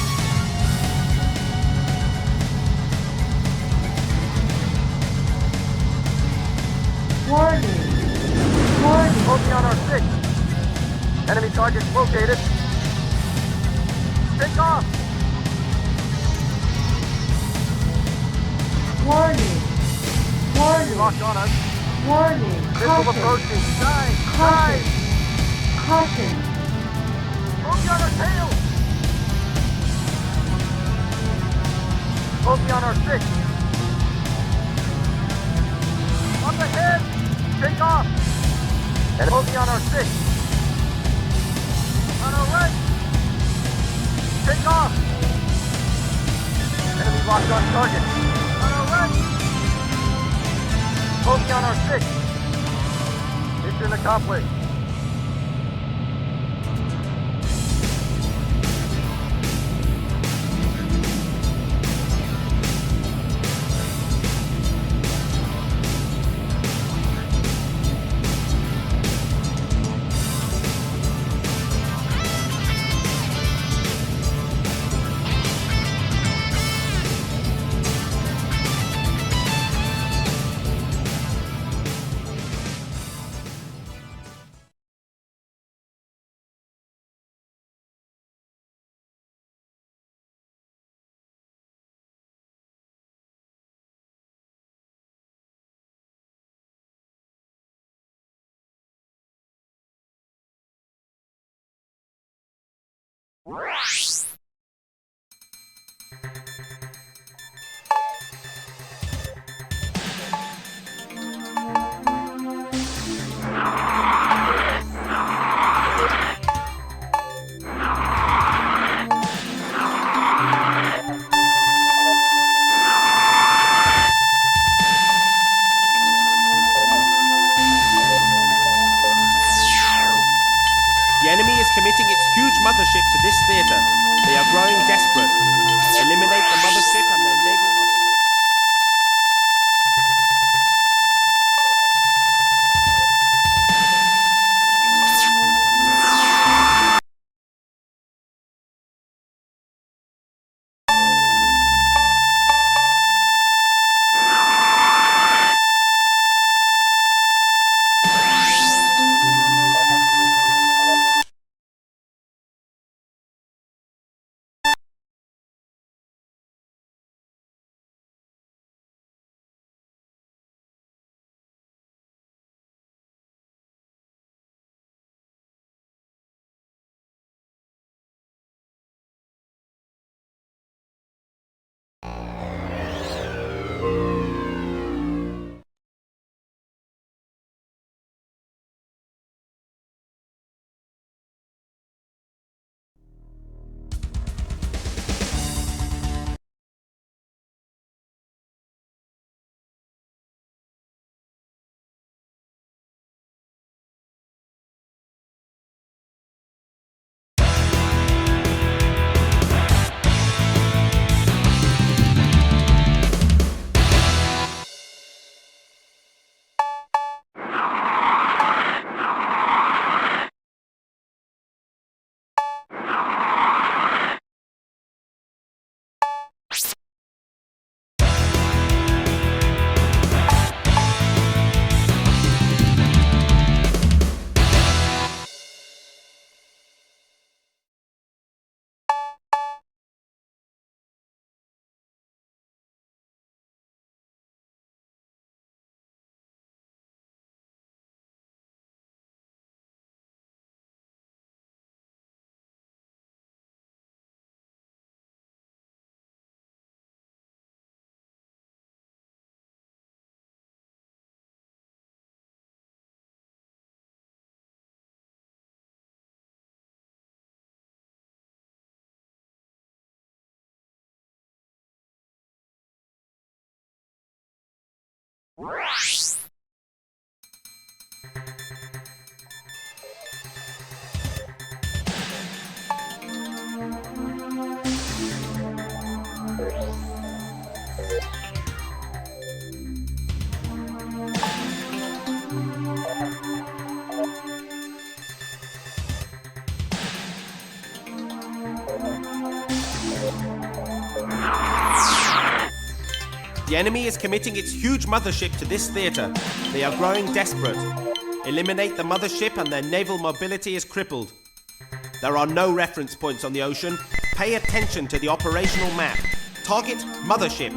Warning. Warning. Bogey on our 6. Enemy targets located. Take off! Warning. Warning. Locked on us. Warning. Missile Caution. approaching. Dive! Caution. Dive! Caution. Bogey on our tail! Bogey on our 6. Up ahead! Take off! And bogey on our 6. On our right! Take off! Enemy locked on target. On our right! Bogey on our 6. Mission accomplished. The enemy is committing its huge mothership to this theater. They are growing desperate. Eliminate the mothership and their naval mobility. The enemy is committing its huge mothership to this theater. They are growing desperate. Eliminate the mothership and their naval mobility is crippled. There are no reference points on the ocean. Pay attention to the operational map. Target mothership.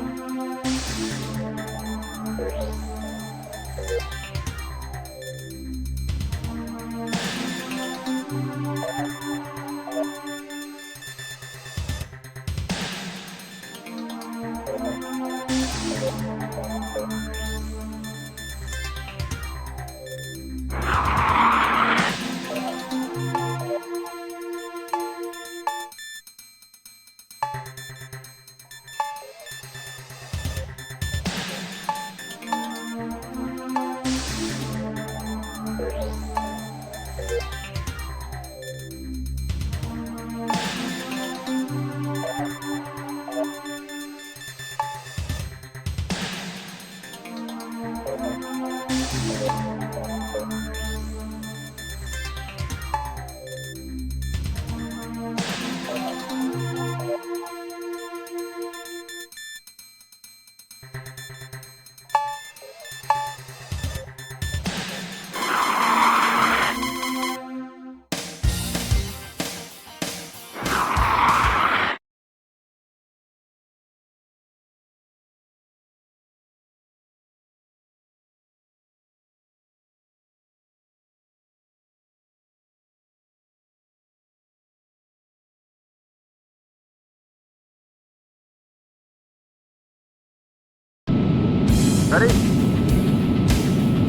Ready?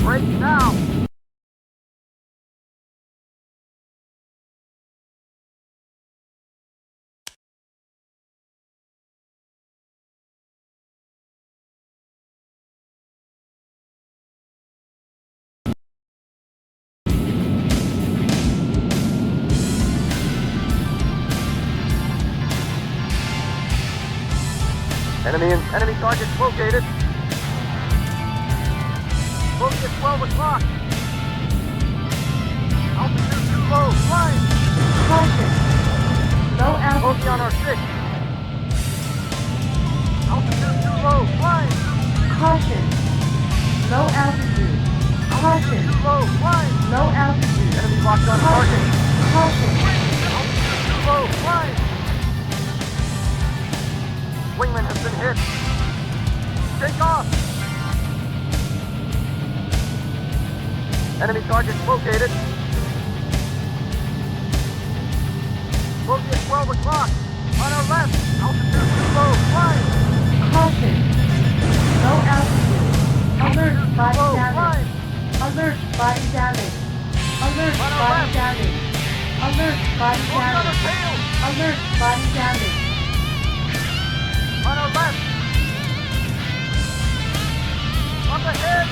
Break now! Enemy targets located. Focus 12 o'clock. Altitude too low. Flying. Caution. Low altitude. Bogey on our 6. Altitude too low. Flying. Caution. Low altitude. Caution. Too low. Flying. Low altitude. Enemy locked on target. Caution. Altitude too low. Flying. Wingman has been hit. Take off. Enemy targets located. Bogey at 12 o'clock. On our left. Altitude too low. Flying. Caution. Low altitude. Alert body Low. damage. Flying. Alert body damage. Alert On our body left. damage. Alert body Bogey on our damage. tail. Alert body damage. On our left. Up ahead.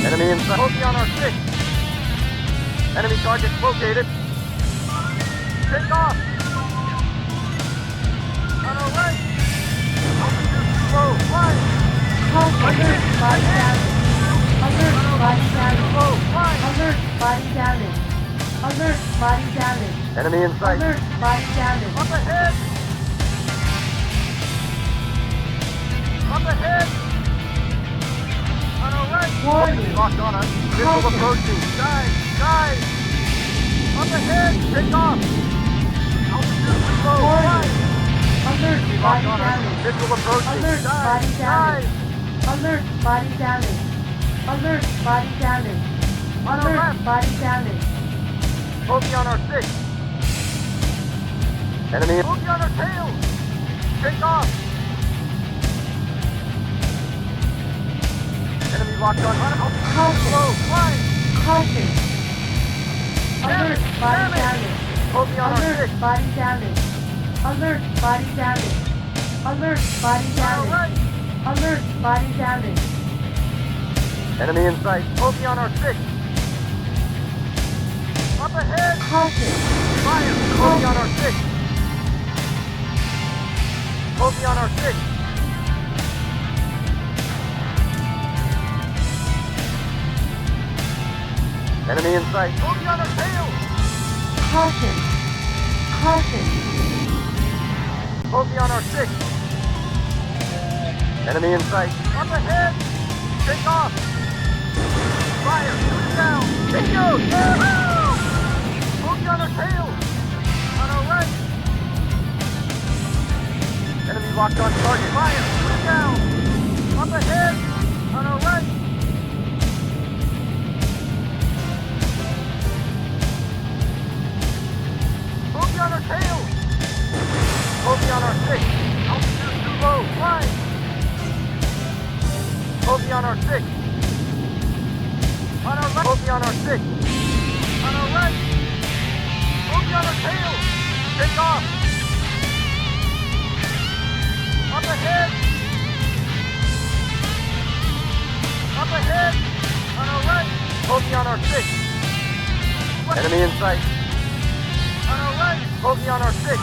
Enemy inside. Bogey on our 6. Enemy targets located. Take off. On our right. Altitude too low. Flying. Alert body damage. Alert body damage. Low. Flying. Alert body damage. Alert body damage. Enemy in sight. Alert body damage. Up ahead. Up ahead. On our right. Warning. Locked on us. Missile Caution. approaching. Guys. Guys. Up ahead. Take off. Altitude too low. Warning. Flying. Alert Locked body on us. damage. Missile approaching. Alert body Guys. damage. Guys. Alert body damage. Alert body damage. On our Alert left. body damage. Bogey on our 6. Enemy. Bogey on our tail. Take off. Enemy locked on. Caution. Low. Flying. Caution. Alert body Damage. damage. Bogey on our 6. Alert body damage. Alert body damage. Alert body On our damage. right. Alert body damage. Enemy in sight. Bogey on our 6. Up ahead. Caution. Fire. Bogey on our 6. Bogey on our 6. Enemy in sight. Bogey on our tail. Caution. Caution. Bogey on our 6. Enemy in sight. Up ahead! Take off! Fire! Shoot it down! Bingo! Yahoo! Bogey on our tail! On our right! Enemy locked on target. Fire! Shoot it down! Up ahead! On our right! Bogey on our tail! Bogey on our 6. Altitude too low. Flying! Bogey on our 6. On our left. Bogey on our 6. On our right. Bogey on our tail. Take off. Up ahead. Up ahead. On our right. Bogey on our 6. Enemy in sight. On our right. Bogey on our 6.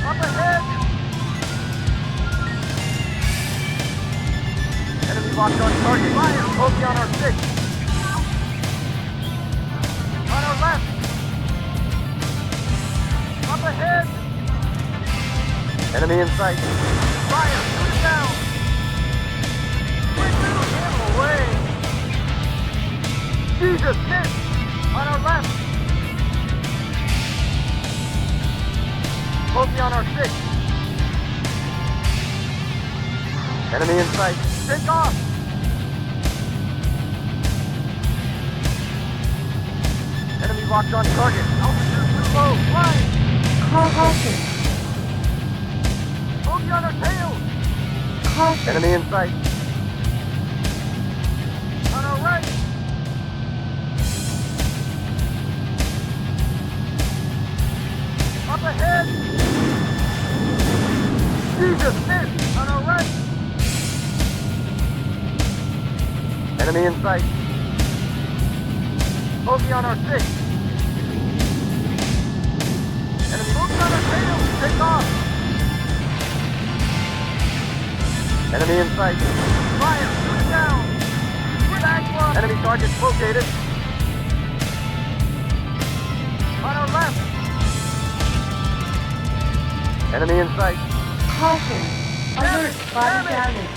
Up ahead. Enemy locked on target. Fire! Bogey on our 6. On our left. Up ahead. Enemy in sight. Fire! Shoot it down. Quick, little him away. Jesus, miss! On our left. Bogey on our 6. Enemy in sight. Take off! Enemy locked on target. Altitude too low. Flying! Caution. Bogey on our tail! Caution. Enemy in sight. On our right. Up ahead! Jesus, miss! On our right. Enemy in sight. Bogey on our 6. Enemy bogey on our tail. Take off. Enemy in sight. Fire. Shoot it down. With Aqua. Enemy targets located. On our left. Enemy in sight. Caution. Alert. Body damage.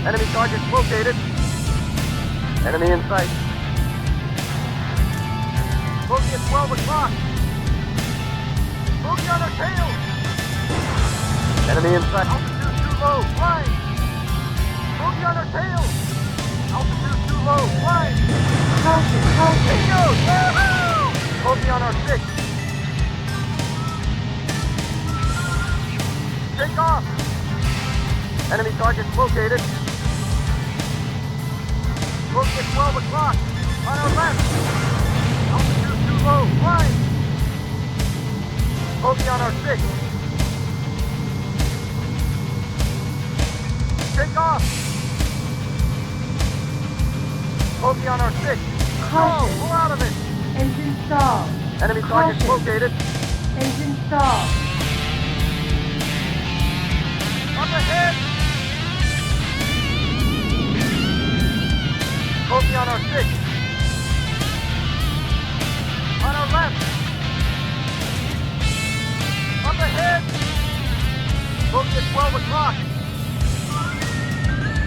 Enemy targets located. Enemy in sight. Bogey at 12 o'clock. Bogey on our tail. Enemy in sight. Altitude too low. Flying. Bogey on our tail. Altitude too low. Flying. Caution. Caution. Bingo! Yahoo! Bogey on our 6. Take off. Enemy targets located. Bogey at 12 o'clock. On our left. Altitude too low. Flying. Bogey on our 6. Take off. Bogey on our 6. Caution. Pull out of it. Engine stall. Enemy targets Caution. located. Engine stall. Up ahead. Bogey on our 6. On our left. Up ahead. Bogey at 12 o'clock.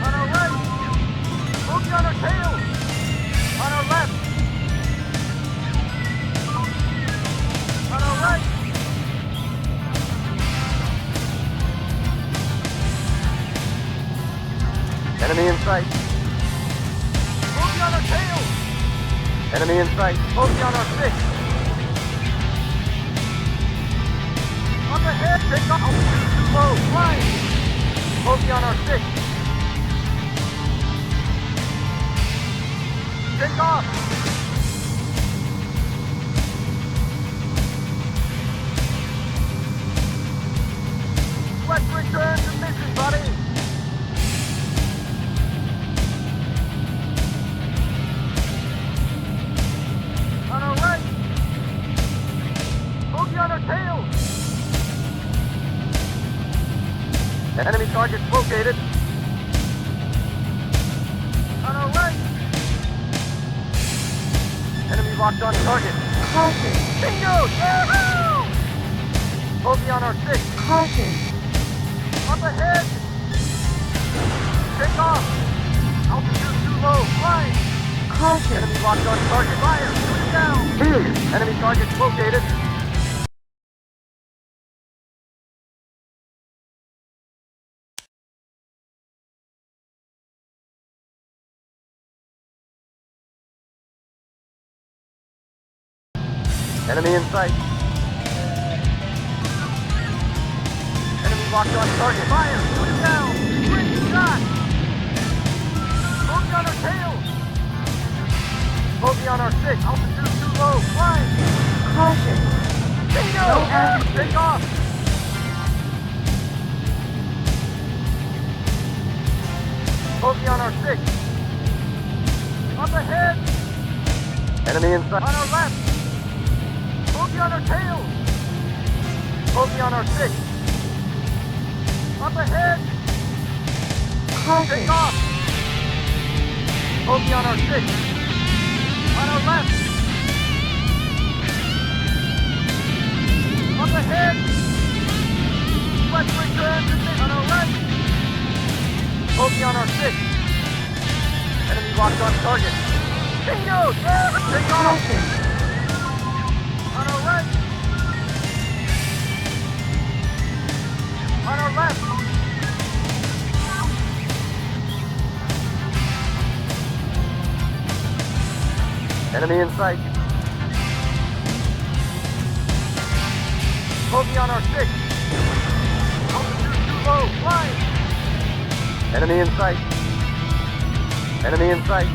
On our right. Bogey on our tail. On our left. On our right. Enemy in sight. Bogey on our tail. Enemy in sight. Bogey on our 6. Up ahead. Take off. Altitude too low. Flying. Bogey on our 6. Take off. targets located. On our right. Enemy locked on target. Caution. Bingo! Yahoo! Bogey on our 6. Caution. Up ahead. Take off. Altitude too low. Flying. Caution. Enemy locked on target. Fire. Shoot it down. Enemy targets located. Enemy in sight. Enemy locked on target. Fire. Shoot it down. Great shot. Bogey on our tail. Bogey on our 6. Altitude too low. Flying. Caution. Bingo! No altitude. Take off! Bogey on our 6. Up ahead! Enemy in sight. On our left! Bogey on our tail! Bogey on our 6. Up ahead! Caution. Take off! Bogey on our 6. On our left! Up ahead! Westward transmission on our right! Bogey on our 6. Enemy locked on target. Bingo! Yeah! Take off! Caution. On our right! On our left! Enemy in sight. Bogey on our 6. Altitude too low. Flying. Enemy in sight. Enemy in sight.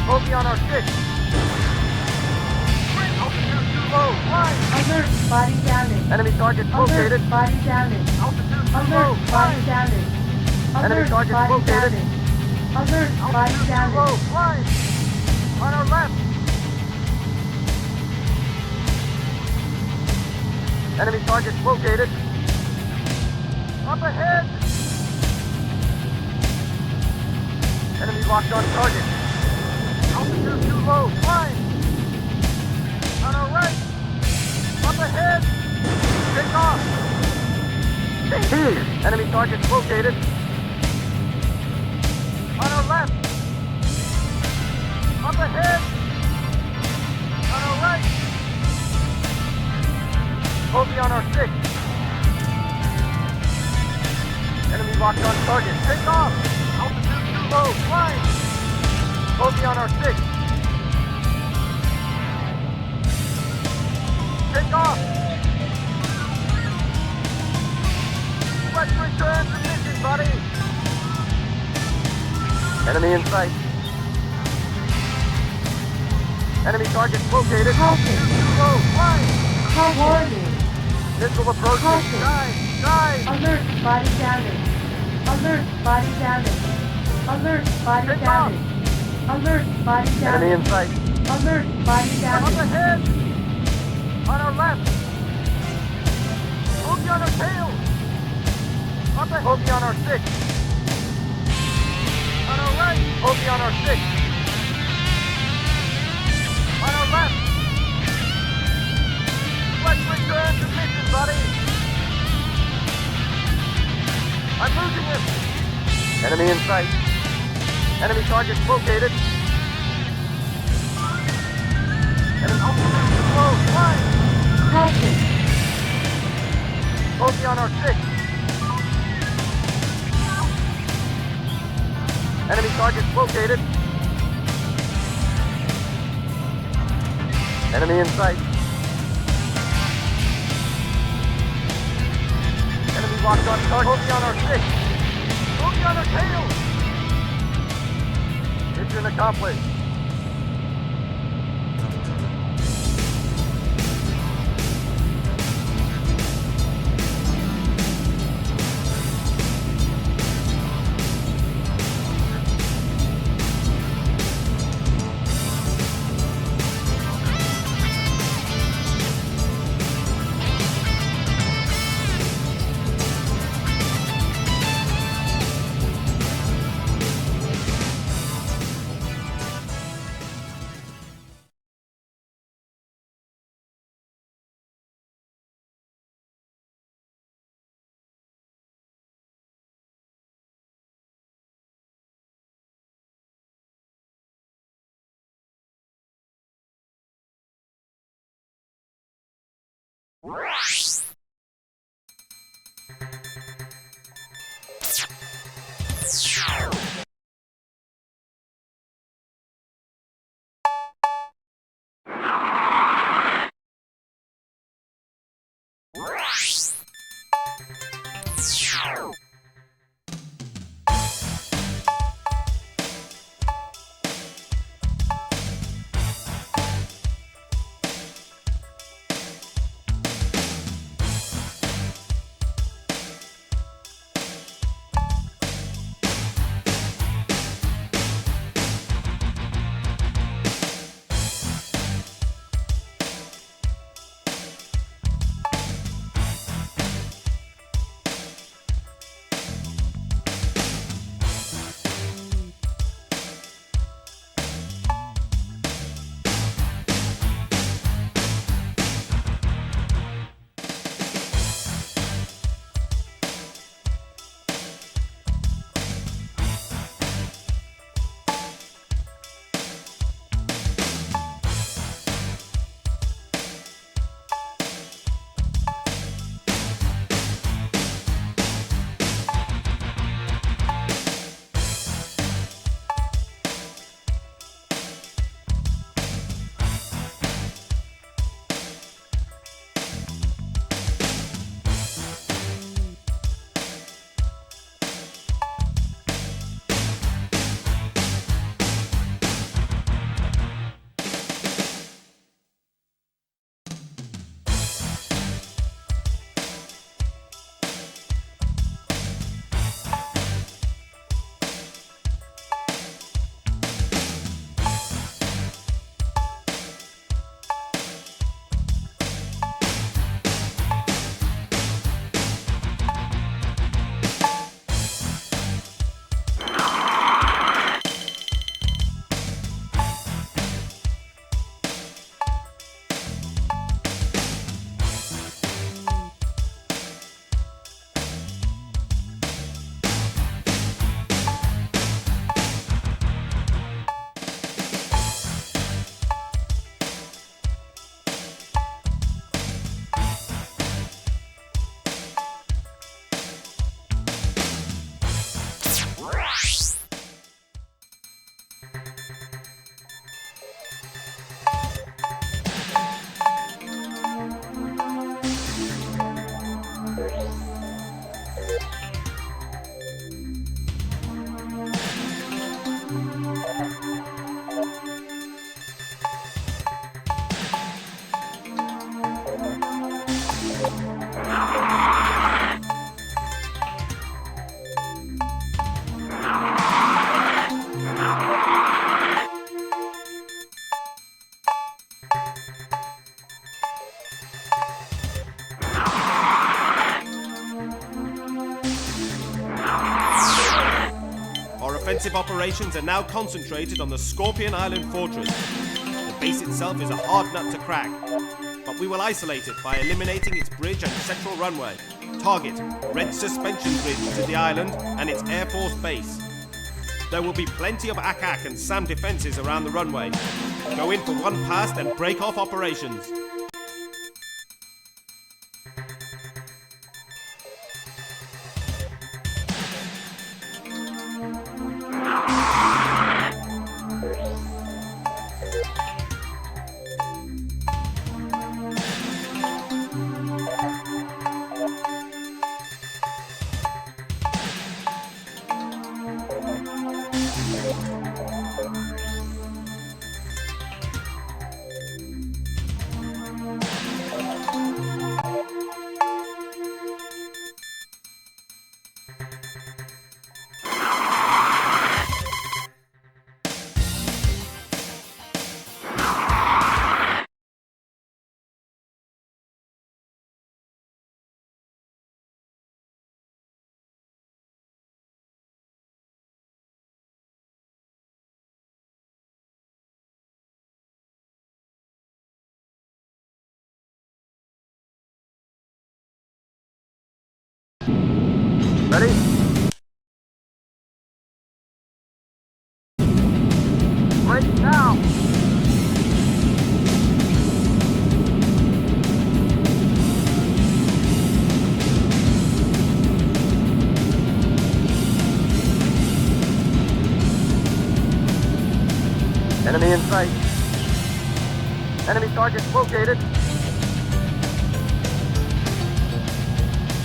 Bogey on our 6. Altitude too low. Flying. Alert. Body damage. Enemy target located. Alert. Body damage. Altitude too low. Alert. Body Flying. damage. Enemy Alert. target Body located. damage. Alert. Body Altitude too low. damage. Flying. On our left. Enemy target located. Up ahead. Enemy locked on target. Altitude too low. Flying. On our right. Up ahead. Take off. Enemy target located. On our left. Up ahead. On our right. Bogey on our 6. Enemy locked on target. Take off. Altitude too low. Flying. Bogey on our 6. Take off. Westward transmission, buddy. Enemy in sight. Enemy target located. Caution. Altitude too low. Flying. Warning. Missile approaching. Caution. Dive. Dive. Alert. Body damage. Alert. Body damage. Alert. Body Take off. damage. Alert. Body Enemy in damage. sight. Alert. Body Up damage. ahead. On our left. Bogey on our tail. Up ahead. Bogey on our 6. On our right. Bogey on our 6. On our left. Westward transmission, buddy. I'm losing it. Enemy in sight. Enemy target located. Enemy altitude too low. Flying. Caution. Bogey on our 6. Enemy target located. Enemy in sight. Enemy locked on target. Bogey on our 6. Bogey on our tail. Mission accomplished. Offensive operations are now concentrated on the Scorpion Island fortress. The base itself is a hard nut to crack, but we will isolate it by eliminating its bridge and central runway. Target: Red Suspension Bridge to the island and its Air Force base. There will be plenty of ACAC and SAM defenses around the runway. Go in for one pass and break off operations. Ready? Break now! Enemy in sight. Enemy targets located.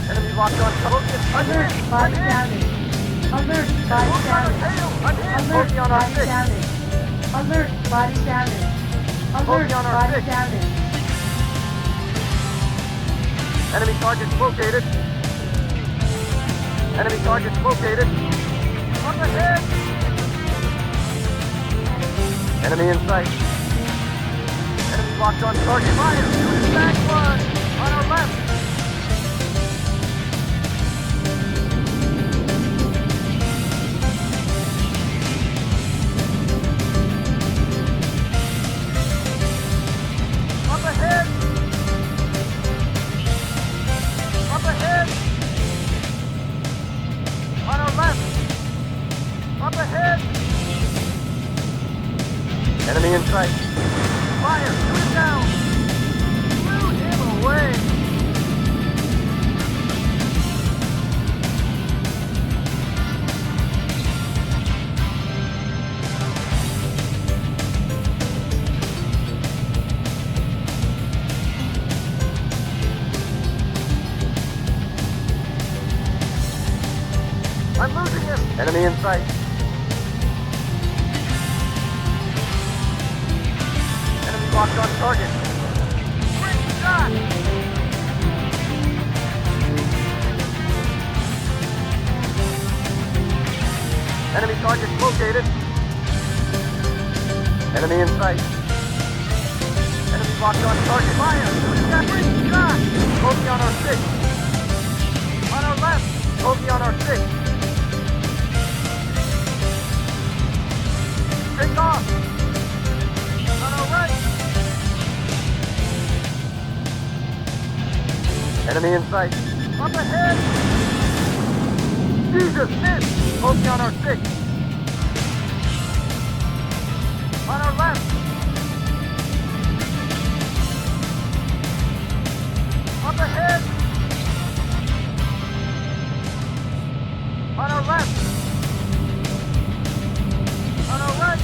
Enemy locked on focus. Alert, body damage. Alert, body damage. Alert, Bogey on our body 6. damage. Alert, body damage. Alert, Bogey on our body 6. damage. Enemy targets located. Enemy targets located. Up ahead. Enemy in sight. Enemy locked on target. Fire. Shooting back one. On our left. Up ahead. Up ahead. On our left. Up ahead. Enemy in sight. Fire! Shoot it down! Blew him away! I'm losing him! Enemy in sight. Enemy locked on target. Great shot! Enemy target located. Enemy in sight. Enemy locked on target. Fire! Great shot! Bogey on our 6. On our left. Bogey on our 6. Take off! On our right! Enemy in sight. Up ahead! Jesus, missed! Bogey on our 6. On our left! Up ahead! On our left! On our right!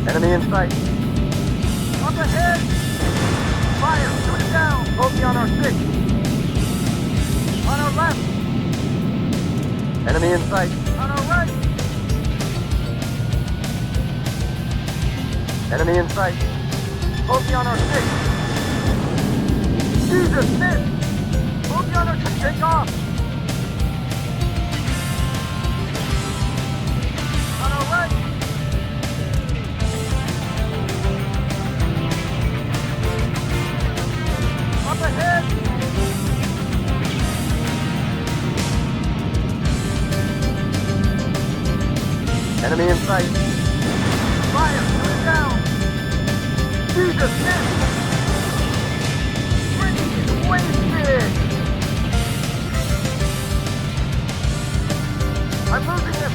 Enemy in sight. Up ahead! Fire! Shoot it down! Bogey on our 6. On our left! Enemy in sight. On our right! Enemy in sight. Bogey on our 6. Jesus, missed! Bogey on our 6. Take off! On our right! Up ahead! Enemy in sight. Fire! Shoot it down! Jesus, missed! Freaking wasted! I'm losing him!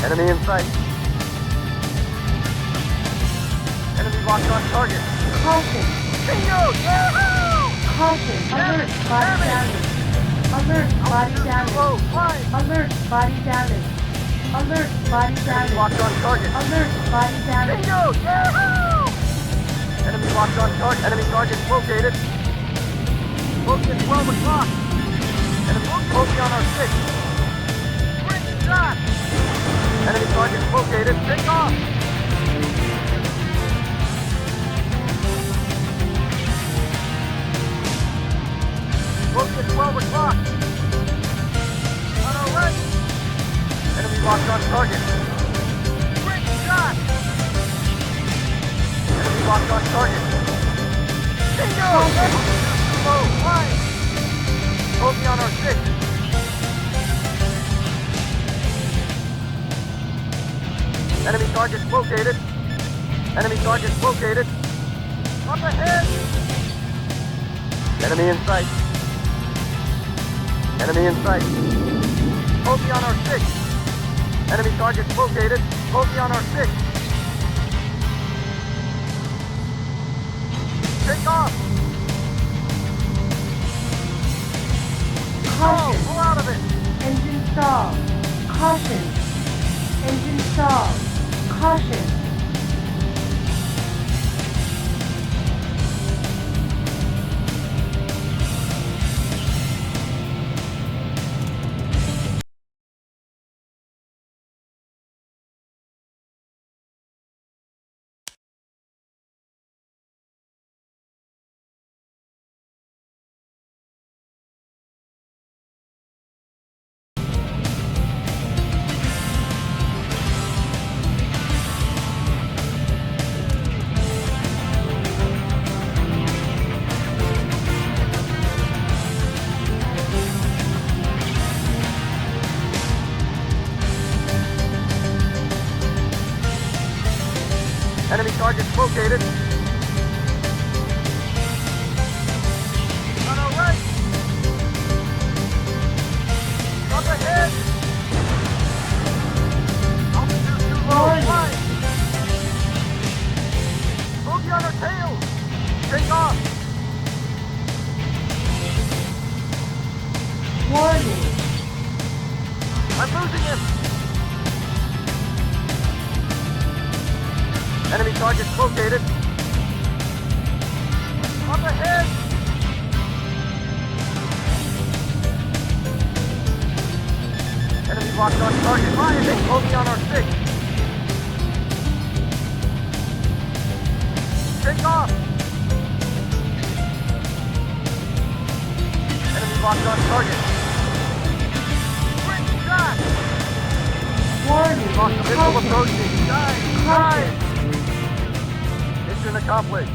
Enemy in sight. Enemy locked on target. Caution, Bingo! Yahoo! caution, alert, body damage. Alert, body damage. Whoa, fine! Alert, body damage. Alert, body Enemy damage. locked on target. Alert, body damage. Bingo! Yahoo! Enemy locked on target. Enemy target located. Bogey at 12 o'clock. Enemy bogey on our 6. Great shot! Enemy target located. Take off! Bogey at 12 o'clock. On our right. Enemy locked on target. Great shot! Enemy locked on target. Bingo! Low, fine! Bogey on our 6. Enemy targets located. Enemy targets located. Up ahead! Enemy in sight. Enemy in sight. Bogey on our 6. Enemy targets located. Bogey on our 6. Take off! Caution. Pull out of it! Engine stall. Caution. Engine stall. Caution. Enemy targets located. On our right. Up ahead. Altitude too low. Warning. Fly. Bogey on our tail. Take off. Warning. I'm losing him. Enemy targets located. Up ahead! Enemy locked on target. Fire! Bogey on our 6. Take off! Enemy locked on target. Great shot! Warning. Lost the missile Caution. approaching. Dive! Caution. Dive! Mission accomplished.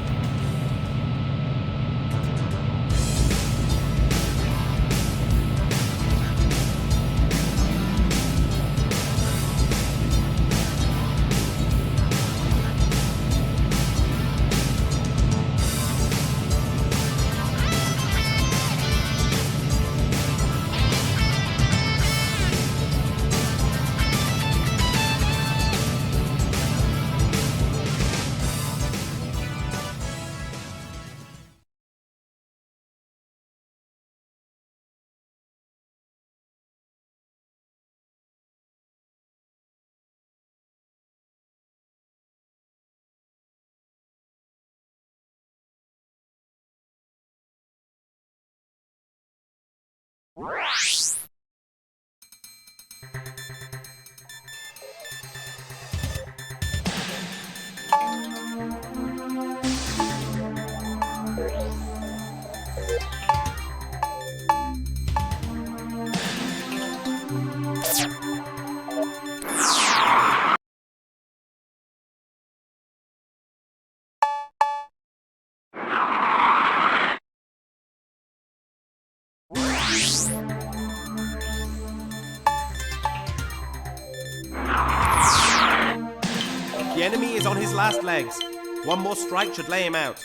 The enemy is on his last legs. One more strike should lay him out.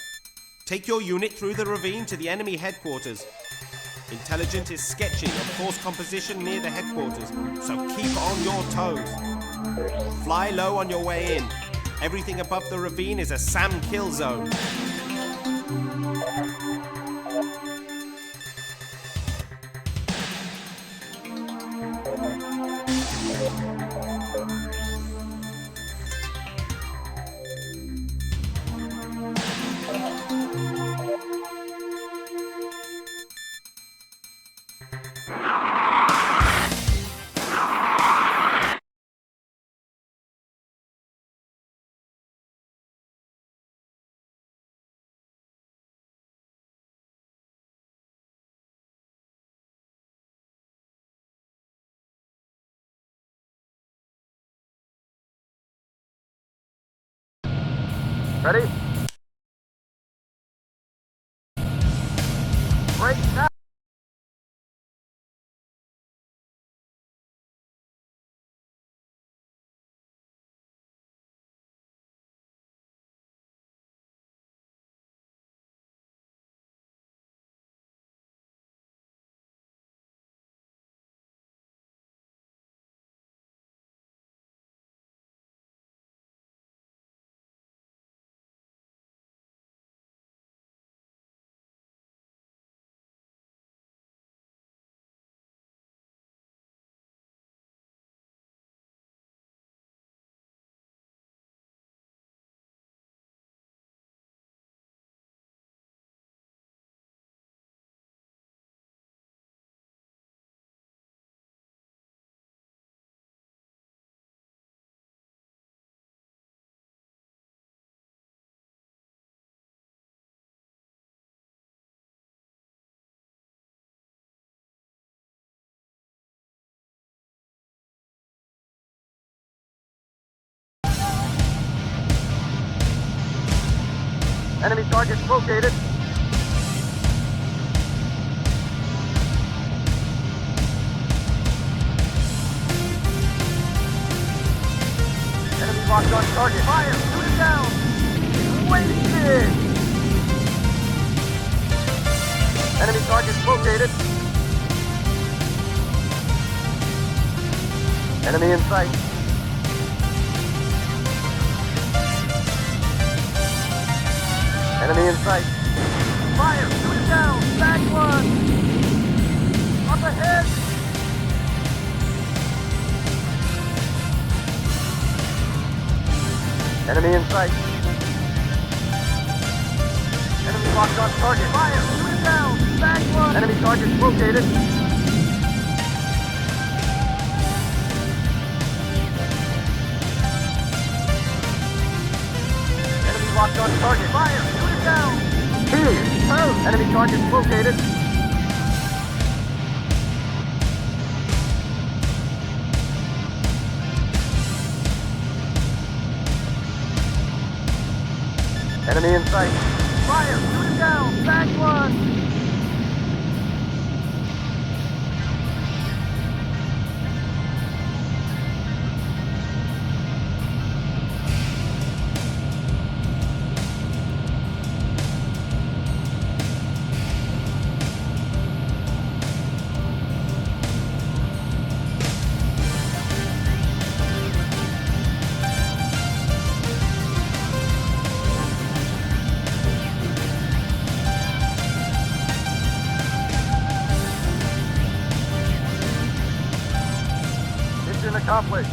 Take your unit through the ravine to the enemy headquarters. Intelligence is sketchy on force composition near the headquarters, so keep on your toes. Fly low on your way in. Everything above the ravine is a SAM kill zone. Ready? Break now! Enemy targets located. Enemy locked on target. Fire! Shoot it down! Wasted! Enemy targets located. Enemy in sight. Enemy in sight. Fire! Shoot it down! Back one! Up ahead! Enemy in sight. Enemy locked on target. Fire! Shoot it down! Back one! Enemy targets located. Enemy locked on target. Fire! Shoot it down! Two! Enemy targets located. Enemy in sight. Fire! Shoot it down! Back one! Mission accomplished.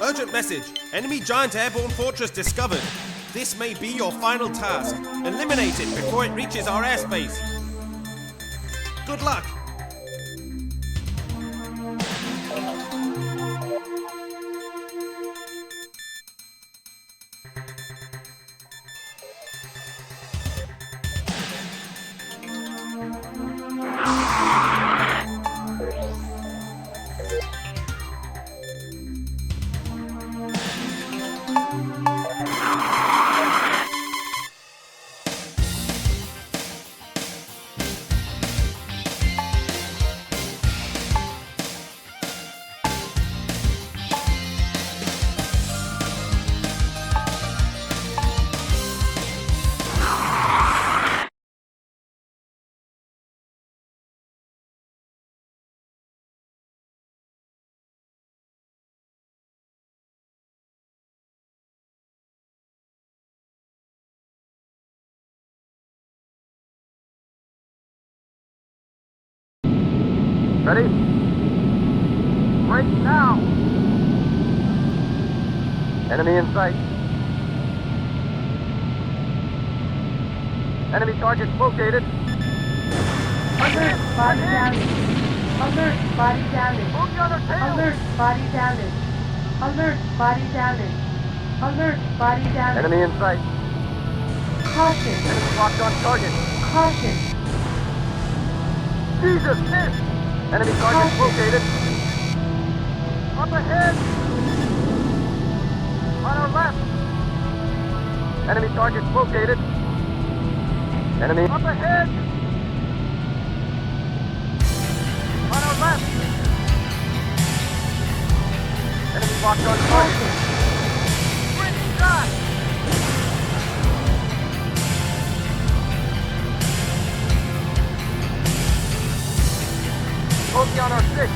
Urgent message. Enemy giant airborne fortress discovered. This may be your final task. Eliminate it before it reaches our airspace. Good luck. Ready? Break now! Enemy in sight. Enemy target located. Alert, body damage. Alert, body damage. Bogey on our tail! Alert, body damage. Alert, body damage. Alert, body damage. Enemy in sight. Caution, Enemy locked on target. caution. Jesus, miss! Enemy target located. Up ahead! On our left! Enemy target located. Enemy up ahead! On our left! Enemy locked on target. Great shot! Bogey on our 6.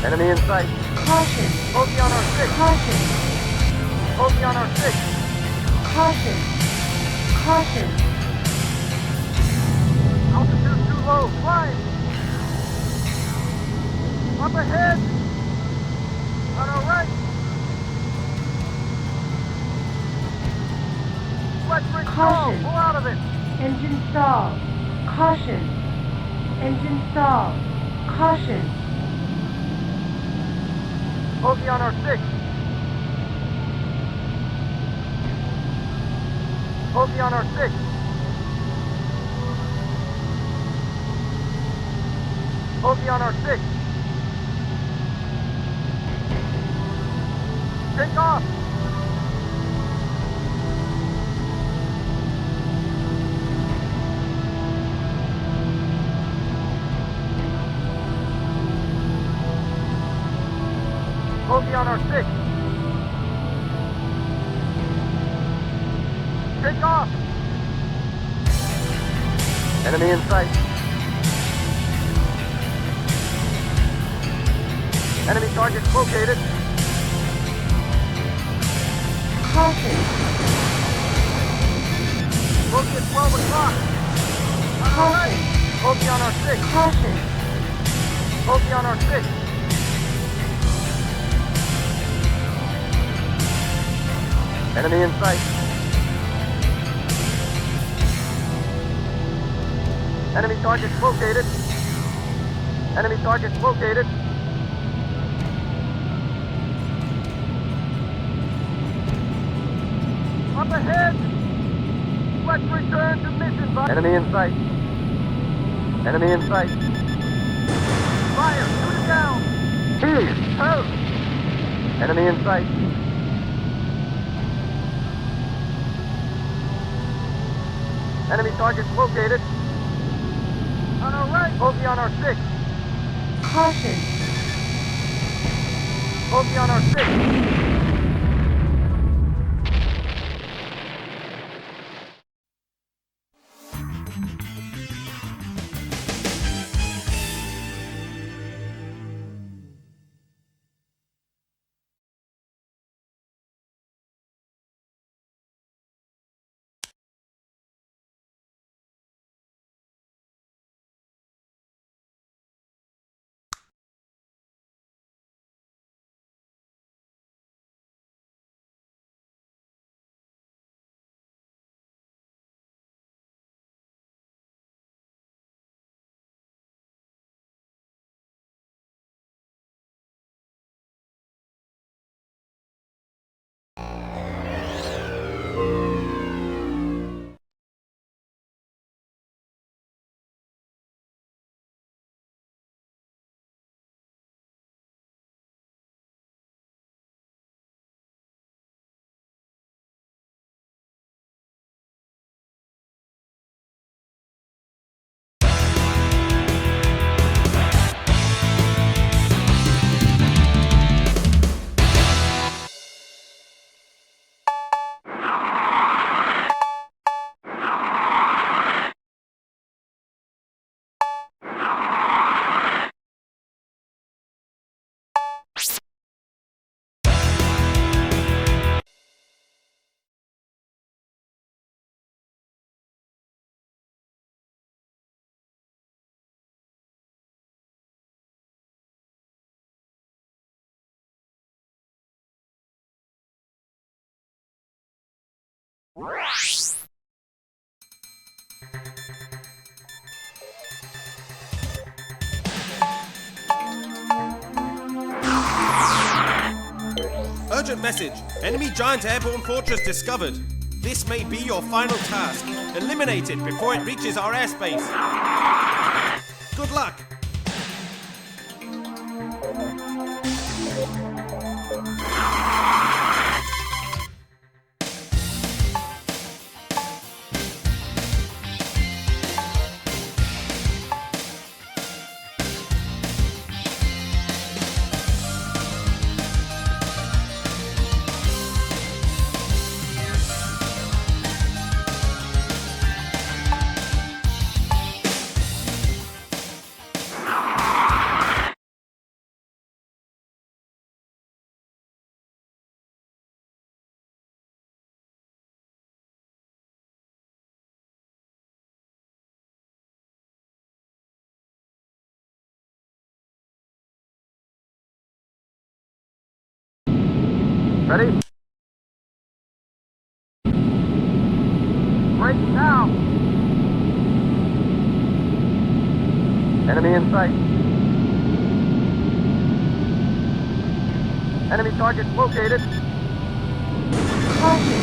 Enemy in sight. Caution, Bogey on our 6. caution, Bogey on our 6. caution, caution. Altitude too low. Climb. Up ahead. On our right. Let's bring Caution. Pull out of it. Engine stall. Caution. Engine stall. Caution. Bogey on our 6. Bogey on our 6. Bogey on our 6. Take off. Bogey on our 6. Take off. Enemy in sight. Enemy target located. Caution. Bogey at 12 o'clock. On our right. Bogey on our 6. Caution. Bogey on our 6. Enemy in sight. Enemy target located. Enemy target located. Up ahead. Let's return to mission. Enemy in sight. Enemy in sight. Fire. Shoot it down. Toast. Enemy in sight. Enemy target located. On our right. Bogey on our 6. Caution. Bogey on our 6. Urgent message. Enemy giant airborne fortress discovered. This may be your final task. Eliminate it before it reaches our airspace. Good luck. Ready? Break now! Enemy in sight. Enemy target located. Caution.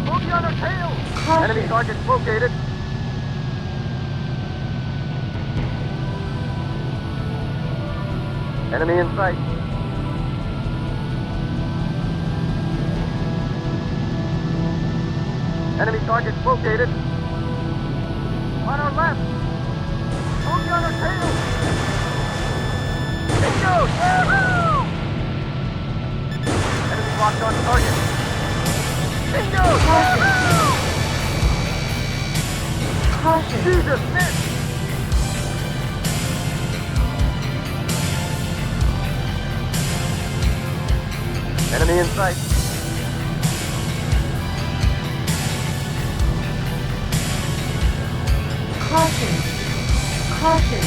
Bogey on our tail! Caution. Enemy target located. Enemy in sight. Enemy target located. On our left. Bogey on our tail. Bingo! Woohoo! Enemy locked on target. Bingo! Woohoo! Caution. Jesus, missed! Enemy in sight. Caution. Caution.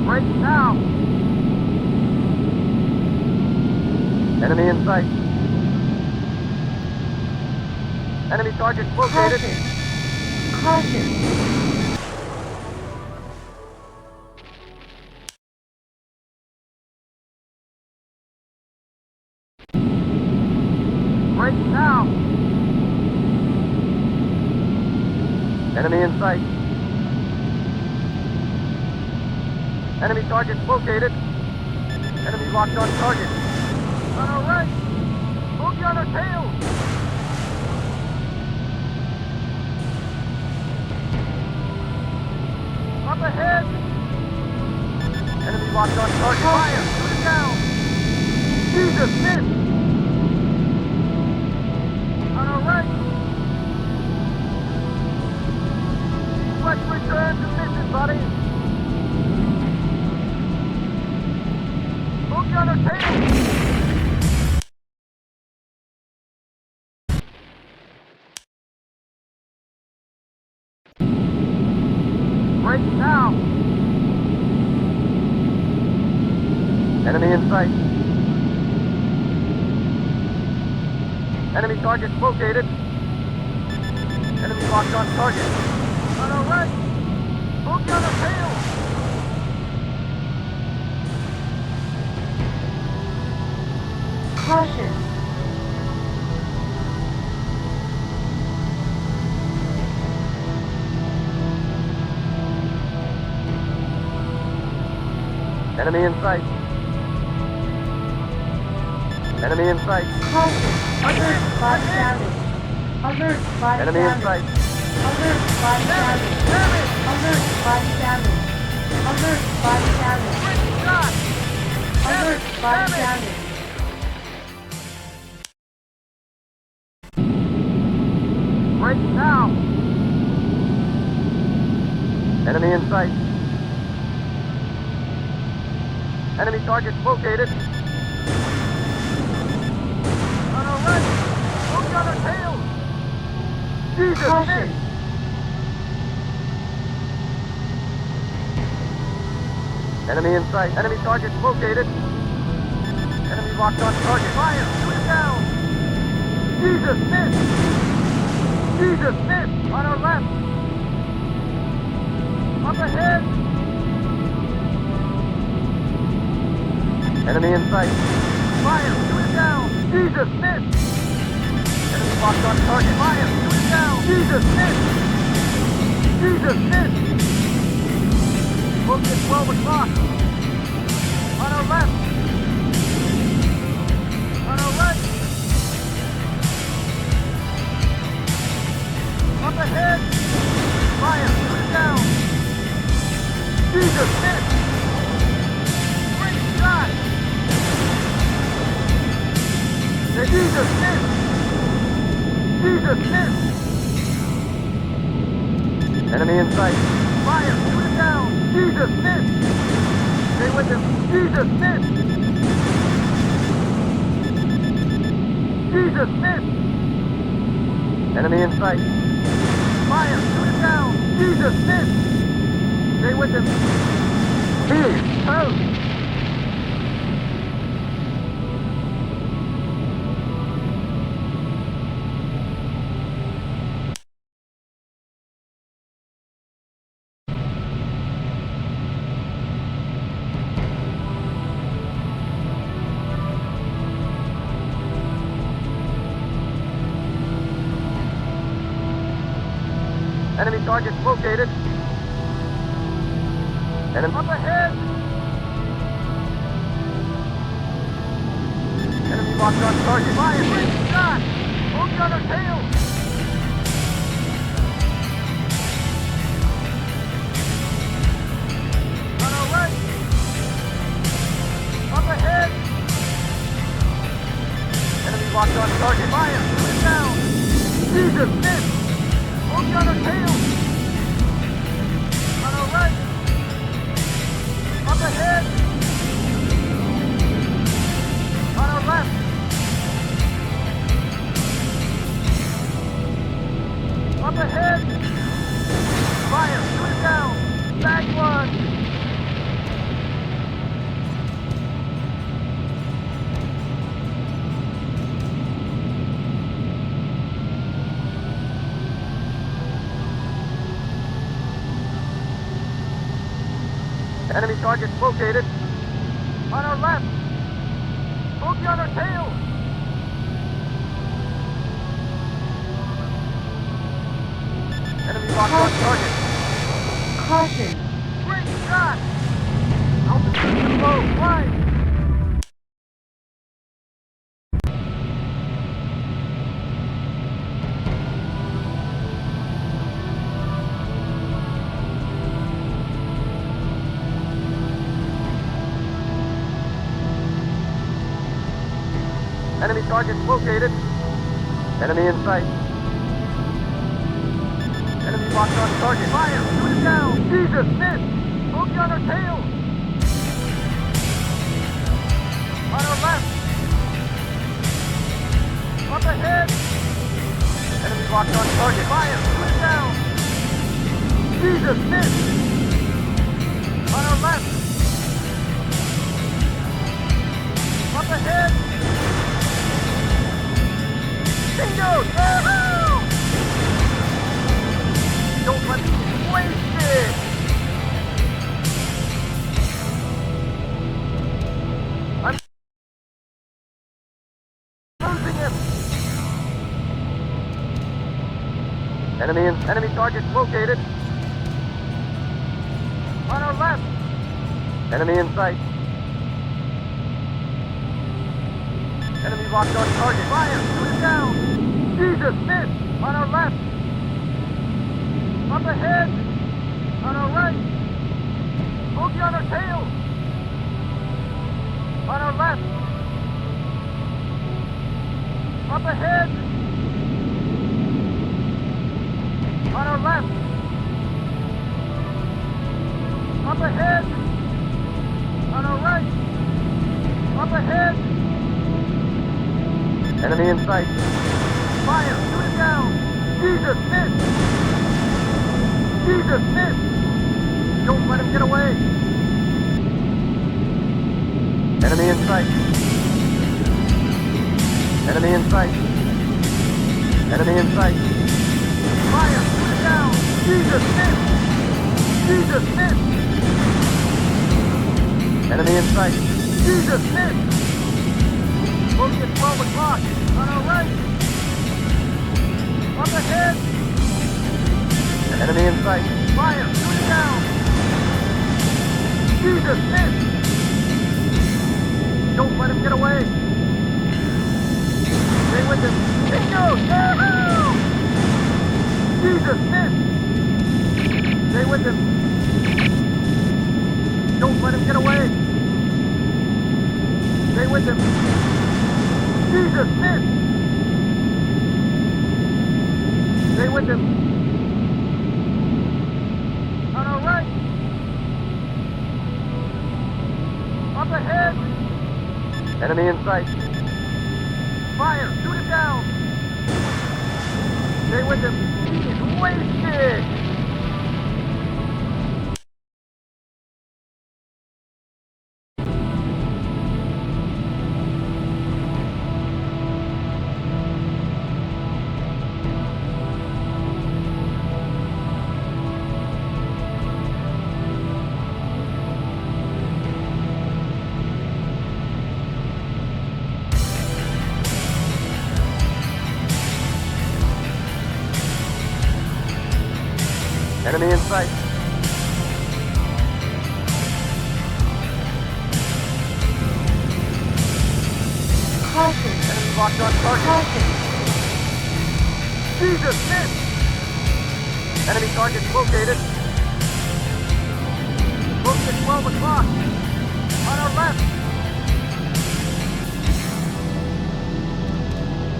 Break now! Enemy in sight. Enemy target located. Caution. Caution. Break now! Enemy in sight. Enemy target located. Enemy locked on target. On our right! Bogey on our tail! Up ahead! Enemy locked on target. Fire! Shoot it down! Jesus, missed! On our right! Let's return to mission, buddy! Bogey on our tail! Break now! Enemy in sight. Enemy target located. Enemy locked on target. On our right! Bogey on our tail! Caution. Enemy in sight. Enemy in sight. Caution. Alert. Body damage. Alert. Body Enemy in damage. sight. Alert. Body damage. Alert. Body damage. Alert. Body damage. Shot! Alert. Body damage. Break now! Enemy in sight. Enemy targets located. On our right. Bogey on our tail. Jesus, Caution. missed. Enemy in sight. Enemy targets located. Enemy locked on target. Fire! Shoot it down! Jesus, missed! Jesus, missed! On our left! Up ahead! Enemy in sight. Fire! Shoot it down! Jesus, missed! Enemy locked on target. Fire! Shoot it down! Jesus, missed! Jesus, missed! Bogey at 12 o'clock. On our left. On our right. Up ahead. Fire. Shoot it down. Jesus, missed. Great shot. Jesus, missed. Jesus, missed. Enemy in sight. Fire. Shoot it down. Jesus, missed. Stay with him. Jesus, missed. Jesus, missed. Enemy in sight. Fire, shoot it down. Jesus, missed. Stay with him. Jeez, out. Enemy targets located. Enemy up ahead. Enemy locked on target. Fire! Great shot! Bogey on our tail. On our right. Up ahead. Enemy locked on target. Fire! Shoot it down. Jesus, missed. Bogey on our tail. On our right. Up ahead. On our left. Up ahead. Fire. Shoot it down. Bag one. Enemy targets located. On our left. Bogey on our tail. Enemy locked on target. Caution. Great shot! Altitude low. Right. Enemy targets located. Enemy in sight. Enemy locked on target. Fire! Shoot it down! Jesus, missed! Bogey on our tail! On our left! Up ahead! Enemy locked on target. Fire! Shoot it down! Jesus, missed! On our left! Up ahead! Bingo! Woohoo! Don't let me get wasted! I'm losing him! Enemy targets located. On our left. Enemy in sight. Enemy locked on target. Fire! Shoot it down! Jesus, missed! On our left! Up ahead! On our right! Bogey on our tail! On our left! Up ahead! On our left! Up ahead! On our right! Up ahead! Enemy in sight. Fire! Shoot it down! Jesus, miss! Jesus, miss! Don't let him get away! Enemy in sight. Enemy in sight. Enemy in sight. Fire! Shoot it down! Jesus, miss! Jesus, miss! Enemy in sight. Jesus, miss! Bogey at 12 o'clock. On our right. Up ahead. Enemy in sight. Fire! Shoot it down! Jesus, miss! Don't let him get away! Stay with him! Bingo! Yahoo! Jesus, miss! Stay with him! Don't let him get away! Stay with him! Jesus, miss! Stay with him! On our right! Up ahead! Enemy in sight! Fire! Shoot it down! Stay with him! He's wasted! Enemy in sight. Caution. Enemy locked on target. Caution. Jesus, miss! Enemy target located. Bogey at 12 o'clock. On our left.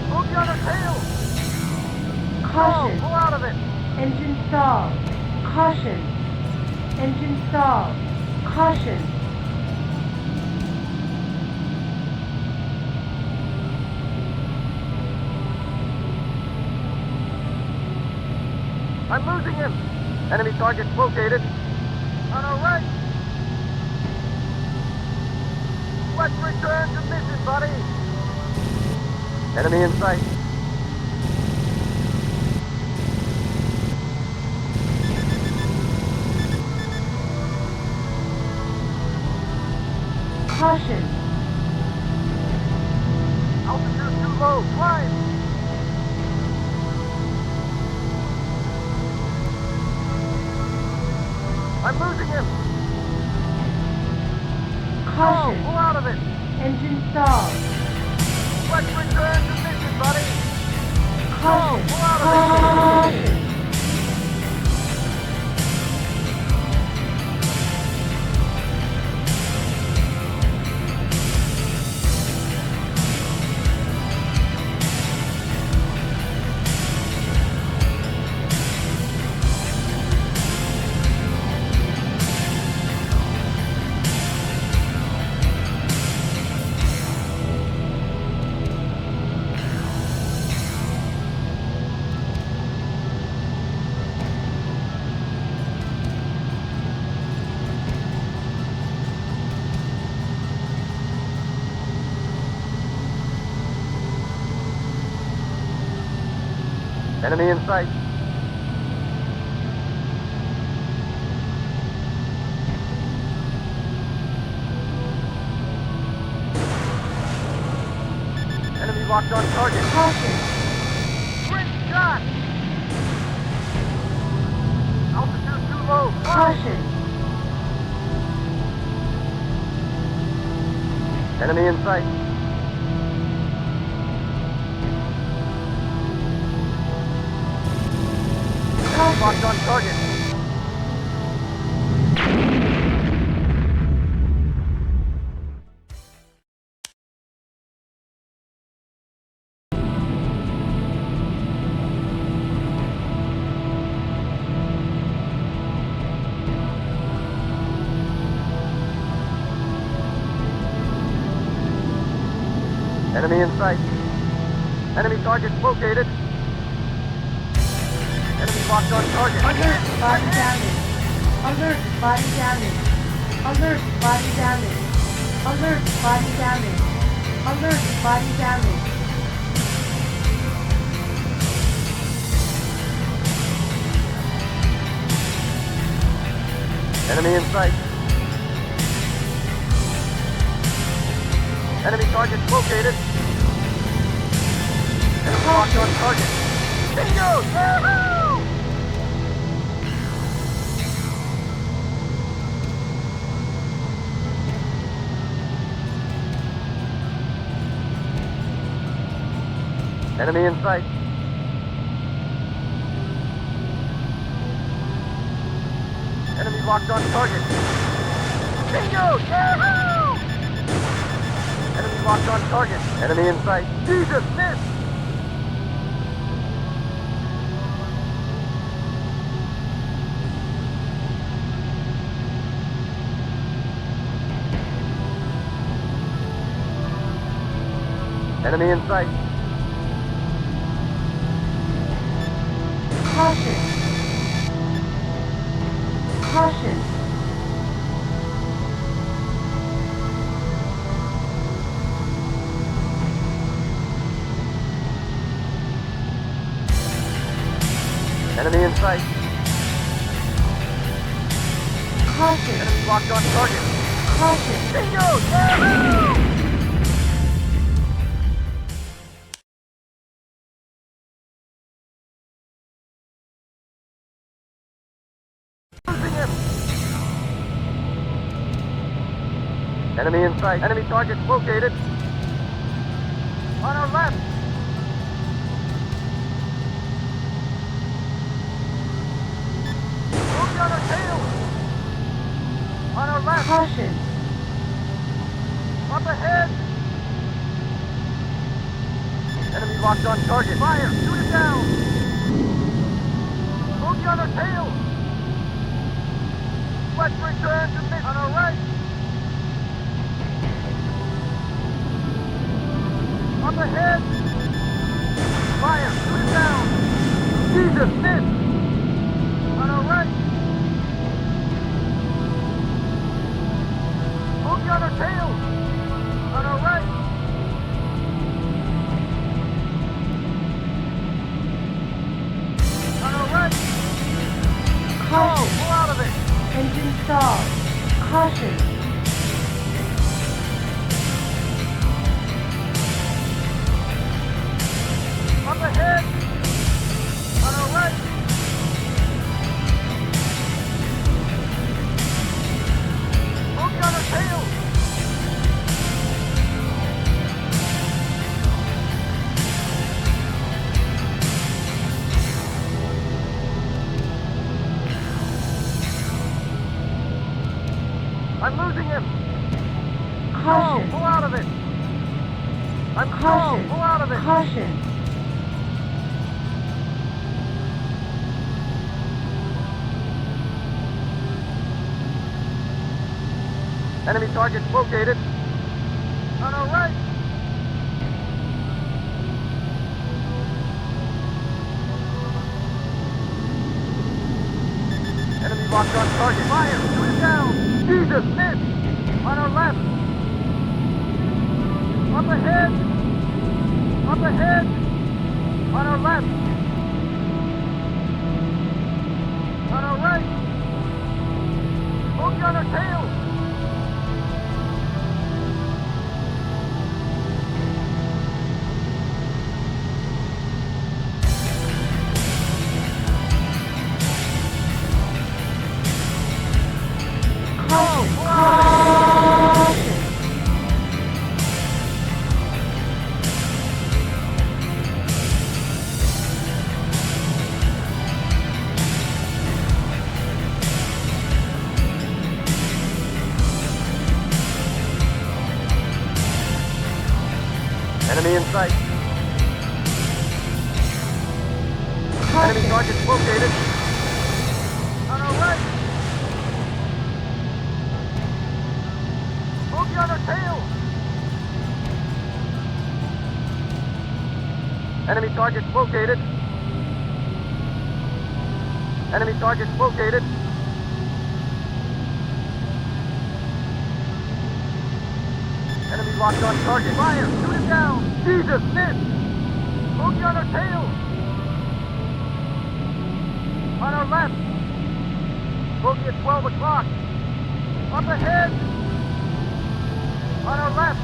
Bogey on our tail. Caution. Pull out of it. Engine stall. Caution. Engine stall. Caution. I'm losing him. Enemy target located. On our right. Let's return to mission, buddy. Enemy in sight. Caution. Altitude too low. Climb. I'm losing him. Caution. Pull out of it. Engine stall. Let's return to mission, buddy. Caution. Pull out of it. Caution. Enemy in sight. Enemy locked on target. Caution. Great shot! Altitude too low. Caution. Enemy in sight. Locked on target. Enemy in sight. Enemy target located. Enemy locked on target. Alert, body damage. Alert, body damage. Alert, body damage. Alert, body damage. Alert, body damage. Enemy in sight. Enemy target located. Enemy locked on target. Bingo! Yahoo! Enemy in sight. Enemy locked on target. Bingo! Yahoo! Enemy locked on target. Enemy in sight. Jesus, miss! Enemy in sight. Caution. Caution. Enemy in sight. Caution. Enemy locked on target. Caution. Bingo! Yahoo! Losing him. Enemy in sight. Enemy target located. On our left. Moving on our tail. On our left. Caution. Up ahead. Enemy locked on target. Fire. Shoot it down. Moving on our tail. Let's return to mid on our right. Up ahead. Fire. Shoot it down. Jesus, miss. On our right. Moving on our tail. On our right. On our right. Caution. Oh, pull out of it. Engine stall. Caution. Up ahead. On our right. Moving on our tail. I'm losing him. Caution. No, pull out of it. I'm Caution. pull out of it. Caution. Enemy target located. On our right. Enemy locked on target. Fire. Shoot it down. Jesus, miss. On our left. Up ahead. Up ahead. On our left. On our right. Moving on our tail. Caution. Pull out of it. Caution. Enemy in sight. Enemy Caution. target located. On our right. Moving on our tail. Enemy targets located. Enemy targets located. Enemy locked on target. Fire! Shoot him down! Jesus, miss! Bogey on our tail! On our left! Bogey at 12 o'clock! Up ahead! On our left!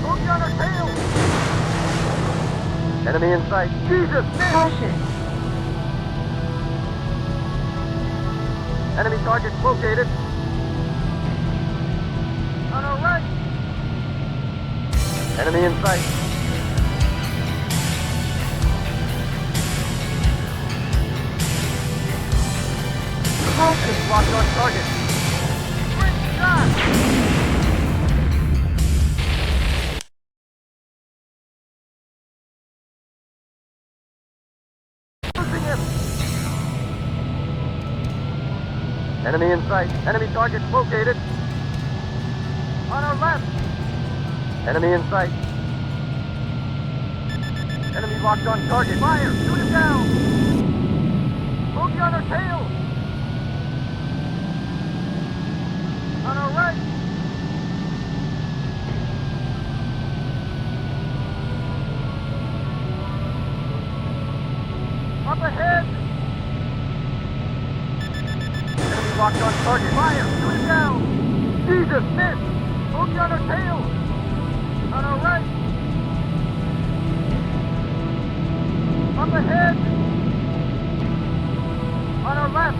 Bogey on our tail! Enemy in sight! Jesus, miss! Caution. Enemy targets located. On our right. Enemy in sight. Caution. Locked on target. Great shot! Losing him. Enemy in sight. Enemy targets located. On our left. Enemy in sight. Enemy locked on target. Fire! Shoot him down! Bogey on our tail! On our right. Up ahead. Enemy locked on target. Fire! Shoot him down! Jesus, miss! Bogey on our tail! On our right. Up ahead. On our left.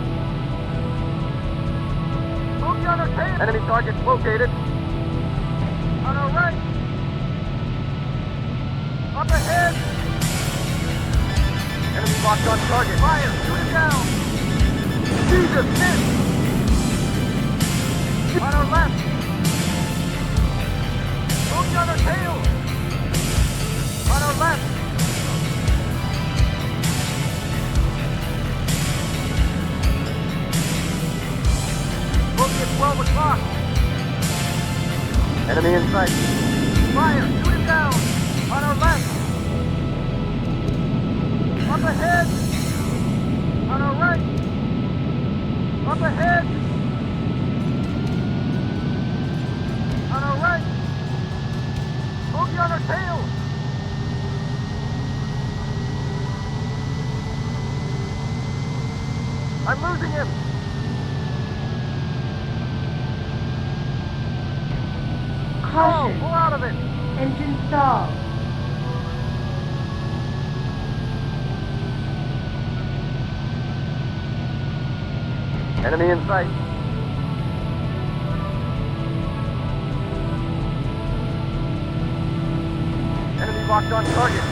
Bogey on our tail! Enemy targets located. On our right. Up ahead. Enemy locked on target. Fire! Shoot him down! Jesus, miss! On our left. Bogey on our tail! On our left. Bogey at 12 o'clock. Enemy in sight. Fire! Shoot him down! On our left. Up ahead. On our right. Up ahead. On our right. Bogey on our tail. I'm losing him. Caution. Pull out of it. Engine stalled. Enemy in sight. Enemy locked on target.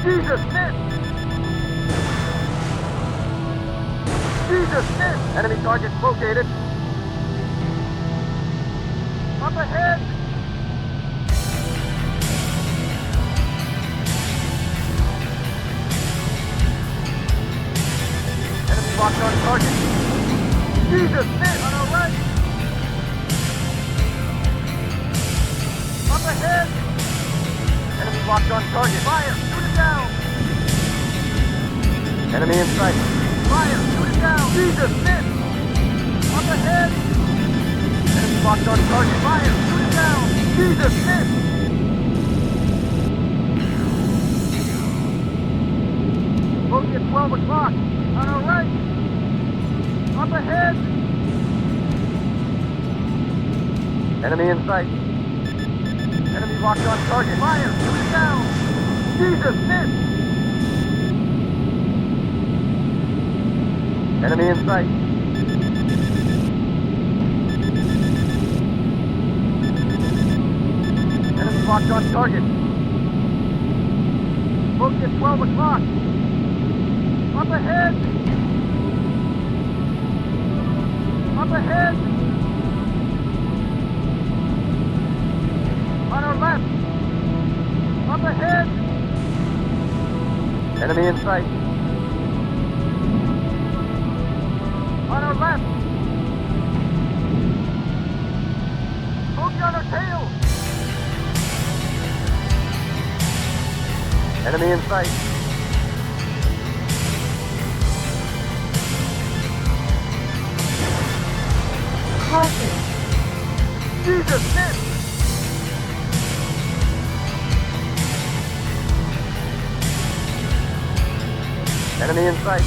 Jesus, miss! Jesus, miss! Enemy target located. Up ahead! Enemy locked on target. Jesus, miss! On our right! Up ahead! Enemy locked on target. Fire! Shoot him down! Enemy in sight. Fire! Shoot him down! Jesus, miss! Up ahead! Enemy locked on target. Fire! Shoot him down! Jesus, miss! Bogey at 12 o'clock. On our right. Up ahead. Enemy in sight. Enemy locked on target. Fire! Shoot him down! Jesus, miss! Enemy in sight. Enemy locked on target. Bogey at 12 o'clock. Up ahead. Up ahead. On our left. Up ahead. Enemy in sight. On our left. Bogey on our tail! Enemy in sight. Caution. Jesus, miss! Enemy in sight.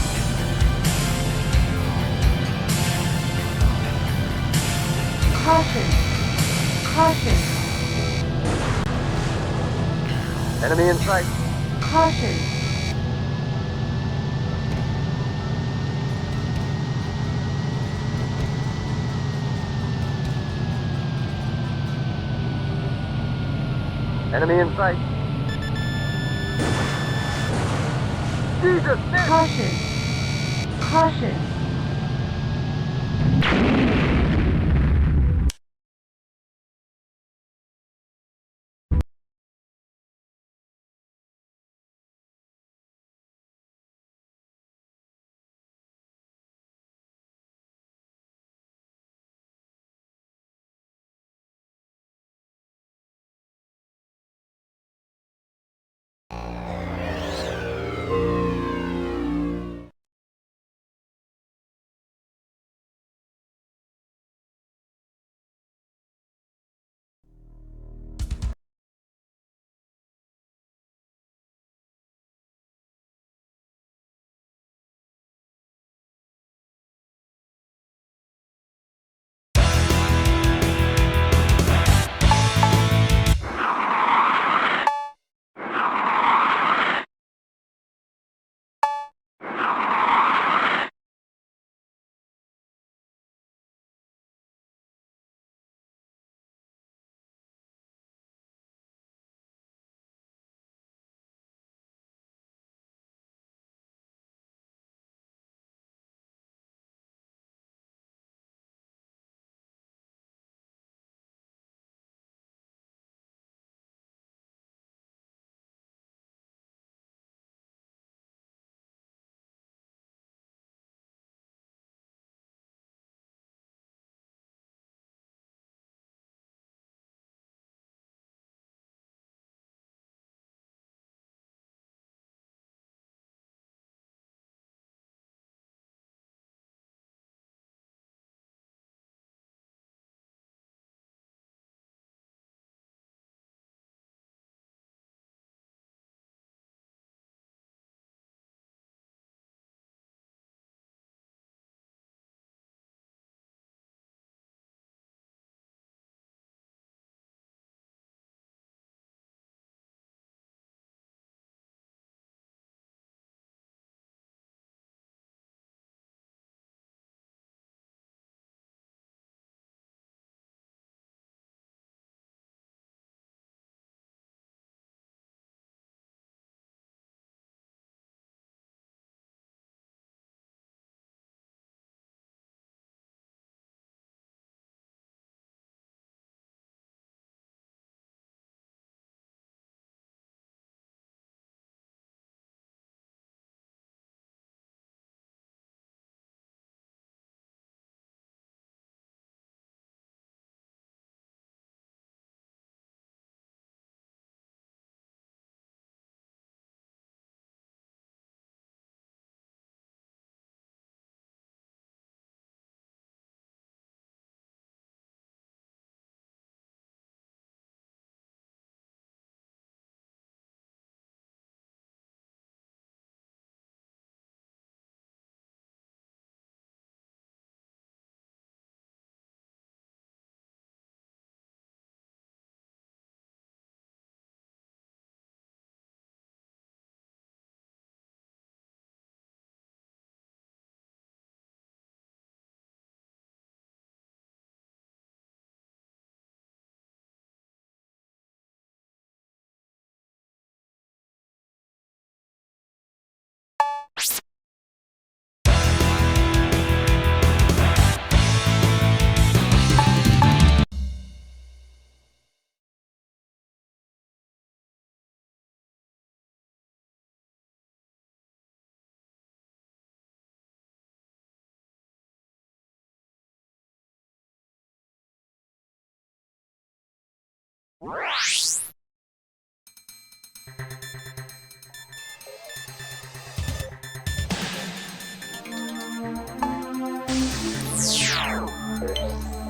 Caution. Caution. Enemy in sight. Caution. Enemy in sight. Jesus, miss! Caution. Caution.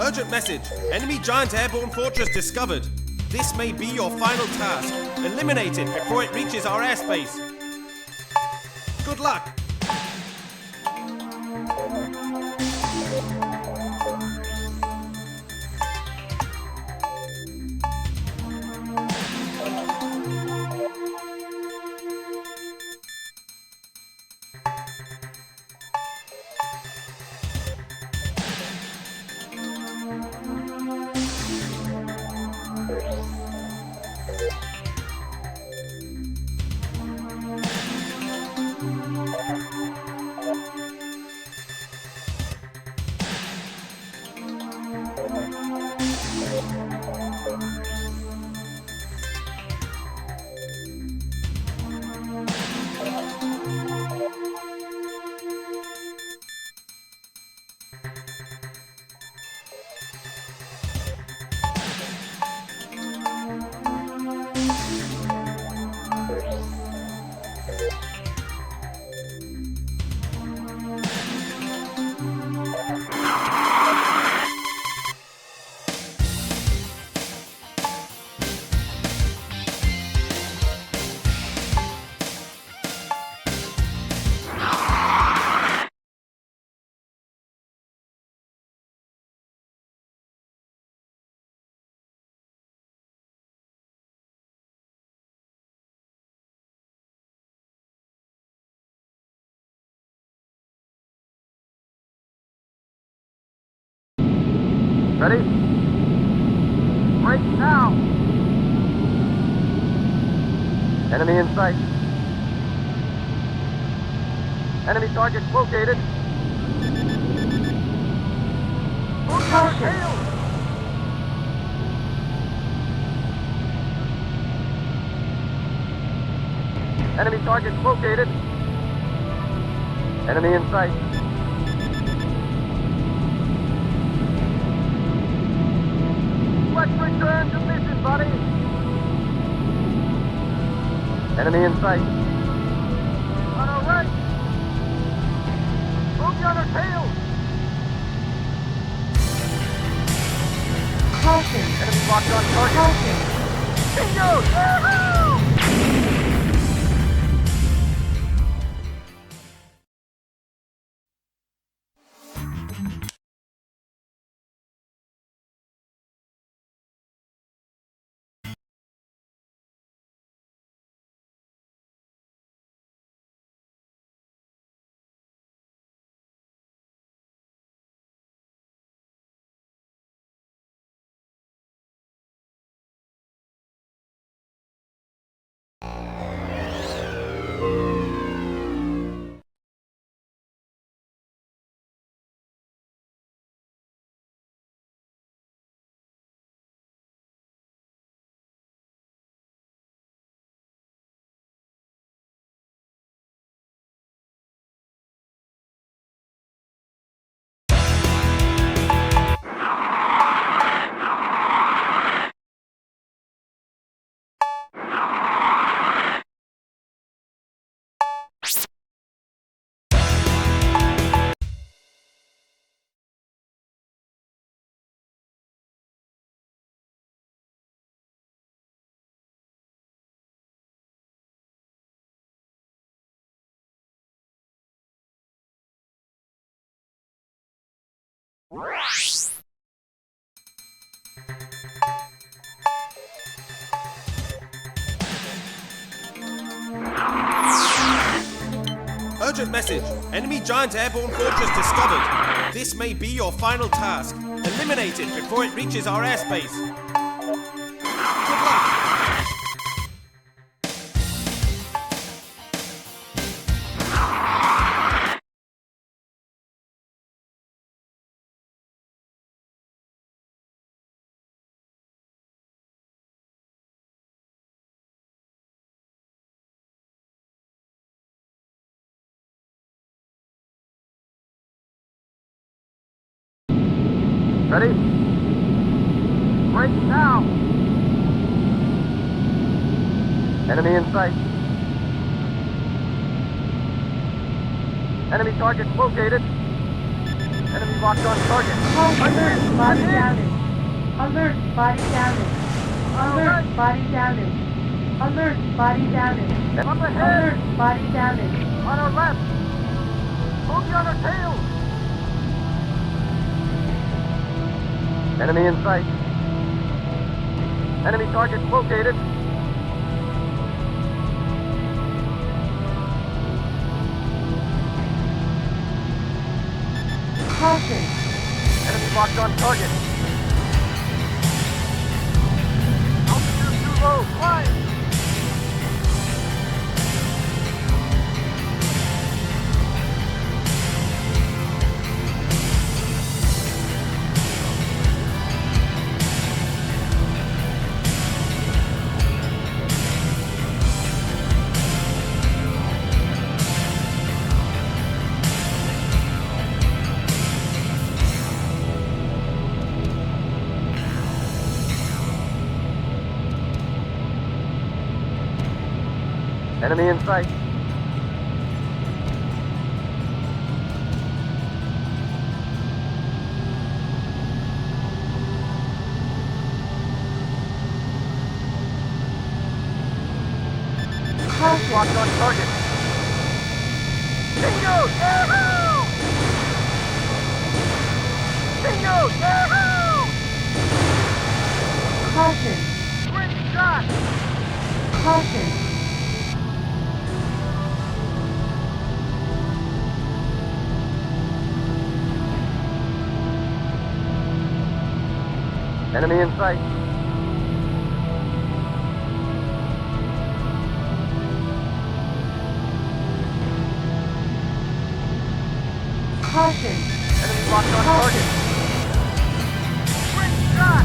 Urgent message. Enemy giant airborne fortress discovered. This may be your final task. Eliminate it before it reaches our airspace. Good luck. Ready? Break now! Enemy in sight. Enemy target located. Caution. Enemy target located. Enemy in sight. Let's return to mission, buddy. Enemy in sight. On our right. Boogie on our tail. Caution. Enemy locked on target. Caution. Bingo! Woohoo! Urgent message. Enemy giant airborne fortress discovered. This may be your final task. Eliminate it before it reaches our airspace. Good luck. Ready? Break now! Enemy in sight. Enemy target located. Enemy locked on target. Alert, body damage. Alert, body damage. Alert, body damage. Alert, body damage. Up ahead. Alert, body damage. On our left. Bogey on our tail. Enemy in sight. Enemy target located. Caution. Enemy locked on target. Altitude too low. Climb. Enemy in sight. Caution. Locked on target. Bingo! Yahoo! Bingo! Yahoo! Caution. Great shot! Caution. Enemy in sight. Caution. Enemy locked on target. Great shot!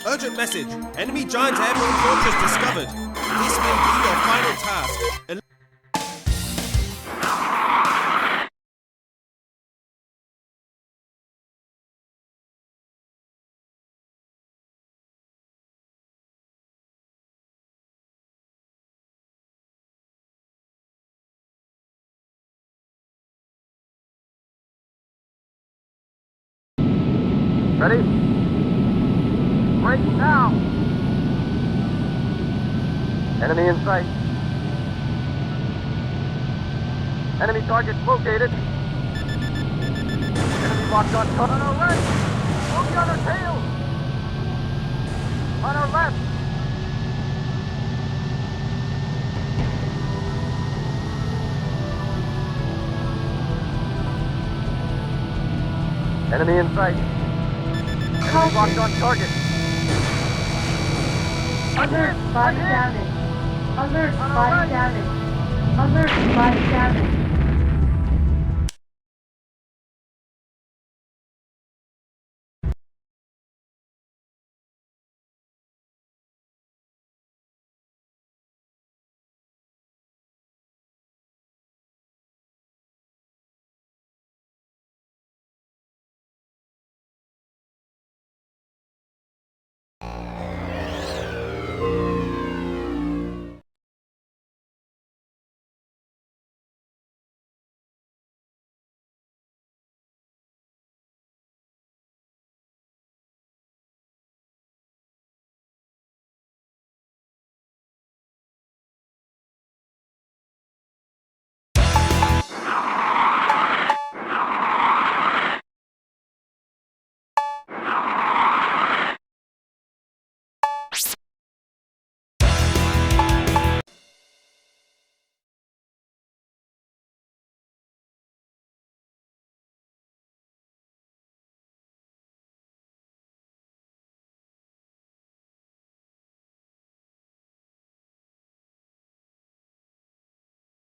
Urgent message. Enemy giant airborne fortress discovered. This may be your final task. Ready? Right now! Enemy in sight. Enemy target located. Enemy locked on target. On our right! Bogey on our tail! On our left! Enemy in sight. Enemy locked on target. Alert, body damage. Alert, On our body right. damage. Alert, body damage.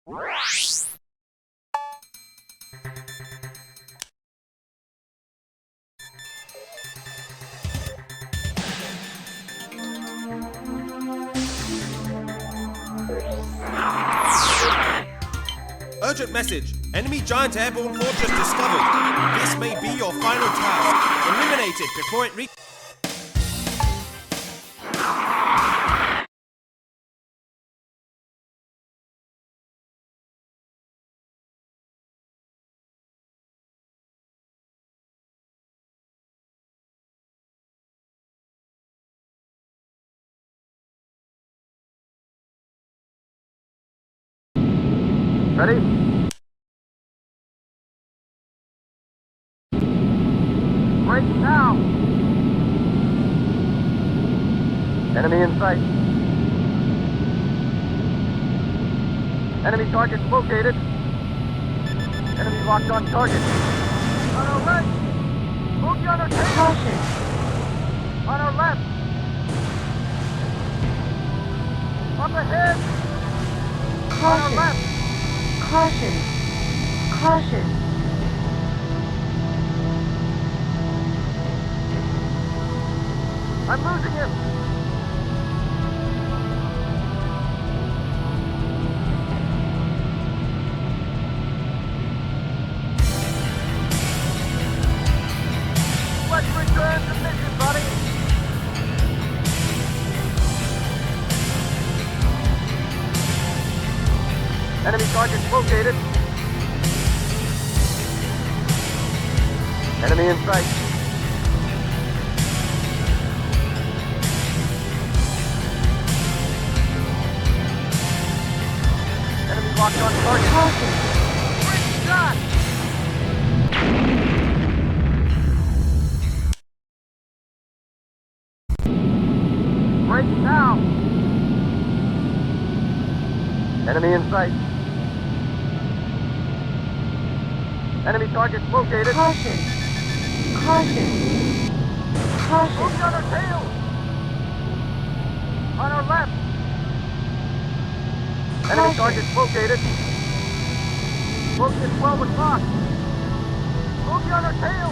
Urgent message. Enemy giant airborne fortress discovered. This may be your final task. Eliminate it before it reaches. Ready? Break now! Enemy in sight. Enemy target located. Enemy locked on target. On our right! Bogey on our tail! Caution. On our left! Up ahead! On our Caution. left! Caution. Caution. I'm losing him! Let's return to mission, buddy! Enemy target located. Enemy in sight. Enemy locked on target. Caution. Great shot! Break now! Enemy in sight. Enemy target located. Caution. Caution. Caution. Bogey on our tail! On our left! Enemy Caution. target located. Bogey at 12 o'clock. Bogey on our tail!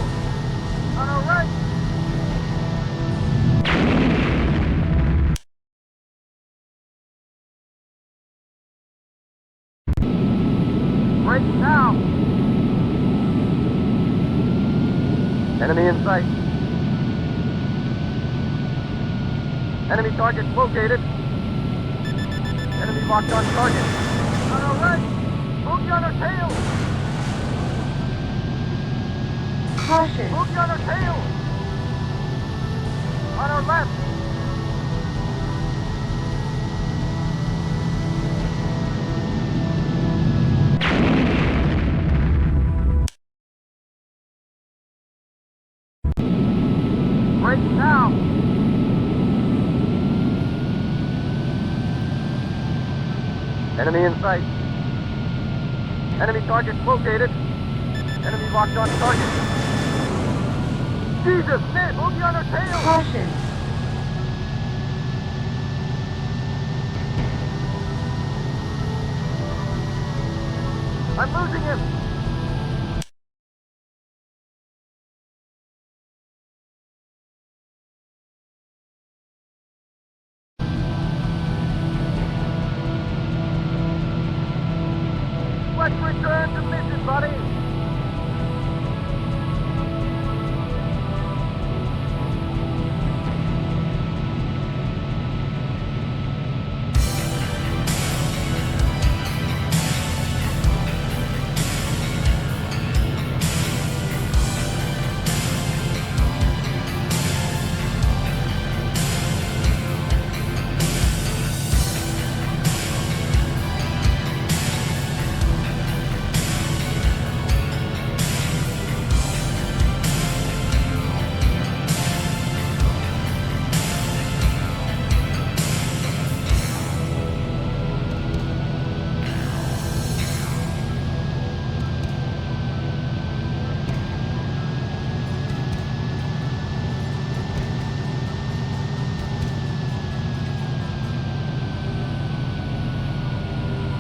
On our right! Break now! Enemy in sight. Enemy target located. Enemy locked on target. On our right! Bogey on our tail! Caution. Bogey on our tail! On our left! Break now! Enemy in sight. Enemy target located. Enemy locked on target. Jesus, man! Bogey on our tail! Caution. I'm losing him! Let's return to mission, buddy!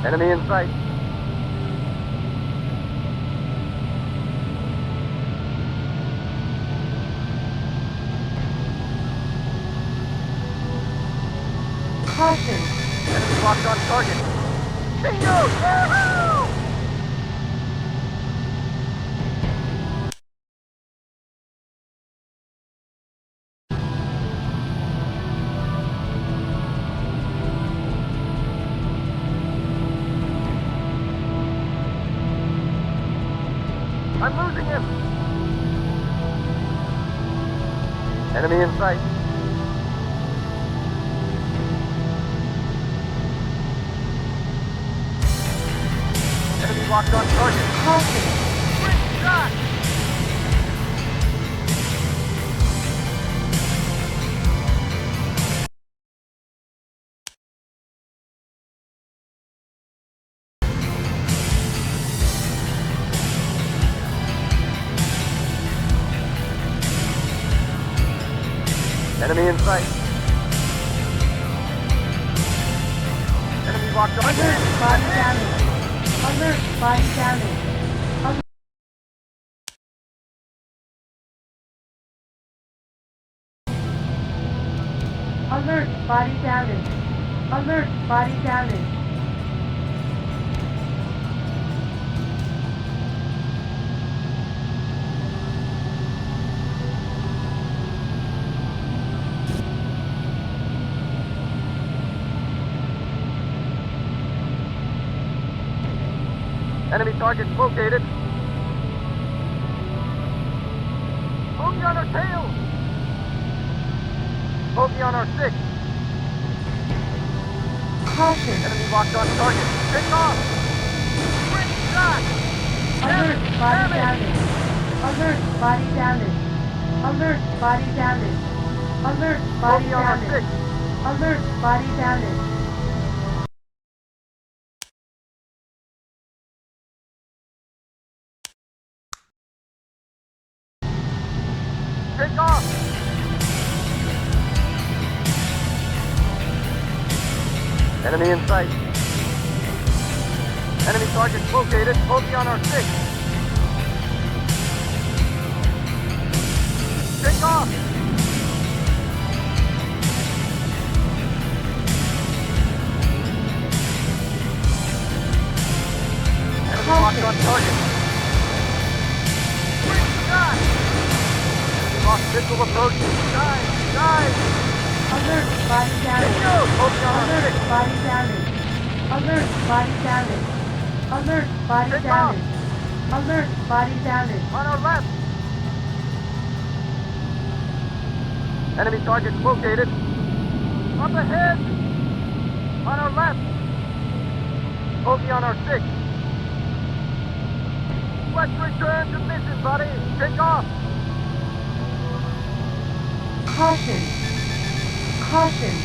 Enemy in sight. target. Bingo! Woohoo! I'm losing him. Enemy in sight. Enemy locked on target. Caution. Great shot! Enemy in sight. Enemy locked on Alert, body damage. Alert, body damage. Alert, body damage. Alert, body damage. Enemy targets located. Bogey on our tail. Bogey on our 6. Caution. Enemy locked on target. Take off. Great shot. Alert, body Damn it. damage. Alert, body damage. Alert, body damage. Alert, body Bogey on our damage. 6. Alert, body damage. Take off. Enemy in sight. Enemy targets located. Bogey on our 6. Take off. Enemy locked on target. Great shot. Enemy lost missile approaching. Dive. Alert, body damage. Bingo. Bogey on our 6. Alert, body damage. Alert, body damage. Alert, body Take off. damage. Alert, body damage. On our left. Enemy targets located. Up ahead. On our left. Bogey on our 6. Let's return to mission, buddy. Take off. Caution. Caution.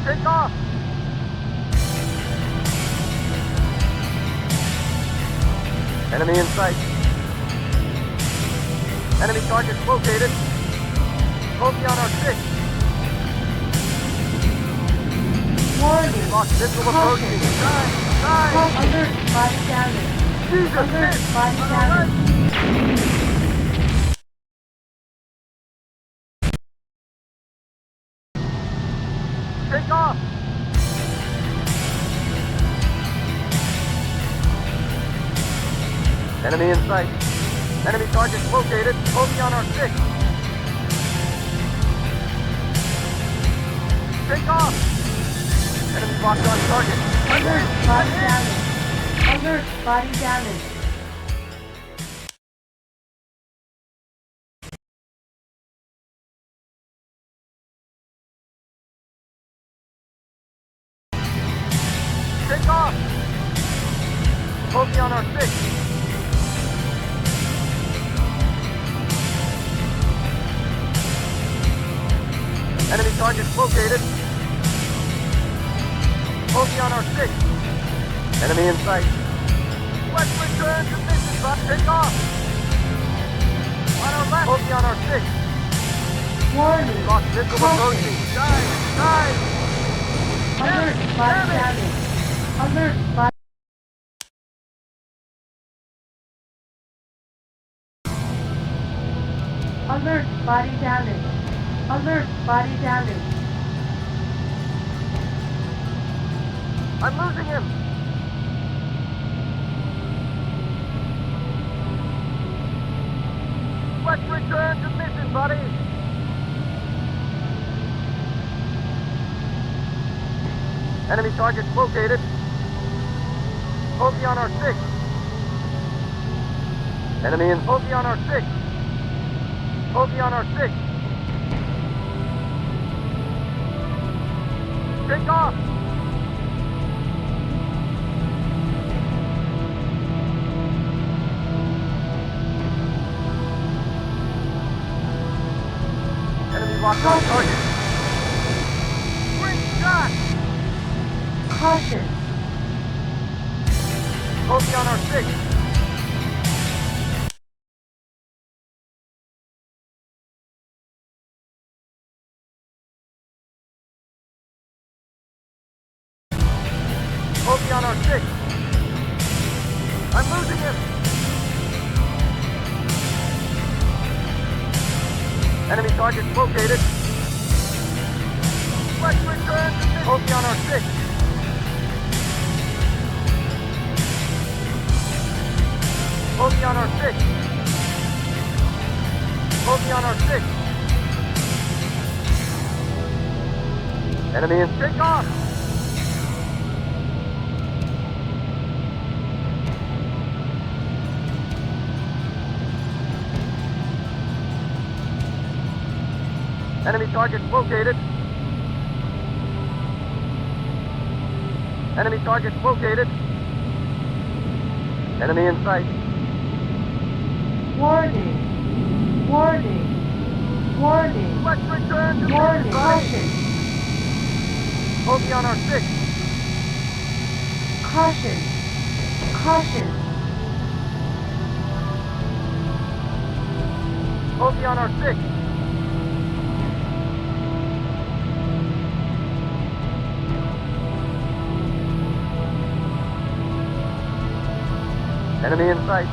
Take off. Enemy in sight. Enemy targets located. Bogey on our 6. Warning. Lost missile approaching. Dive. Alert, body damage. Jesus, Alert, miss. body On our damage. right. Take off. Enemy in sight. Enemy targets located. Bogey on our 6. Take off. Enemy locked on target. Alert, body damage. Alert, body damage. Take off. Bogey on our 6. Enemy targets located. Bogey on our 6. Enemy in sight. Let's return to mission, bud. Take off. On our left. Bogey on our 6. Warning. Lost missile approaching. Dive. Alert, body damage. Alert, body Alert, body damage. Alert, body damage. I'm losing him. Let's return to mission, buddy. Enemy targets located. Bogey on our 6. Enemy in bogey on our 6. Bogey on our 6. Take off. Enemy locked on target. Great shot. Caution. Bogey on our 6. Bogey on our 6. I'm losing him. Enemy targets located. Let's return to mission. Bogey on our 6. Bogey on our 6. Bogey on our 6. Enemy in take off. Enemy targets located. Enemy targets located. Enemy in sight. Warning. Warning. Warning. Let's return to Warning. mission, buddy. Caution. Bogey on our 6. Caution. Caution. Bogey on our 6. Enemy in sight.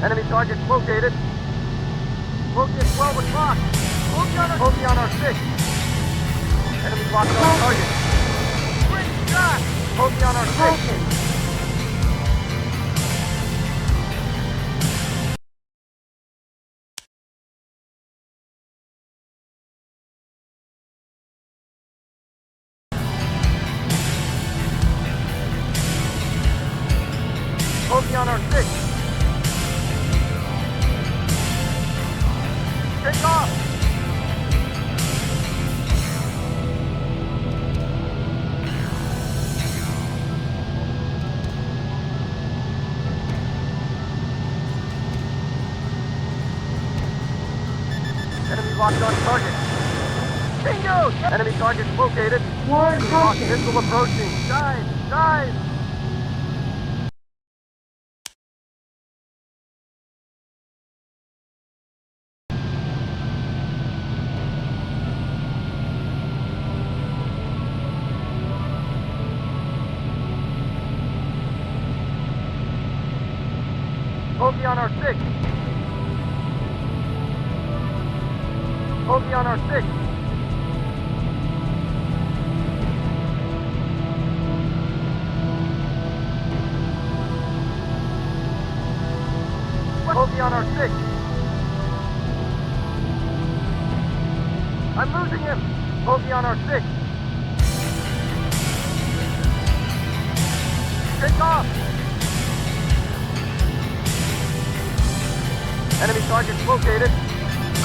Enemy targets located. Bogey at 12 o'clock. Bogey on our 6. Enemy locked on target. Great shot. Bogey on our 6. Caution. Bogey on our 6. Take off. Enemy locked on target. Bingo! Enemy target located. Warning. Locked Caution. missile approaching. Dive! Dive! Bogey on our 6. Bogey on our 6. Bogey on our 6. I'm losing him. Bogey on our 6. Take off. Enemy targets located.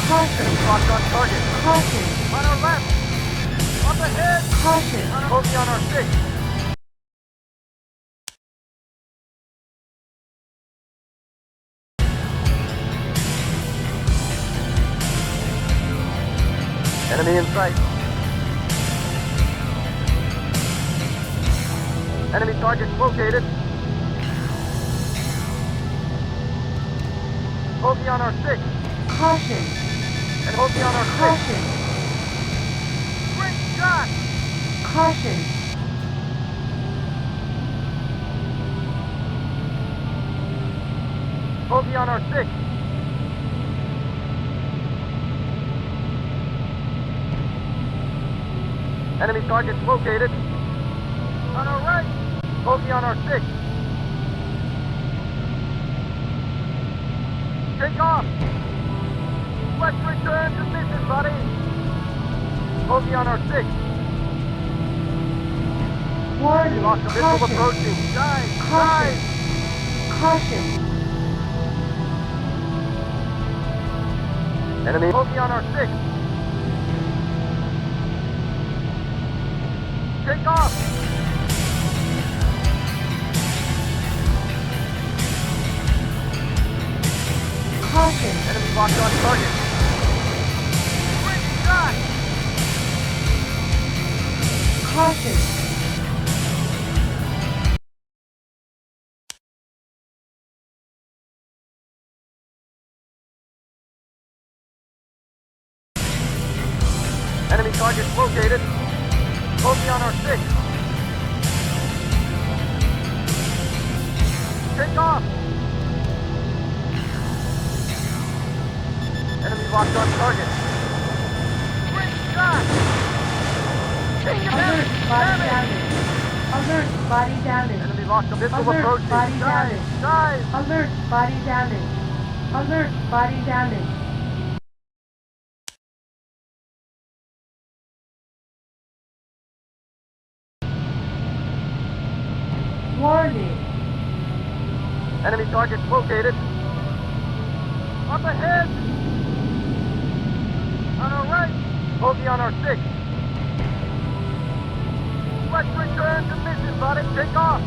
Caution. Locked on target. Caution. On our left. Up ahead. Caution. Bogey on our 6. Enemy in sight. Enemy targets located. Bogey on our 6. Caution. And bogey on our 6. Caution. Great shot. Caution. Bogey on our 6. Enemy targets located. On our right. Bogey on our 6. Take off. Let's return to mission, buddy. Bogey on our 6. Warning. Lost a missile Caution. approaching. Dive. Caution. Dive. Caution. Enemy bogey on our 6. Take off. Caution. Enemy locked on target. Great shot. Caution. Enemy targets located. Bogey on our 6. Take off. Enemy locked on target. Great shot. King of Alert. damage. Body Damage. damage. Alert. Body damage. Enemy locked a missile Alert. approaching. Body Dive. damage. Dive. Alert. Body damage. Alert. Body damage. Warning. Enemy targets located. Up ahead. On our right. Bogey on our 6. Let's return to mission, buddy. Take off.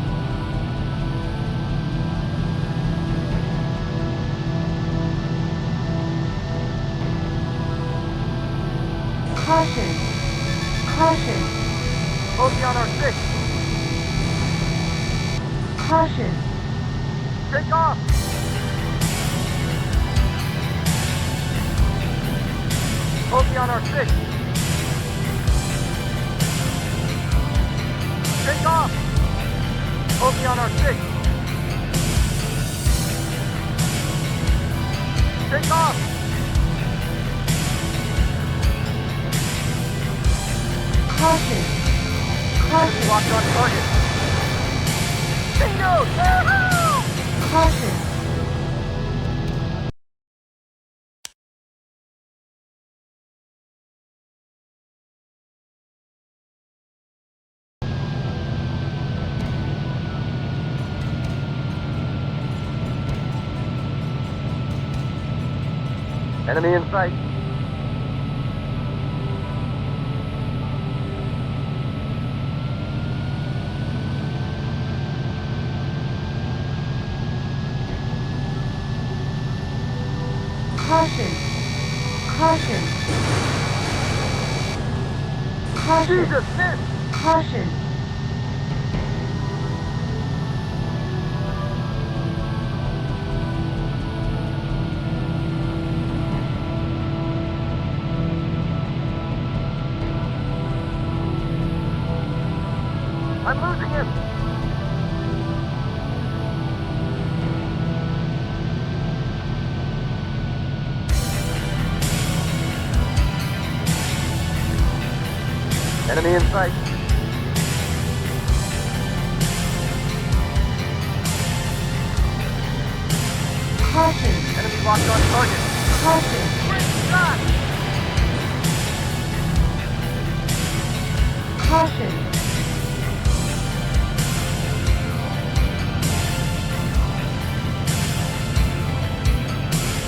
Caution. Caution. Bogey on our 6. Caution. Take off. Bogey on our 6. Take off. Bogey on our 6. Take off. Caution. Enemy Caution. locked on target. Bingo! Woohoo! Caution. Enemy in sight. Caution. Caution. Caution. Jesus, miss! Caution. I'm losing him! Enemy in sight. Caution. Enemy locked on target. Caution. Great shot! Caution.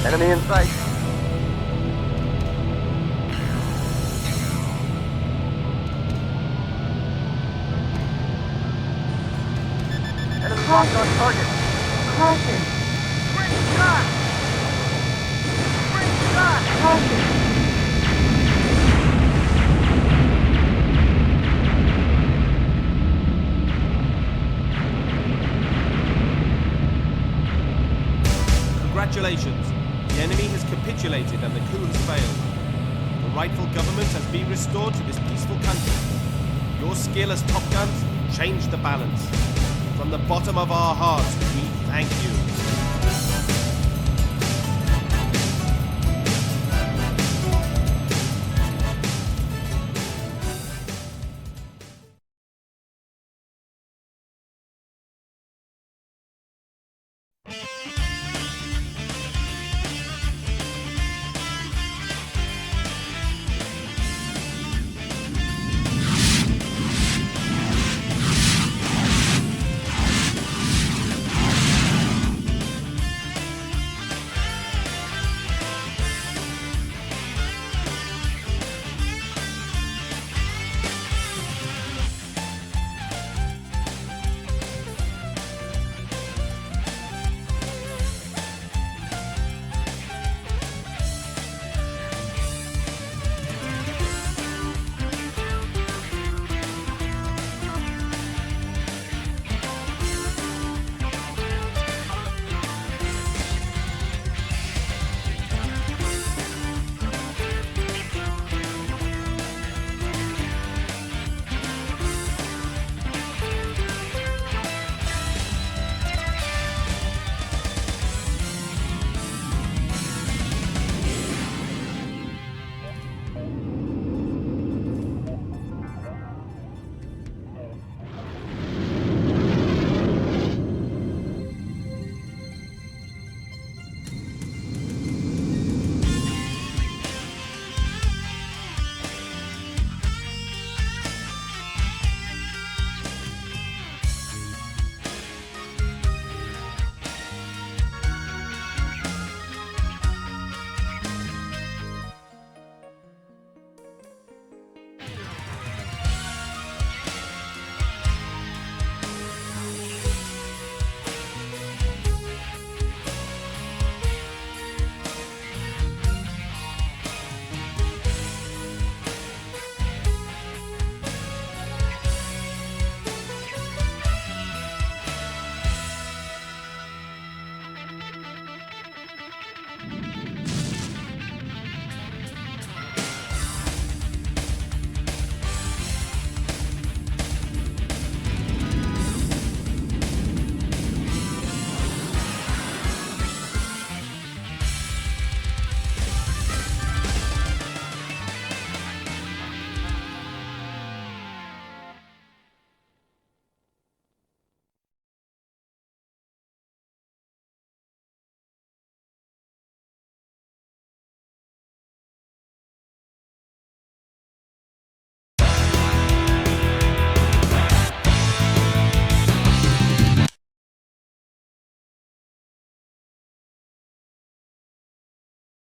Enemy in sight. Enemy locked on target. Caution. Great shot! Great shot! Caution. Congratulations. The enemy has capitulated and the coup has failed. The rightful government has been restored to this peaceful country. Your skill as top guns changed the balance. From the bottom of our hearts, we thank you.